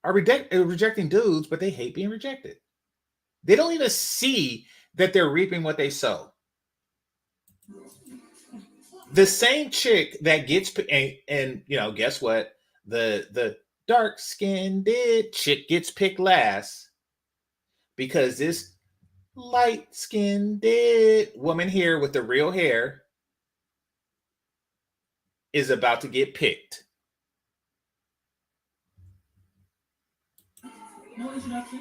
Are rejecting dudes, but they hate being rejected. They don't even see that they're reaping what they sow. The same chick that gets and you know, guess what? The dark-skinned chick gets picked last because this light-skinned woman here with the real hair is about to get picked. No introduction.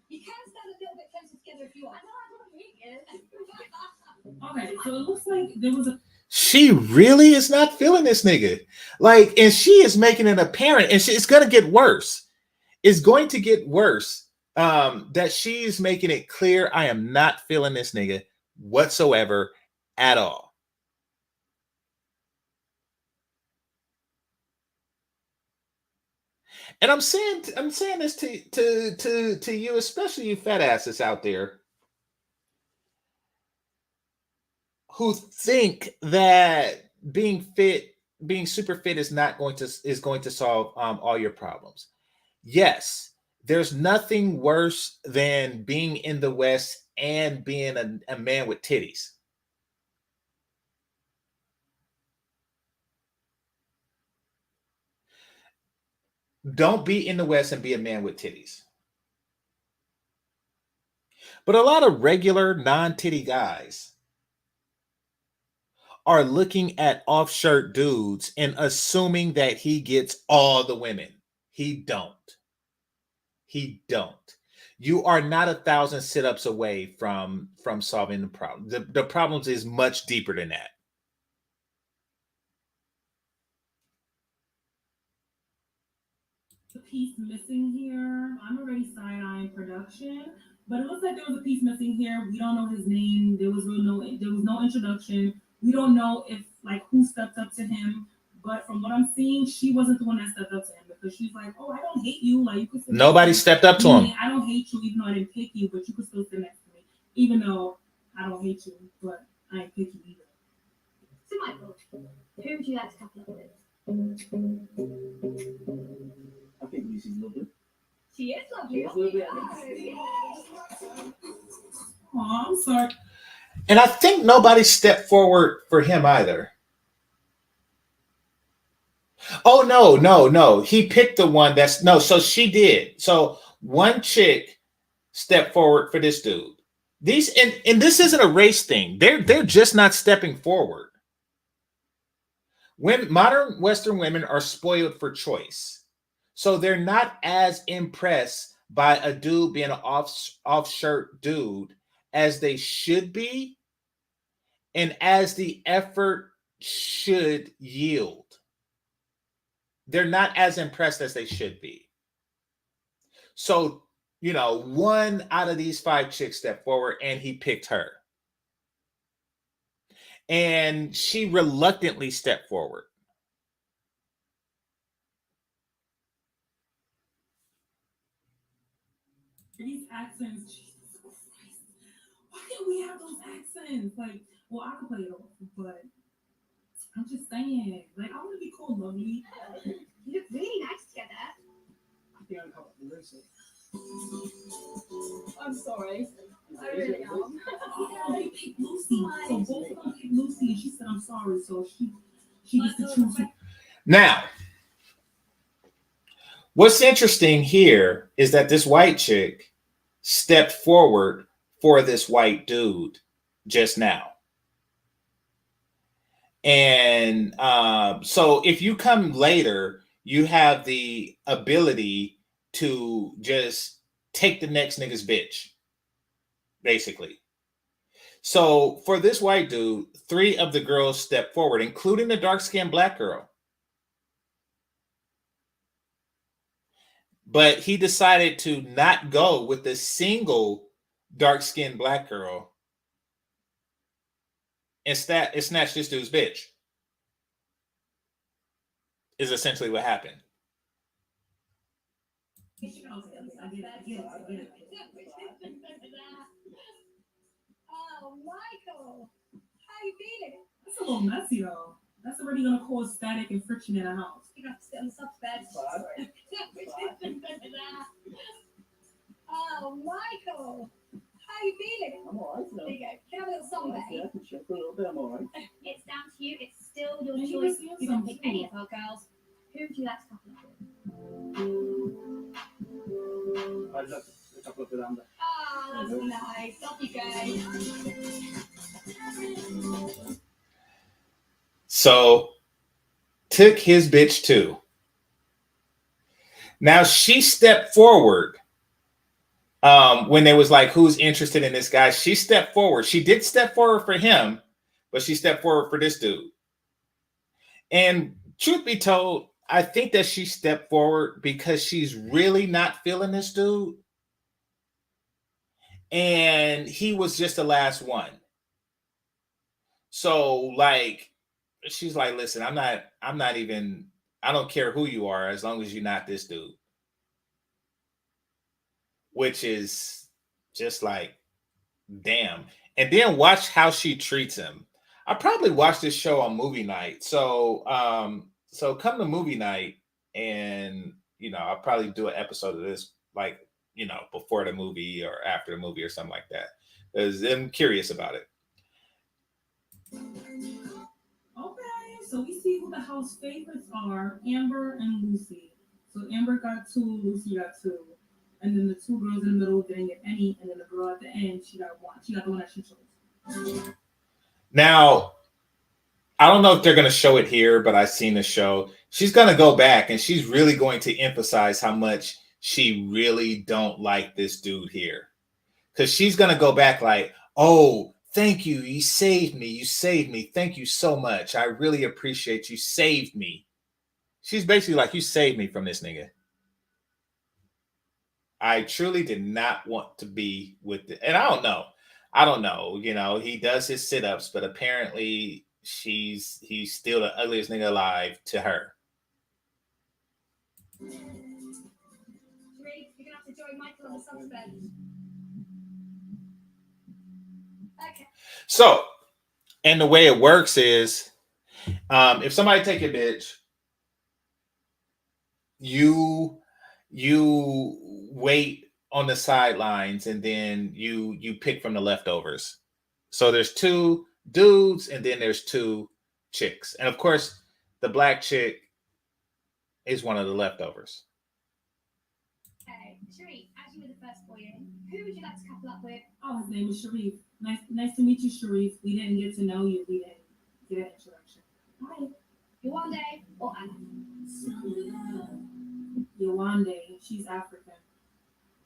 You can stand a little bit closer together if you want. Okay, so it looks like there was a. She really is not feeling this nigga. Like, and she is making it apparent, and it's going to get worse. It's going to get worse. That she's making it clear, I am not feeling this nigga whatsoever at all. And I'm saying this to you, especially you fat asses out there who think that being super fit is going to solve all your problems. Yes, There's nothing worse than being in the West and being a man with titties. Don't be in the West and be a man with titties. But a lot of regular non-titty guys are looking at off-shirt dudes and assuming that he gets all the women. He don't. He don't. You are not 1,000 sit-ups away from solving the problem. The problems is much deeper than that. A piece missing here. I'm already side-eyeing production, but it looks like there was a piece missing here. We don't know his name. There was no introduction. We don't know if like who stepped up to him. But from what I'm seeing, she wasn't the one that stepped up to him because she's like, "Oh, I don't hate you. Like you could." Nobody stepped up to him. I don't hate you, even though I didn't pick you, but you could still sit next to me, even though I don't hate you, but I ain't pick you either. So, Michael, who would you like to couple up with? I think Lucy's lovely. She is lovely. She is lovely. Oh, I'm sorry. And I think nobody stepped forward for him either. Oh, no. He picked the one that's no. So she did. So one chick stepped forward for this dude. These and this isn't a race thing. They're just not stepping forward. When modern Western women are spoiled for choice, so they're not as impressed by a dude being an off-shirt dude as they should be, and as the effort should yield. They're not as impressed as they should be. So, one out of these 5 chicks stepped forward and he picked her. And she reluctantly stepped forward. These accents, Jesus Christ. Why can't we have those accents? Like, well, I can play it off, but I'm just saying, like, I want to be called lovely. You look really nice together. I think I'm helping Lucy. I'm sorry. I really am. Oh, they picked Lucy. So both of them picked Lucy, and she said, I'm sorry. So she gets to choose. Now, what's interesting here is that this white chick stepped forward for this white dude just now. And so if you come later, you have the ability to just take the next nigga's bitch, basically. So for this white dude, 3 of the girls stepped forward, including the dark-skinned black girl. But he decided to not go with the single dark-skinned black girl and snatch this dude's bitch. Is essentially what happened. Oh, Michael, how you feeling? That's a little messy, though. That's already going to cause static and friction in a house. You're going to have to sit on the soft bed. Oh, Michael, how you feeling? I'm all right. There you go. Can I have a little song, babe? Yeah, I can check for a little bit. I'm all right. It's down to you. It's still your You choice. can You sing can pick some any too. of our girls. Who would you like to couple up with? I'd love to couple up with Amber. Ah, that's nice. Off you go. So took his bitch too. Now she stepped forward when they was like, who's interested in this guy? She stepped forward. She did step forward for him, but she stepped forward for this dude. And truth be told, I think that she stepped forward because she's really not feeling this dude. And he was just the last one. So like, she's like, listen, I'm not even, I don't care who you are as long as you're not this dude. Which is just like, damn. And then watch how she treats him. I probably watched this show on movie night. So so come to movie night and I'll probably do an episode of this like, you know, before the movie or after the movie or something like that. Because I'm curious about it. Okay, so we see who the house favorites are, Amber and Lucy. So Amber got 2, Lucy got 2. And then the 2 girls in the middle didn't get any, and then the girl at the end, she got 1. She got the one that she chose. Now, I don't know if they're going to show it here, but I've seen the show. She's going to go back and she's really going to emphasize how much she really don't like this dude here. Because she's going to go back like, oh, thank you. You saved me. You saved me. Thank you so much. I really appreciate you. Saved me. She's basically like, you saved me from this nigga. I truly did not want to be with it. And I don't know. You know, he does his sit-ups, but apparently he's still the ugliest nigga alive to her. You're gonna have to join Michael on the subs bench. Okay. So, and the way it works is, if somebody take your bitch, you wait on the sidelines and then you pick from the leftovers. So there's 2 dudes and then there's 2 chicks. And of course, the black chick is one of the leftovers. Okay, Sharif, as you were the first boy in, who would you like to couple up with? Oh, his name is Sharif. Nice to meet you, Sharif. We didn't get to know you. We didn't get an introduction. Hi. Yewande or Anna? Yewande. She's African.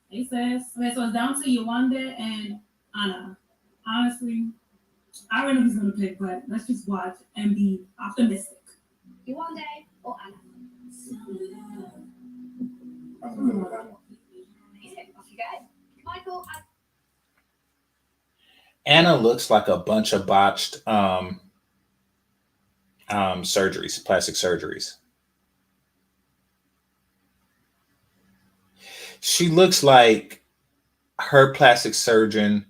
Hey, sis. Okay, so it's down to Yewande and Anna. Honestly, I don't know who's going to pick, but let's just watch and be optimistic. Yewande or Anna? Amazing. Off you go. Michael, Anna looks like a bunch of botched surgeries, plastic surgeries. She looks like her plastic surgeon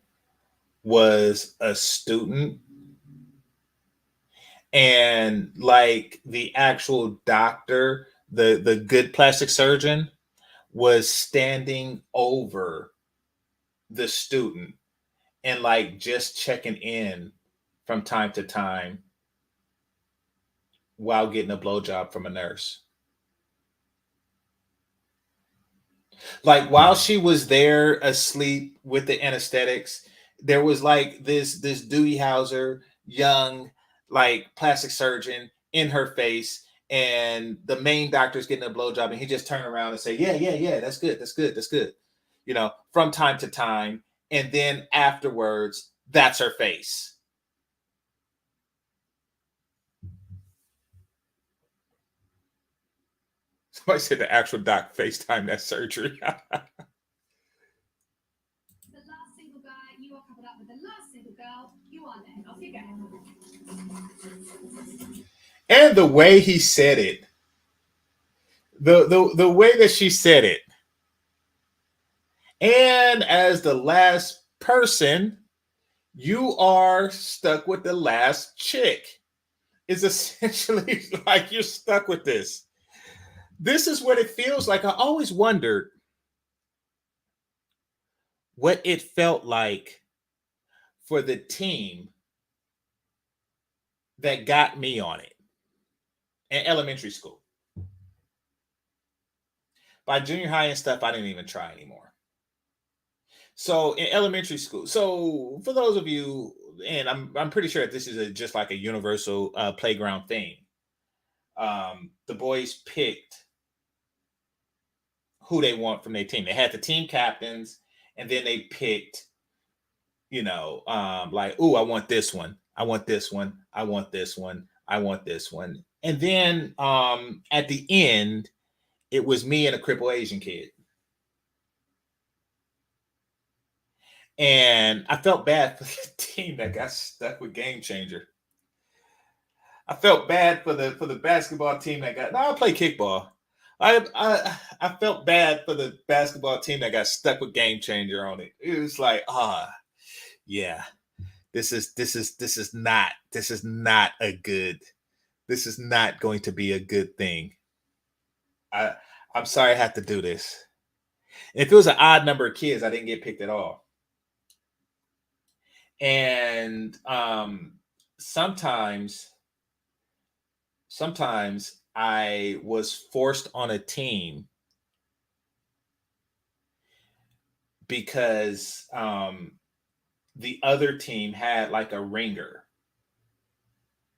was a student, and like the actual doctor, the good plastic surgeon, was standing over the student and like just checking in from time to time while getting a blowjob from a nurse. Like while she was there asleep with the anesthetics, there was like this Dewey Hauser, young, like plastic surgeon in her face, and the main doctor's getting a blowjob, and he just turned around and say, yeah, that's good. You know, from time to time, and then afterwards, that's her face. Somebody said the actual doc FaceTime that surgery. the last single guy, you are coupled up with the last single girl, Yewande. Off you go. And the way he said it, the way that she said it, and as the last person, you are stuck with the last chick. Is essentially like you're stuck with this. This is what it feels like. I always wondered what it felt like for the team that got me on it in elementary school. By junior high and stuff, I didn't even try anymore. So in elementary school, so for those of you, and I'm pretty sure this is just like a universal playground thing. The boys picked who they want from their team. They had the team captains, and then they picked, you know, like, oh, I want this one. I want this one. I want this one. I want this one. And then at the end, it was me and a crippled Asian kid. And I felt bad for the team that got stuck with GameChanger. I felt bad for the basketball team that got. No, I play kickball. I felt bad for the basketball team that got stuck with GameChanger on it. It was like, yeah, this is not going to be a good thing. I'm sorry I have to do this. If it was an odd number of kids, I didn't get picked at all. And sometimes I was forced on a team because the other team had like a ringer.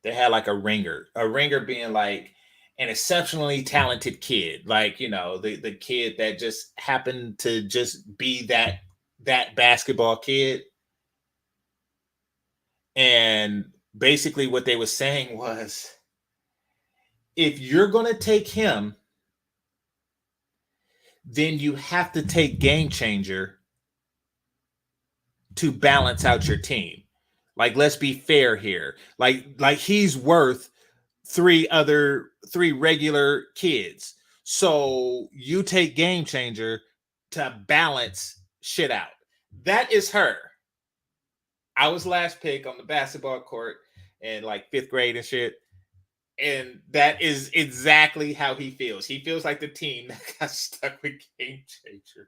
They had like a ringer being like an exceptionally talented kid, like, you know, the kid that just happened to just be that basketball kid. And basically what they were saying was, if you're going to take him, then you have to take GameChanger to balance out your team. Like, let's be fair here. Like he's worth three regular kids. So you take GameChanger to balance shit out. That is her. I was last pick on the basketball court in like 5th grade and shit. And that is exactly how he feels. He feels like the team that got stuck with GameChanger.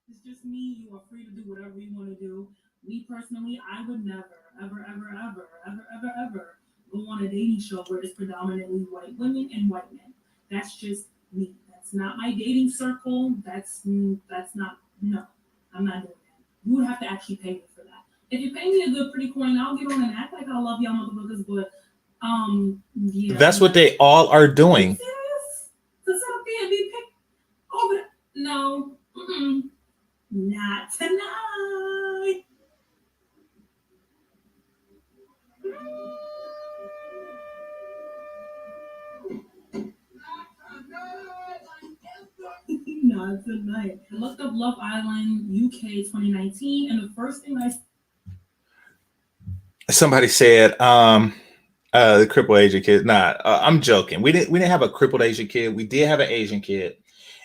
It's just me. You are free to do whatever you want to do. Me personally, I would never, ever go on a dating show where it's predominantly white women and white men. That's just me. That's not my dating circle. That's not, no, I'm not doing that. You would have to actually pay me for that. If you pay me a good pretty coin, I'll get on and act like I love y'all motherfuckers, but yeah. That's what they all are doing. Serious? To sit up there and be picked over? No. Not tonight. Not tonight. I looked up Love Island UK 2019, and the first thing Somebody said, the crippled Asian kid. Nah, I'm joking. We didn't have a crippled Asian kid. We did have an Asian kid,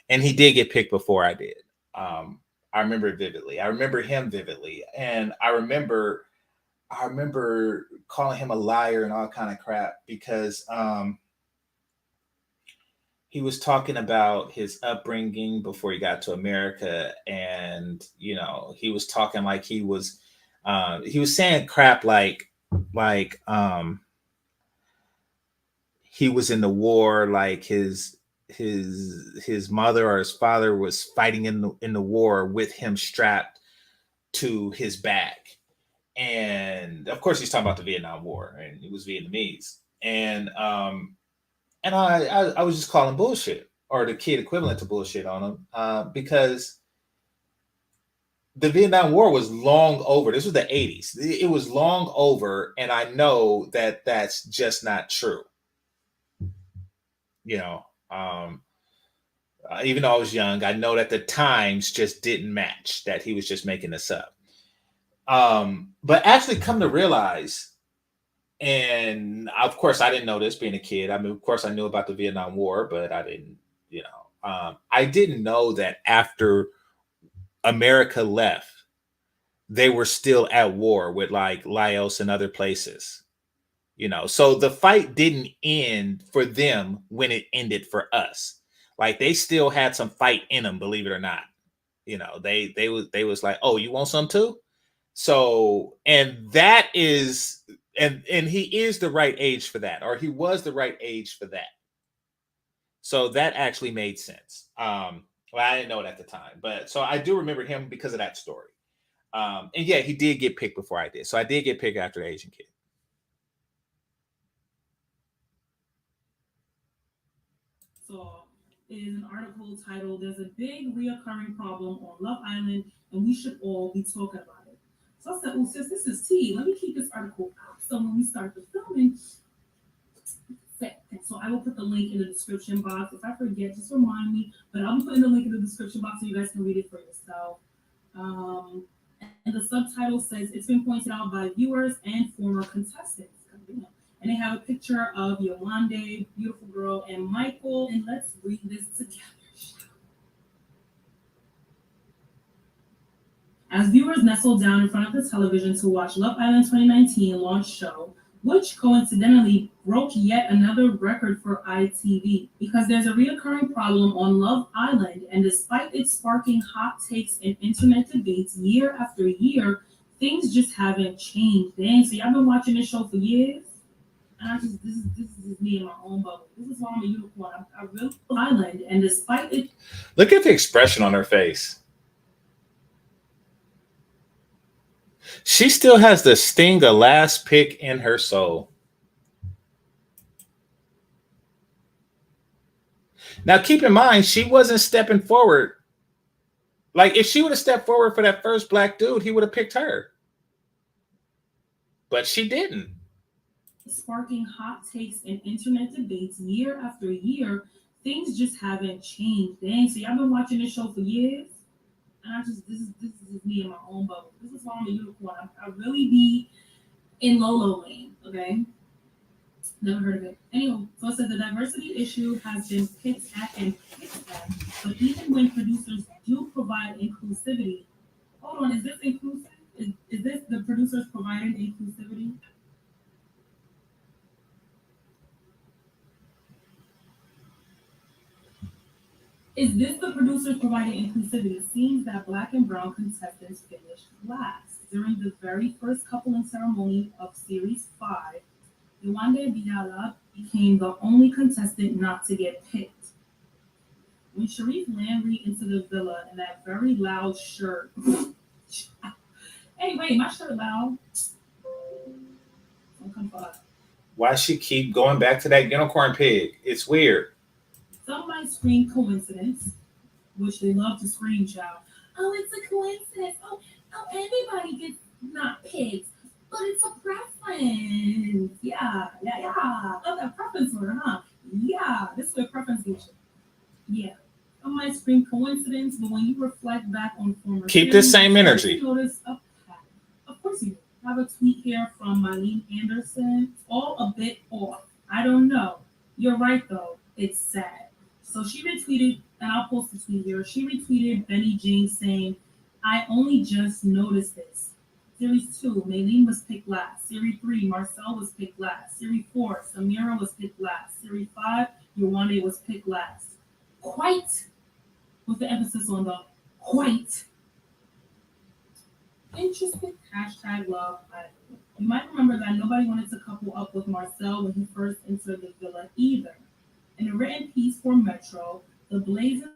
and he did get picked before I did. I remember it vividly. I remember him vividly, and I remember calling him a liar and all kind of crap because he was talking about his upbringing before he got to America, and you know, he was talking like he was saying crap like he was in the war, like his mother or his father was fighting in the war with him strapped to his back. And of course he's talking about the Vietnam War, and he was Vietnamese. And I was just calling bullshit, or the kid equivalent to bullshit on him, because the Vietnam War was long over. This was the 80s. It was long over, and I know that that's just not true. You know, even though I was young, I know that the times just didn't match, that he was just making this up. But actually come to realize, and of course I didn't know this being a kid. I mean, of course I knew about the Vietnam War, but I didn't, you know, I didn't know that after America left, they were still at war with like Laos and other places. You know, so the fight didn't end for them when it ended for us. Like they still had some fight in them, believe it or not. You know, they was like, oh, you want some too? So, and that is, and he is the right age for that, or he was the right age for that. So that actually made sense. Well, I didn't know it at the time, but so I do remember him because of that story. And yeah, he did get picked before I did. So I did get picked after the Asian kid. So it is an article titled "There's a Big Reoccurring Problem on Love Island, and we should all be talking about it." So I said, "Oh, sis, this is tea. Let me keep this article up. So when we start the filming, so I will put the link in the description box. If I forget, just remind me. But I'll be putting the link in the description box so you guys can read it for yourself." And the subtitle says, "It's been pointed out by viewers and former contestants." And they have a picture of Yolande, beautiful girl, and Michael. And let's read this together. As viewers nestled down in front of the television to watch Love Island 2019 launch show, which coincidentally broke yet another record for ITV, because there's a reoccurring problem on Love Island, and despite it sparking hot takes and internet debates year after year, things just haven't changed. Dang, so y'all been watching this show for years? And this is me in my own bubble. This is why I'm a unicorn. I really love Island, and despite it. Look at the expression on her face. She still has the sting of last pick in her soul. Now, keep in mind, she wasn't stepping forward. Like, if she would have stepped forward for that first black dude, he would have picked her. But she didn't. Sparking hot takes and internet debates year after year, things just haven't changed. Dang, so y'all been watching this show for years? And this is me in my own bubble. This is why I'm a unicorn. I really be in Lolo lane, okay? Never heard of it. Anyway, so it says the diversity issue has been picked at and picked at, but even when producers do provide inclusivity, hold on, is this inclusive? Is this the producers providing inclusivity? Is this the producers providing inclusivity? It seems that black and brown contestants finished last. During the very first coupling ceremony of Series 5, Uganda Biala became the only contestant not to get picked. When Sharif Landry into the villa in that very loud shirt. Hey, wait, my shirt loud. Don't come for us. Why she keep going back to that unicorn pig? It's weird. Some might scream coincidence, which they love to scream, child. Oh, it's a coincidence. Oh, everybody gets not picked, but it's a preference. Yeah. Oh, that preference word, huh? Yeah, this is where preference gets you. Yeah. Some might scream coincidence, but when you reflect back on former keep the same energy. You notice a pattern. Of course you do. I have a tweet here from Mylene Anderson. It's all a bit off. I don't know. You're right, though. It's sad. So she retweeted, and I'll post the tweet here. She retweeted Benny James saying, I only just noticed this. Series 2, Maylene was picked last. Series 3, Marcel was picked last. Series 4, Samira was picked last. Series 5, Yewande was picked last. Quite, with the emphasis on the quite. Interesting hashtag love. You might remember that nobody wanted to couple up with Marcel when he first entered the villa either. In a written piece for Metro, the Blazing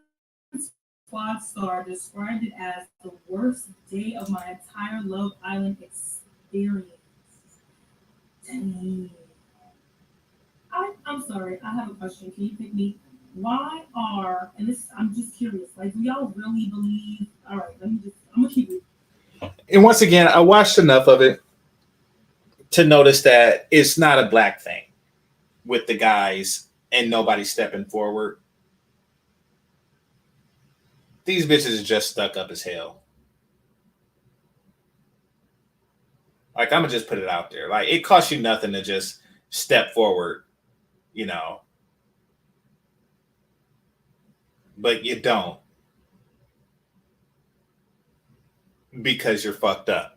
Squad star described it as the worst day of my entire Love Island experience. Dang. I'm sorry, I have a question. Can you pick me? Why are, and this, I'm just curious, like, do y'all really believe, all right, I'm gonna keep it. And once again, I watched enough of it to notice that it's not a black thing with the guys and nobody stepping forward. These bitches are just stuck up as hell. Like, I'm gonna just put it out there. Like, it costs you nothing to just step forward, you know. But you don't. Because you're fucked up.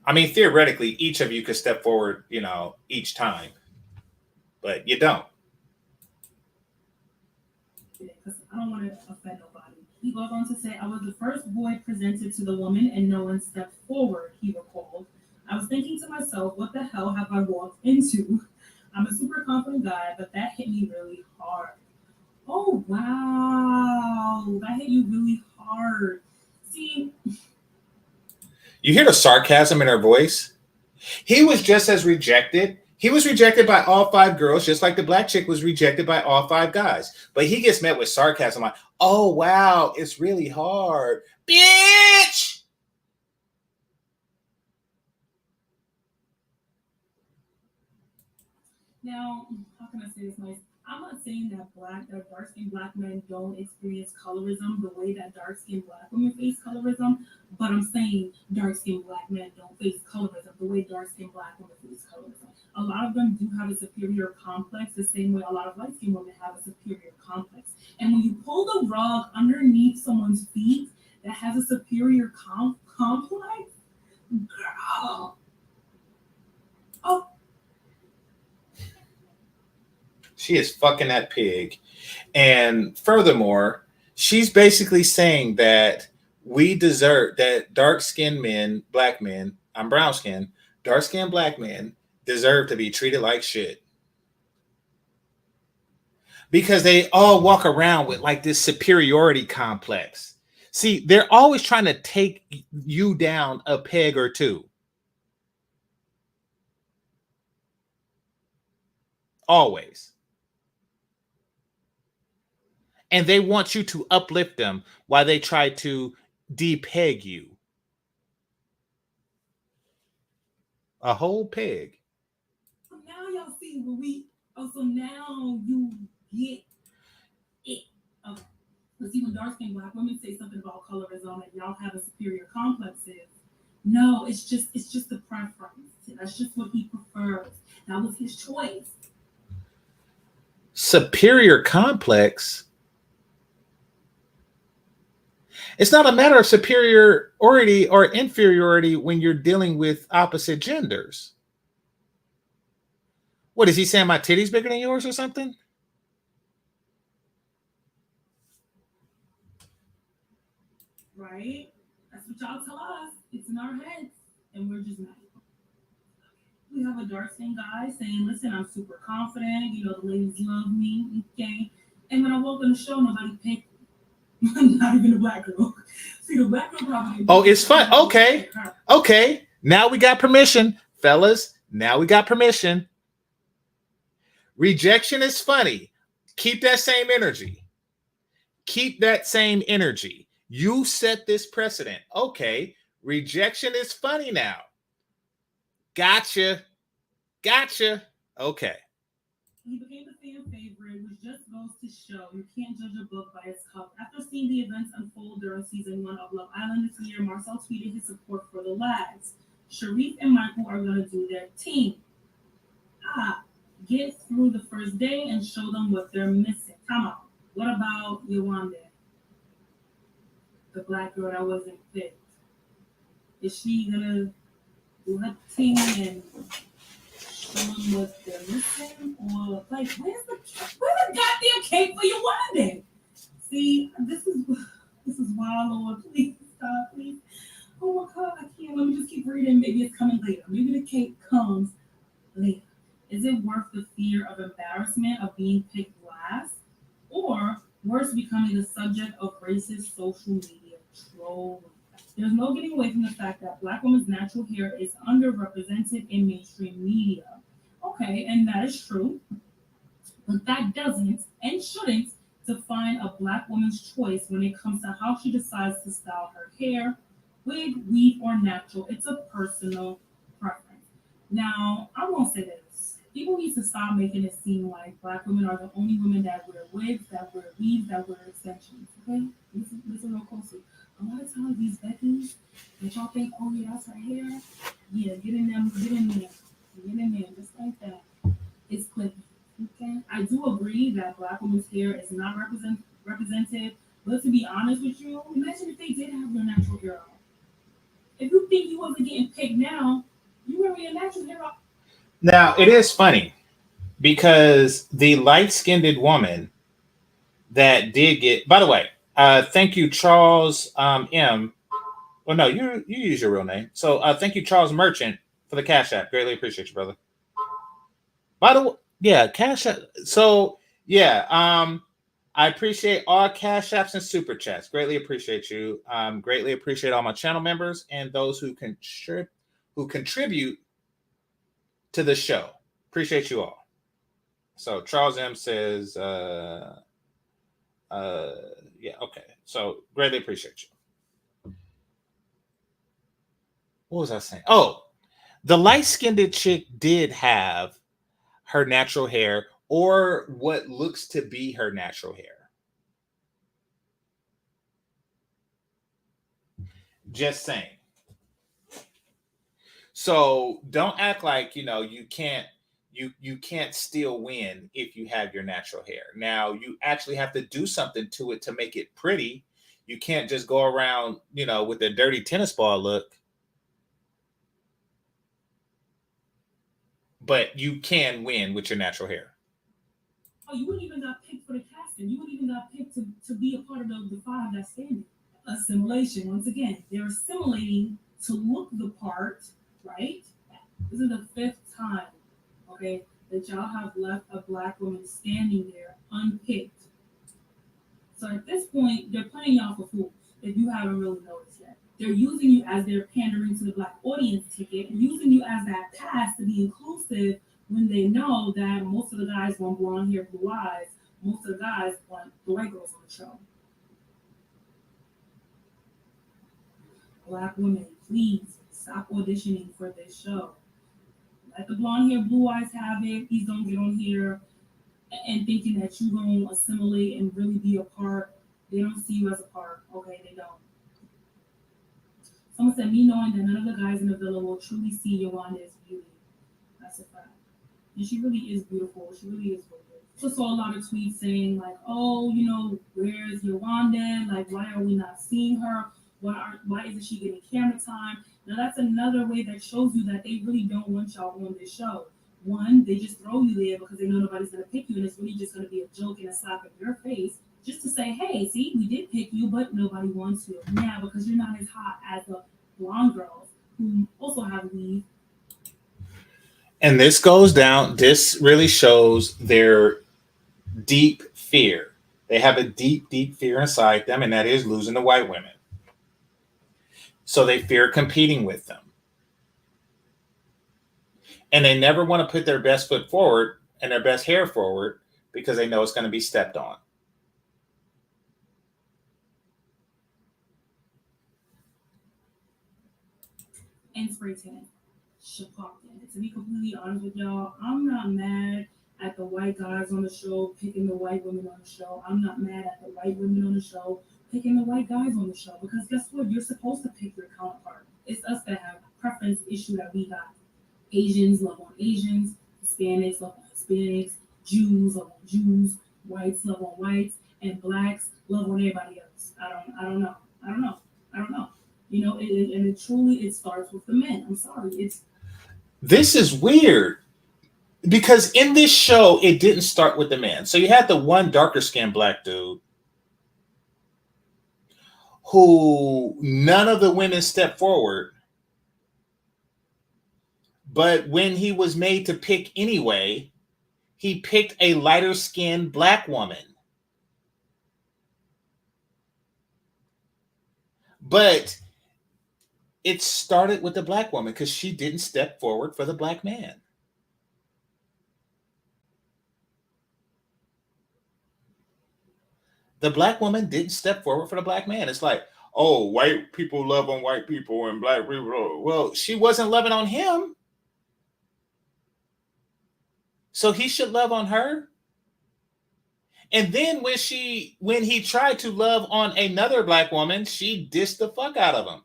I mean, theoretically, each of you could step forward, you know, each time. But you don't. Because I don't want to offend nobody. He goes on to say, I was the first boy presented to the woman and no one stepped forward, he recalled. I was thinking to myself, what the hell have I walked into? I'm a super confident guy, but that hit me really hard. Oh, wow. That hit you really hard. See, you hear the sarcasm in her voice? He was just as rejected. He was rejected by all 5 girls, just like the black chick was rejected by all 5 guys. But he gets met with sarcasm like, oh, wow, it's really hard. Bitch! now, how can I say this nice? I'm not saying that dark-skinned black men don't experience colorism the way that dark-skinned black women face colorism, but I'm saying dark-skinned black men don't face colorism the way dark-skinned black women face colorism. A lot of them do have a superior complex the same way a lot of light-skinned women have a superior complex. And when you pull the rug underneath someone's feet that has a superior complex, girl. Oh. She is fucking that pig. And furthermore, she's basically saying that we deserve, that dark-skinned men, black men, I'm brown-skinned, dark-skinned black men deserve to be treated like shit. Because they all walk around with like this superiority complex. See, they're always trying to take you down a peg or two. Always. And they want you to uplift them while they try to depeg you. A whole peg. So now y'all see what we. Oh, so now you get it. Okay. But see, when dark-skinned black women say something about colorism and y'all have a superior complexes, no, it's just a preference. That's just what he prefers. That was his choice. Superior complex? It's not a matter of superiority or inferiority when you're dealing with opposite genders. What is he saying? My titty's bigger than yours or something? Right? That's what y'all tell us. It's in our heads, and we're just not. We have a dark-skinned guy saying, listen, I'm super confident. You know, the ladies love me. Okay. And when I walk in the show, nobody picked me. Not even the black girl. See, the black girl probably. Oh, it's fun. Okay. Okay. Now we got permission, fellas. Now we got permission. Rejection is funny. Keep that same energy. Keep that same energy. You set this precedent. Okay. Rejection is funny now. Gotcha. Gotcha. Okay. He became a fan favorite, which just goes to show you can't judge a book by its cover. After seeing the events unfold during season 1 of Love Island this year, Marcel tweeted his support for the lads. Sharif and Michael are going to do their team. Get through the first day and show them what they're missing. Come on. What about Yewande? The black girl that wasn't picked. Is she going to do her team and show them what they're missing? Or, like, where's the goddamn cake for Yewande? See, this is wild, Lord. Please stop, please. Oh my God, I can't. Let me just keep reading. Maybe it's coming later. Maybe the cake comes later. Is it worth the fear of embarrassment of being picked last? Or worse, becoming the subject of racist social media trolling? There's no getting away from the fact that black women's natural hair is underrepresented in mainstream media. Okay, and that is true. But that doesn't and shouldn't define a black woman's choice when it comes to how she decides to style her hair, wig, weave, or natural. It's a personal preference. Now, I won't say this. People need to stop making it seem like black women are the only women that wear wigs, that wear weaves, that wear extensions. Okay? Listen real closely. A lot of times these Beckys that y'all think, oh yeah, that's her hair. Yeah, get in there, just like that. It's clippy. Okay? I do agree that black women's hair is not represented, but to be honest with you, imagine if they did have your natural hair out. If you think you wasn't getting picked now, you wear your natural hair out. Now, it is funny because the light-skinned woman that did get, by the way, thank you, Charles M. Well, no, you use your real name. So thank you, Charles Merchant, for the Cash App. Greatly appreciate you, brother. By the way, yeah, Cash App. So, yeah, I appreciate all Cash Apps and Super Chats. Greatly appreciate you. Greatly appreciate all my channel members and those who contribute to the show. Appreciate you all. So Charles M says, yeah, okay. So greatly appreciate you. What was I saying? Oh, the light-skinned chick did have her natural hair or what looks to be her natural hair. Just saying. So don't act like, you know, you can't you can't still win if you have your natural hair. Now you actually have to do something to it to make it pretty. You can't just go around, with a dirty tennis ball look. But you can win with your natural hair. Oh, you wouldn't even got picked for the casting. You wouldn't even got picked to be a part of the five that's standing. Assimilation. Once again, they're assimilating to look the part, right? This is the 5th time, okay, that y'all have left a Black woman standing there unpicked. So at this point, they're playing y'all for fools if you haven't really noticed yet. They're using you as their pandering to the Black audience ticket and using you as that pass to be inclusive when they know that most of the guys want blonde hair, blue eyes. Most of the guys want the white girls on the show. Black women, please stop auditioning for this show. Let the blonde hair, blue eyes have it. Please don't get on here and thinking that you're going to assimilate and really be a part. They don't see you as a part. Okay, they don't. Someone said, me knowing that none of the guys in the villa will truly see Yolanda's beauty. That's a fact. And she really is beautiful. She really is gorgeous. Just saw a lot of tweets saying, like, oh, where's Yolanda? Like, why are we not seeing her? Why isn't she getting camera time? Now, that's another way that shows you that they really don't want y'all on this show. One, they just throw you there because they know nobody's going to pick you, and it's really just going to be a joke and a slap in your face just to say, hey, see, we did pick you, but nobody wants you. Yeah, because you're not as hot as the blonde girls who also have weave. And this really shows their deep fear. They have a deep, deep fear inside them, and that is losing to white women. So they fear competing with them. And they never want to put their best foot forward and their best hair forward because they know it's going to be stepped on. And spray tan. To be completely honest with y'all, I'm not mad at the white guys on the show picking the white women on the show. I'm not mad at the white women on the show picking the white guys on the show because guess what? You're supposed to pick your counterpart. It's us that have preference issue that we got. Asians love on Asians, Hispanics love on Hispanics, Jews love on Jews, whites love on whites, and blacks love on everybody else. I don't know. And it truly starts with the men. I'm sorry. This is weird because in this show, it didn't start with the men. So you had the one darker skinned Black dude who none of the women stepped forward. But when he was made to pick anyway, he picked a lighter skinned Black woman. But it started with the Black woman because she didn't step forward for the Black man. The Black woman didn't step forward for the Black man. It's like, oh, white people love on white people and Black people. Well, she wasn't loving on him. So he should love on her. And then when he tried to love on another Black woman, she dissed the fuck out of him.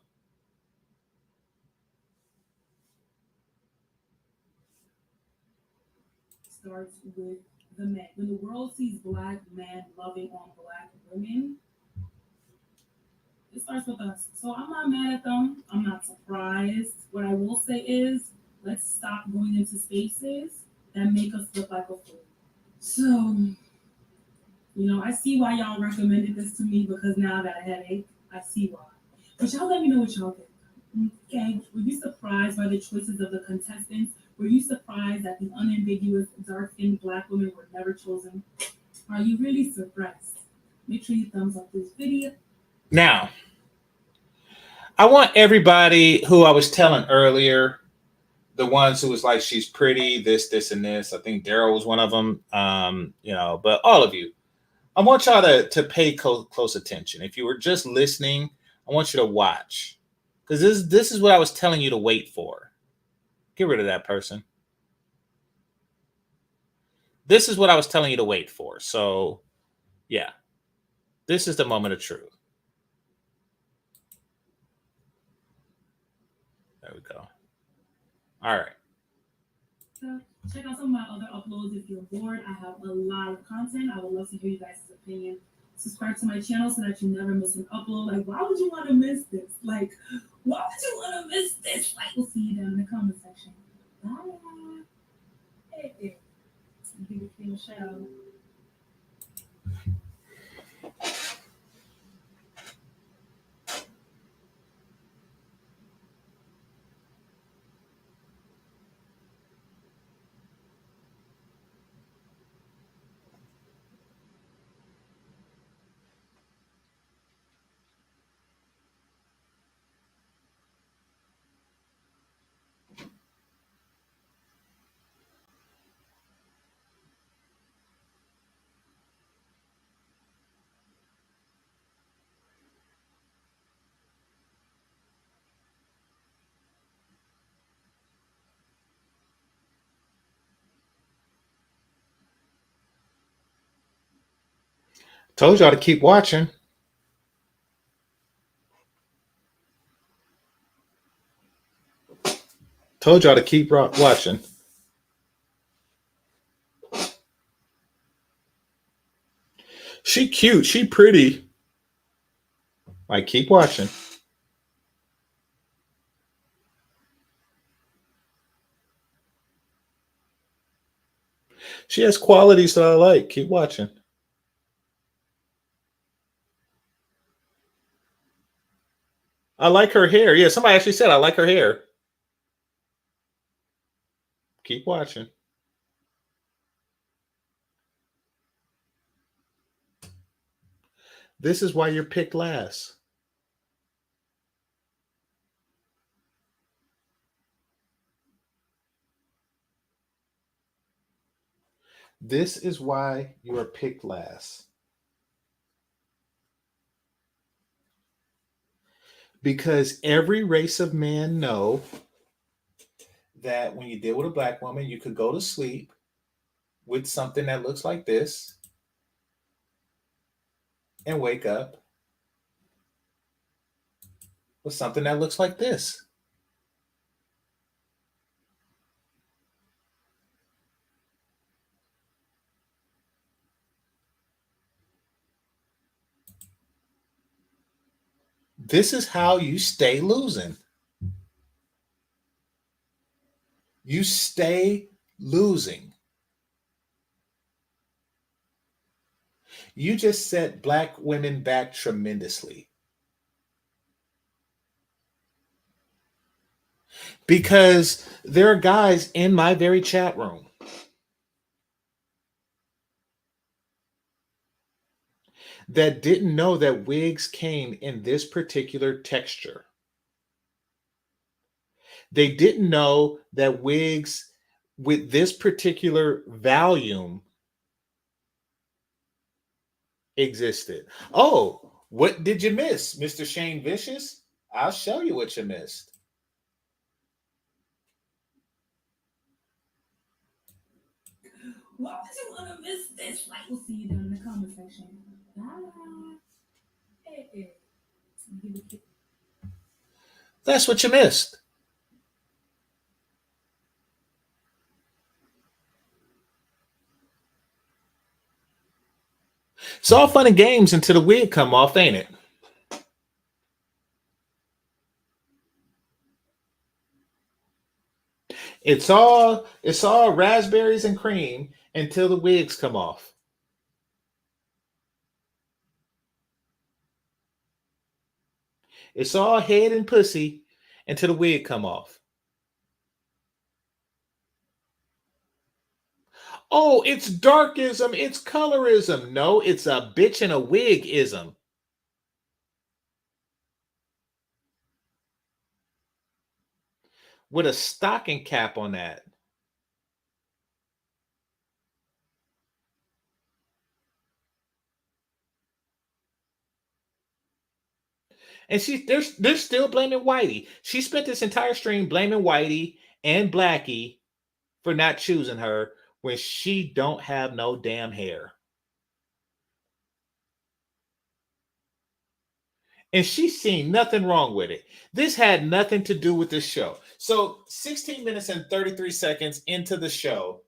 Starts with the men. When the world sees Black men loving on Black women, it starts with us. So I'm not mad at them. I'm not surprised. What I will say is, let's stop going into spaces that make us look like a fool. So, I see why y'all recommended this to me because now I got a headache. I see why. But y'all let me know what y'all think. Okay? Were you surprised by the choices of the contestants? Were you surprised that the unambiguous dark-skinned Black women were never chosen? Are you really surprised? Make sure you thumbs up this video. Now, I want everybody who I was telling earlier, the ones who was like, she's pretty, this, and this. I think Daryl was one of them. But all of you, I want y'all to pay close attention. If you were just listening, I want you to watch. Because this is what I was telling you to wait for. Get rid of that person. This is what I was telling you to wait for. So, yeah. This is the moment of truth. There we go. All right. check out some of my other uploads if you're bored. I have a lot of content. I would love to hear you guys' opinion. Subscribe to my channel so that you never miss an upload. Like, why would you want to miss this? Like, why would you want to miss this? Like, we'll see you down in the comment section. Bye. Hey. Give your king a shout out. Told y'all to keep watching. Told y'all to keep watching. She cute. She pretty. Like, keep watching. She has qualities that I like. Keep watching. I like her hair. Yeah, somebody actually said I like her hair. Keep watching. This is why you're picked last. This is why you are picked last. Because every race of men know that when you deal with a black woman, you could go to sleep with something that looks like this and wake up with something that looks like this. This is how you stay losing. You stay losing. You just set black women back tremendously. Because there are guys in my very chat room that didn't know that wigs came in this particular texture. They didn't know that wigs with this particular volume existed. Oh, what did you miss, Mr. Shane Vicious? I'll show you what you missed. Why would you want to miss this? Like, we'll see you down in the comment section. Bye. Hey. That's what you missed. It's all fun and games until the wig come off, ain't it? It's all raspberries and cream until the wigs come off. It's all head and pussy until the wig come off. Oh, it's darkism, it's colorism. No, it's a bitch and a wig-ism. With a stocking cap on that. And they're still blaming Whitey. She spent this entire stream blaming Whitey and Blackie for not choosing her when she don't have no damn hair. And she's seen nothing wrong with it. This had nothing to do with the show. So 16 minutes and 33 seconds into the show,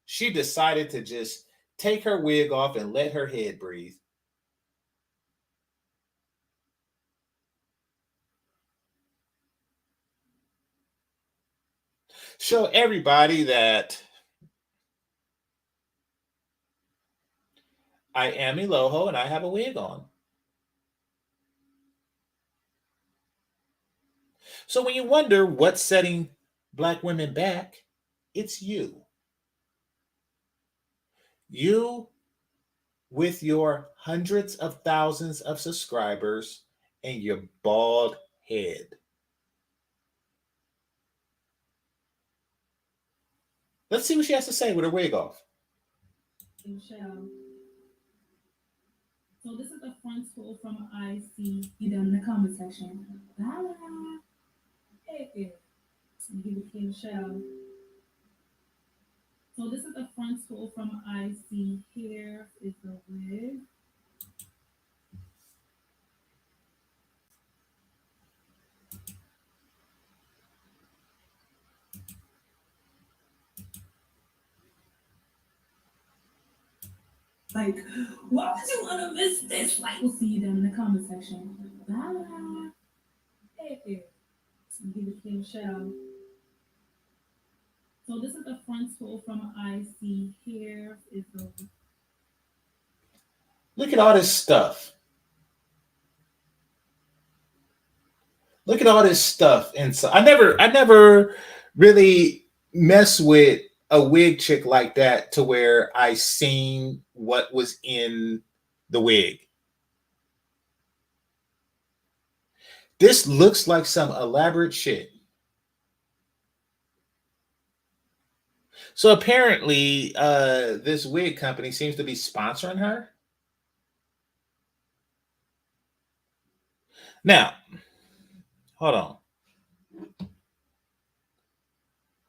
she decided to just take her wig off and let her head breathe. Show everybody that I am Eloho and I have a wig on. So when you wonder what's setting Black women back, it's you. You with your hundreds of thousands of subscribers and your bald head. Let's see what she has to say with her wig off. Michelle. So this is the front spool from IC. You down in the comment section. Bye. Hey, give it to Michelle. So this is the front spool from IC. Here is the wig. Like, why would you want to miss this? Like, we'll see you down in the comment section. Bye. Hey, give it to Michelle. So this is the front spool from IC. Here is the. Look at all this stuff. Look at all this stuff. And so I never really mess with a wig chick like that to where I seen what was in the wig. This looks like some elaborate shit. So apparently, this wig company seems to be sponsoring her. Now, hold on. Let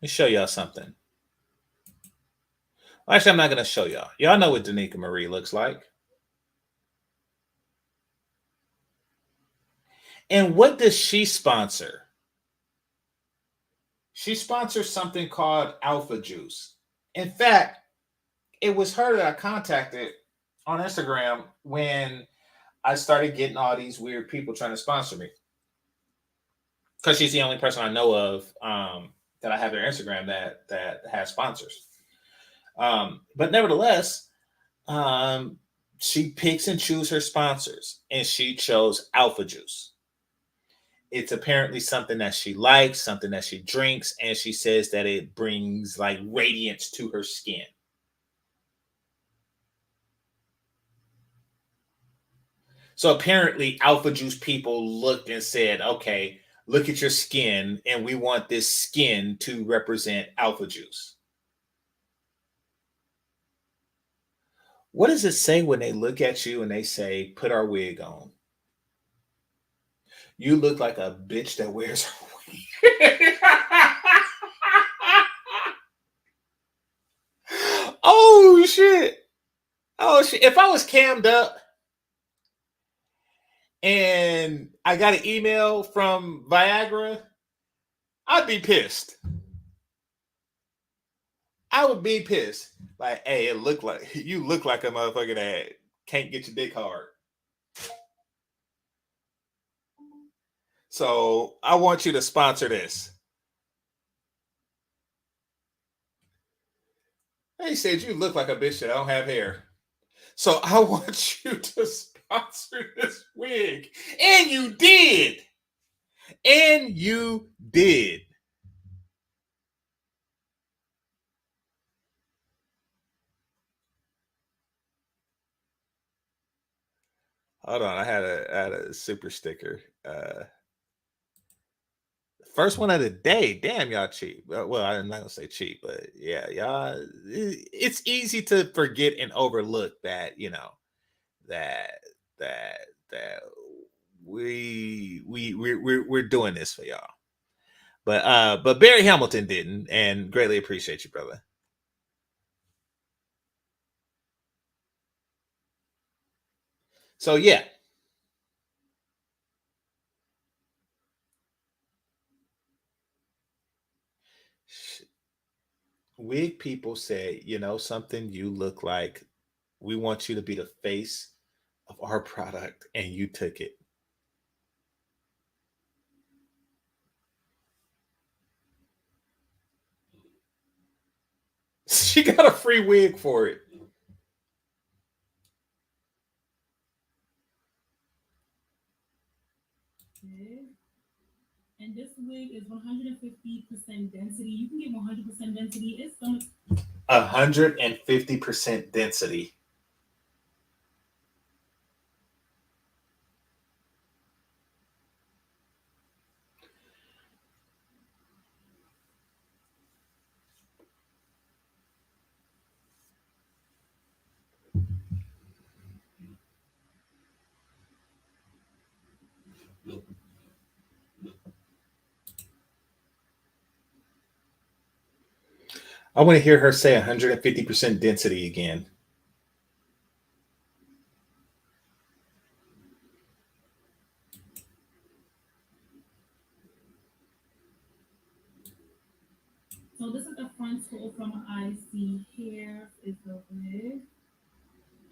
me show y'all something. Well, actually, I'm not going to show y'all. Y'all know what Danica Marie looks like. And what does she sponsor? She sponsors something called Alpha Juice. In fact, it was her that I contacted on Instagram when I started getting all these weird people trying to sponsor me. Because she's the only person I know of that I have their Instagram that has sponsors. But nevertheless, she picks and chooses her sponsors, and she chose Alpha Juice. It's apparently something that she likes, something that she drinks, and she says that it brings like radiance to her skin. So apparently Alpha Juice people looked and said, okay, look at your skin, and we want this skin to represent Alpha Juice. What does it say when they look at you and they say, put our wig on? You look like a bitch that wears her wig. Oh, shit. Oh, shit. If I was cammed up and I got an email from Viagra, I'd be pissed. I would be pissed. Like, hey, you look like a motherfucker that can't get your dick hard. So I want you to sponsor this. They said you look like a bitch that don't have hair. So I want you to sponsor this wig. And you did. And you did. Hold on, I had a super sticker. First one of the day. Damn, y'all cheap. Well, I'm not gonna say cheap, but yeah, y'all. It's easy to forget and overlook that, you know, that we're doing this for y'all. But Barry Hamilton didn't, and greatly appreciate you, brother. So yeah. wig people said, you know something, you look like, we want you to be the face of our product, and you took it. She got a free wig for it. And this wig is 150% density. You can get 100% density. It's so much. 150% density. I want to hear her say 150% density again. So this is the front scroll from IC. Here is the wig.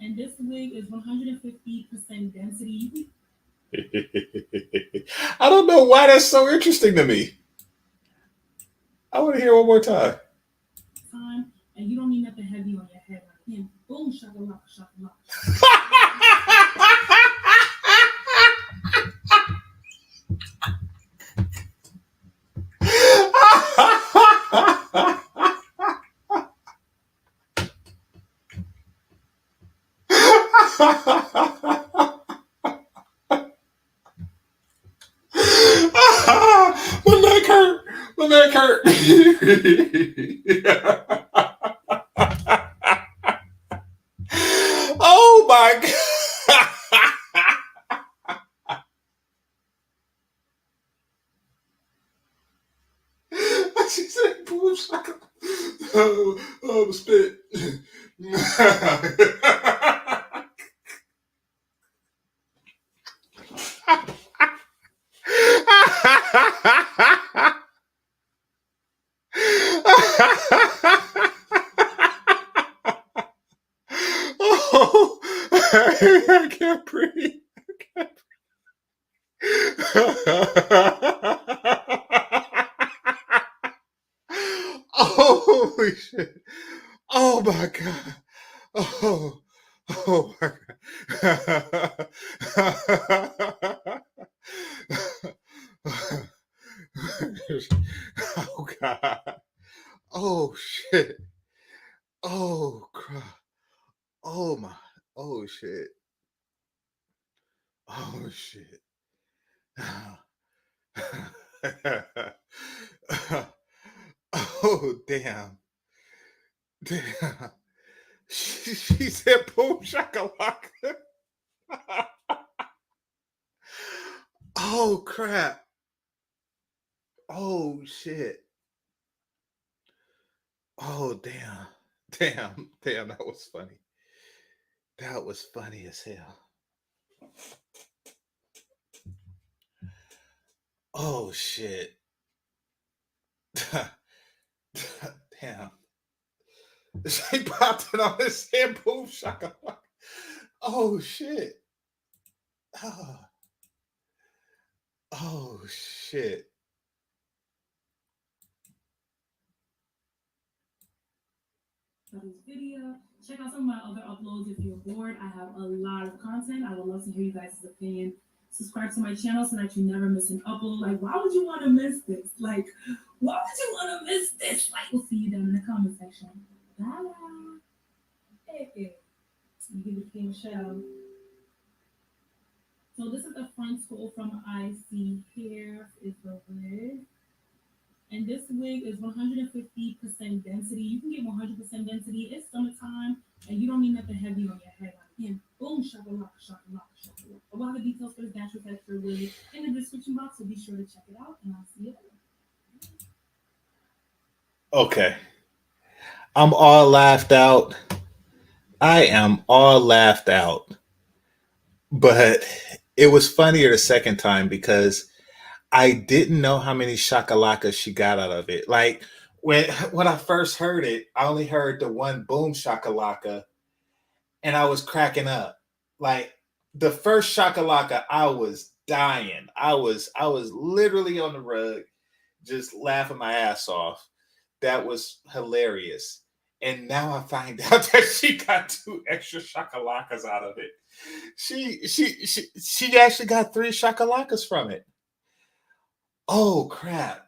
And this wig is 150% density. I don't know why that's so interesting to me. I want to hear one more time. And you don't need nothing heavy on your head. And boom, shakalaka, shakalaka. My neck hurt. My neck hurt. Oh my God. She said, boom, shaka. Oh, spit. Oh, I can't breathe. I can't. Holy shit. Oh my God. Oh my God. Oh God. Oh shit. Oh crap. Oh my. Oh shit. Oh shit. Oh damn. Damn. She said boom shakalaka. Oh crap. Oh shit. Oh damn. Damn, that was funny. That was funny as hell. Oh shit. Damn. She popped it on his head, boom shakalaka. Oh shit. Oh shit. This video. Check out some of my other uploads if you're bored. I have a lot of content. I would love to hear you guys' opinion. Subscribe to my channel so that you never miss an upload. Like, why would you want to miss this? Like, why would you want to miss this? Like, we'll see you down in the comment section. Bye. Hey. Let me give the king a shout out. So this is the front scroll from IC. Here is the wig. And this wig is 150% density. You can get 100% density. It's summertime, and you don't need nothing heavy on your head. And boom, shakalaka, shakalaka, shakalaka. I will have the details for this natural texture wig in the description box, so be sure to check it out, and I'll see you later. Okay. I'm all laughed out. I am all laughed out. But it was funnier the second time because I didn't know how many shakalakas she got out of it. Like when I first heard it, I only heard the one boom shakalaka, and I was cracking up. Like the first shakalaka, I was dying. I was literally on the rug, just laughing my ass off. That was hilarious. And now I find out that she got 2 extra shakalakas out of it. She actually got 3 shakalakas from it. Oh crap.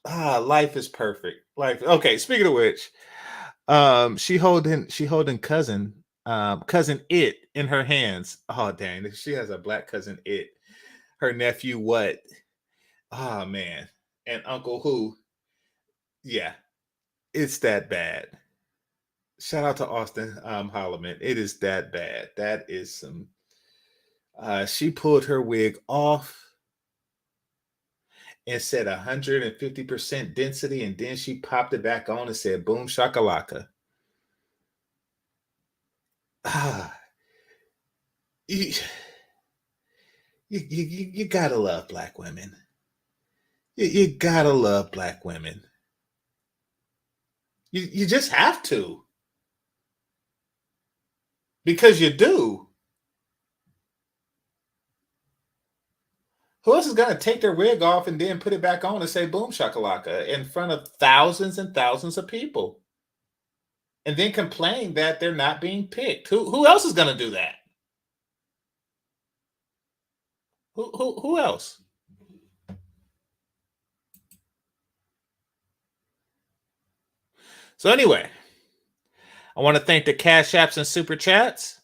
Life is perfect. Life. Okay, speaking of which, she holding cousin It in her hands. Oh dang, she has a black cousin It. Her nephew What? Oh man. And Uncle Who. Yeah, it's that bad. Shout out to Austin Holloman. It is that bad. That is some she pulled her wig off and said 150% density, and then she popped it back on and said boom shakalaka. You, you gotta love black women. You gotta love black women. You just have to. Because you do. Who else is gonna take their wig off and then put it back on and say boom shakalaka in front of thousands and thousands of people? And then complain that they're not being picked. Who else is gonna do that? Who else? So anyway, I want to thank the Cash Apps and Super Chats,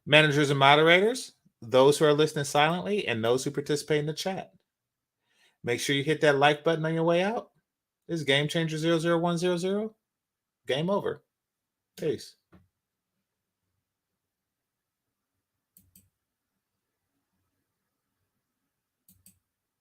managers and moderators, those who are listening silently, and those who participate in the chat. Make sure you hit that like button on your way out. This is GameChanger 00100. Game over. Peace.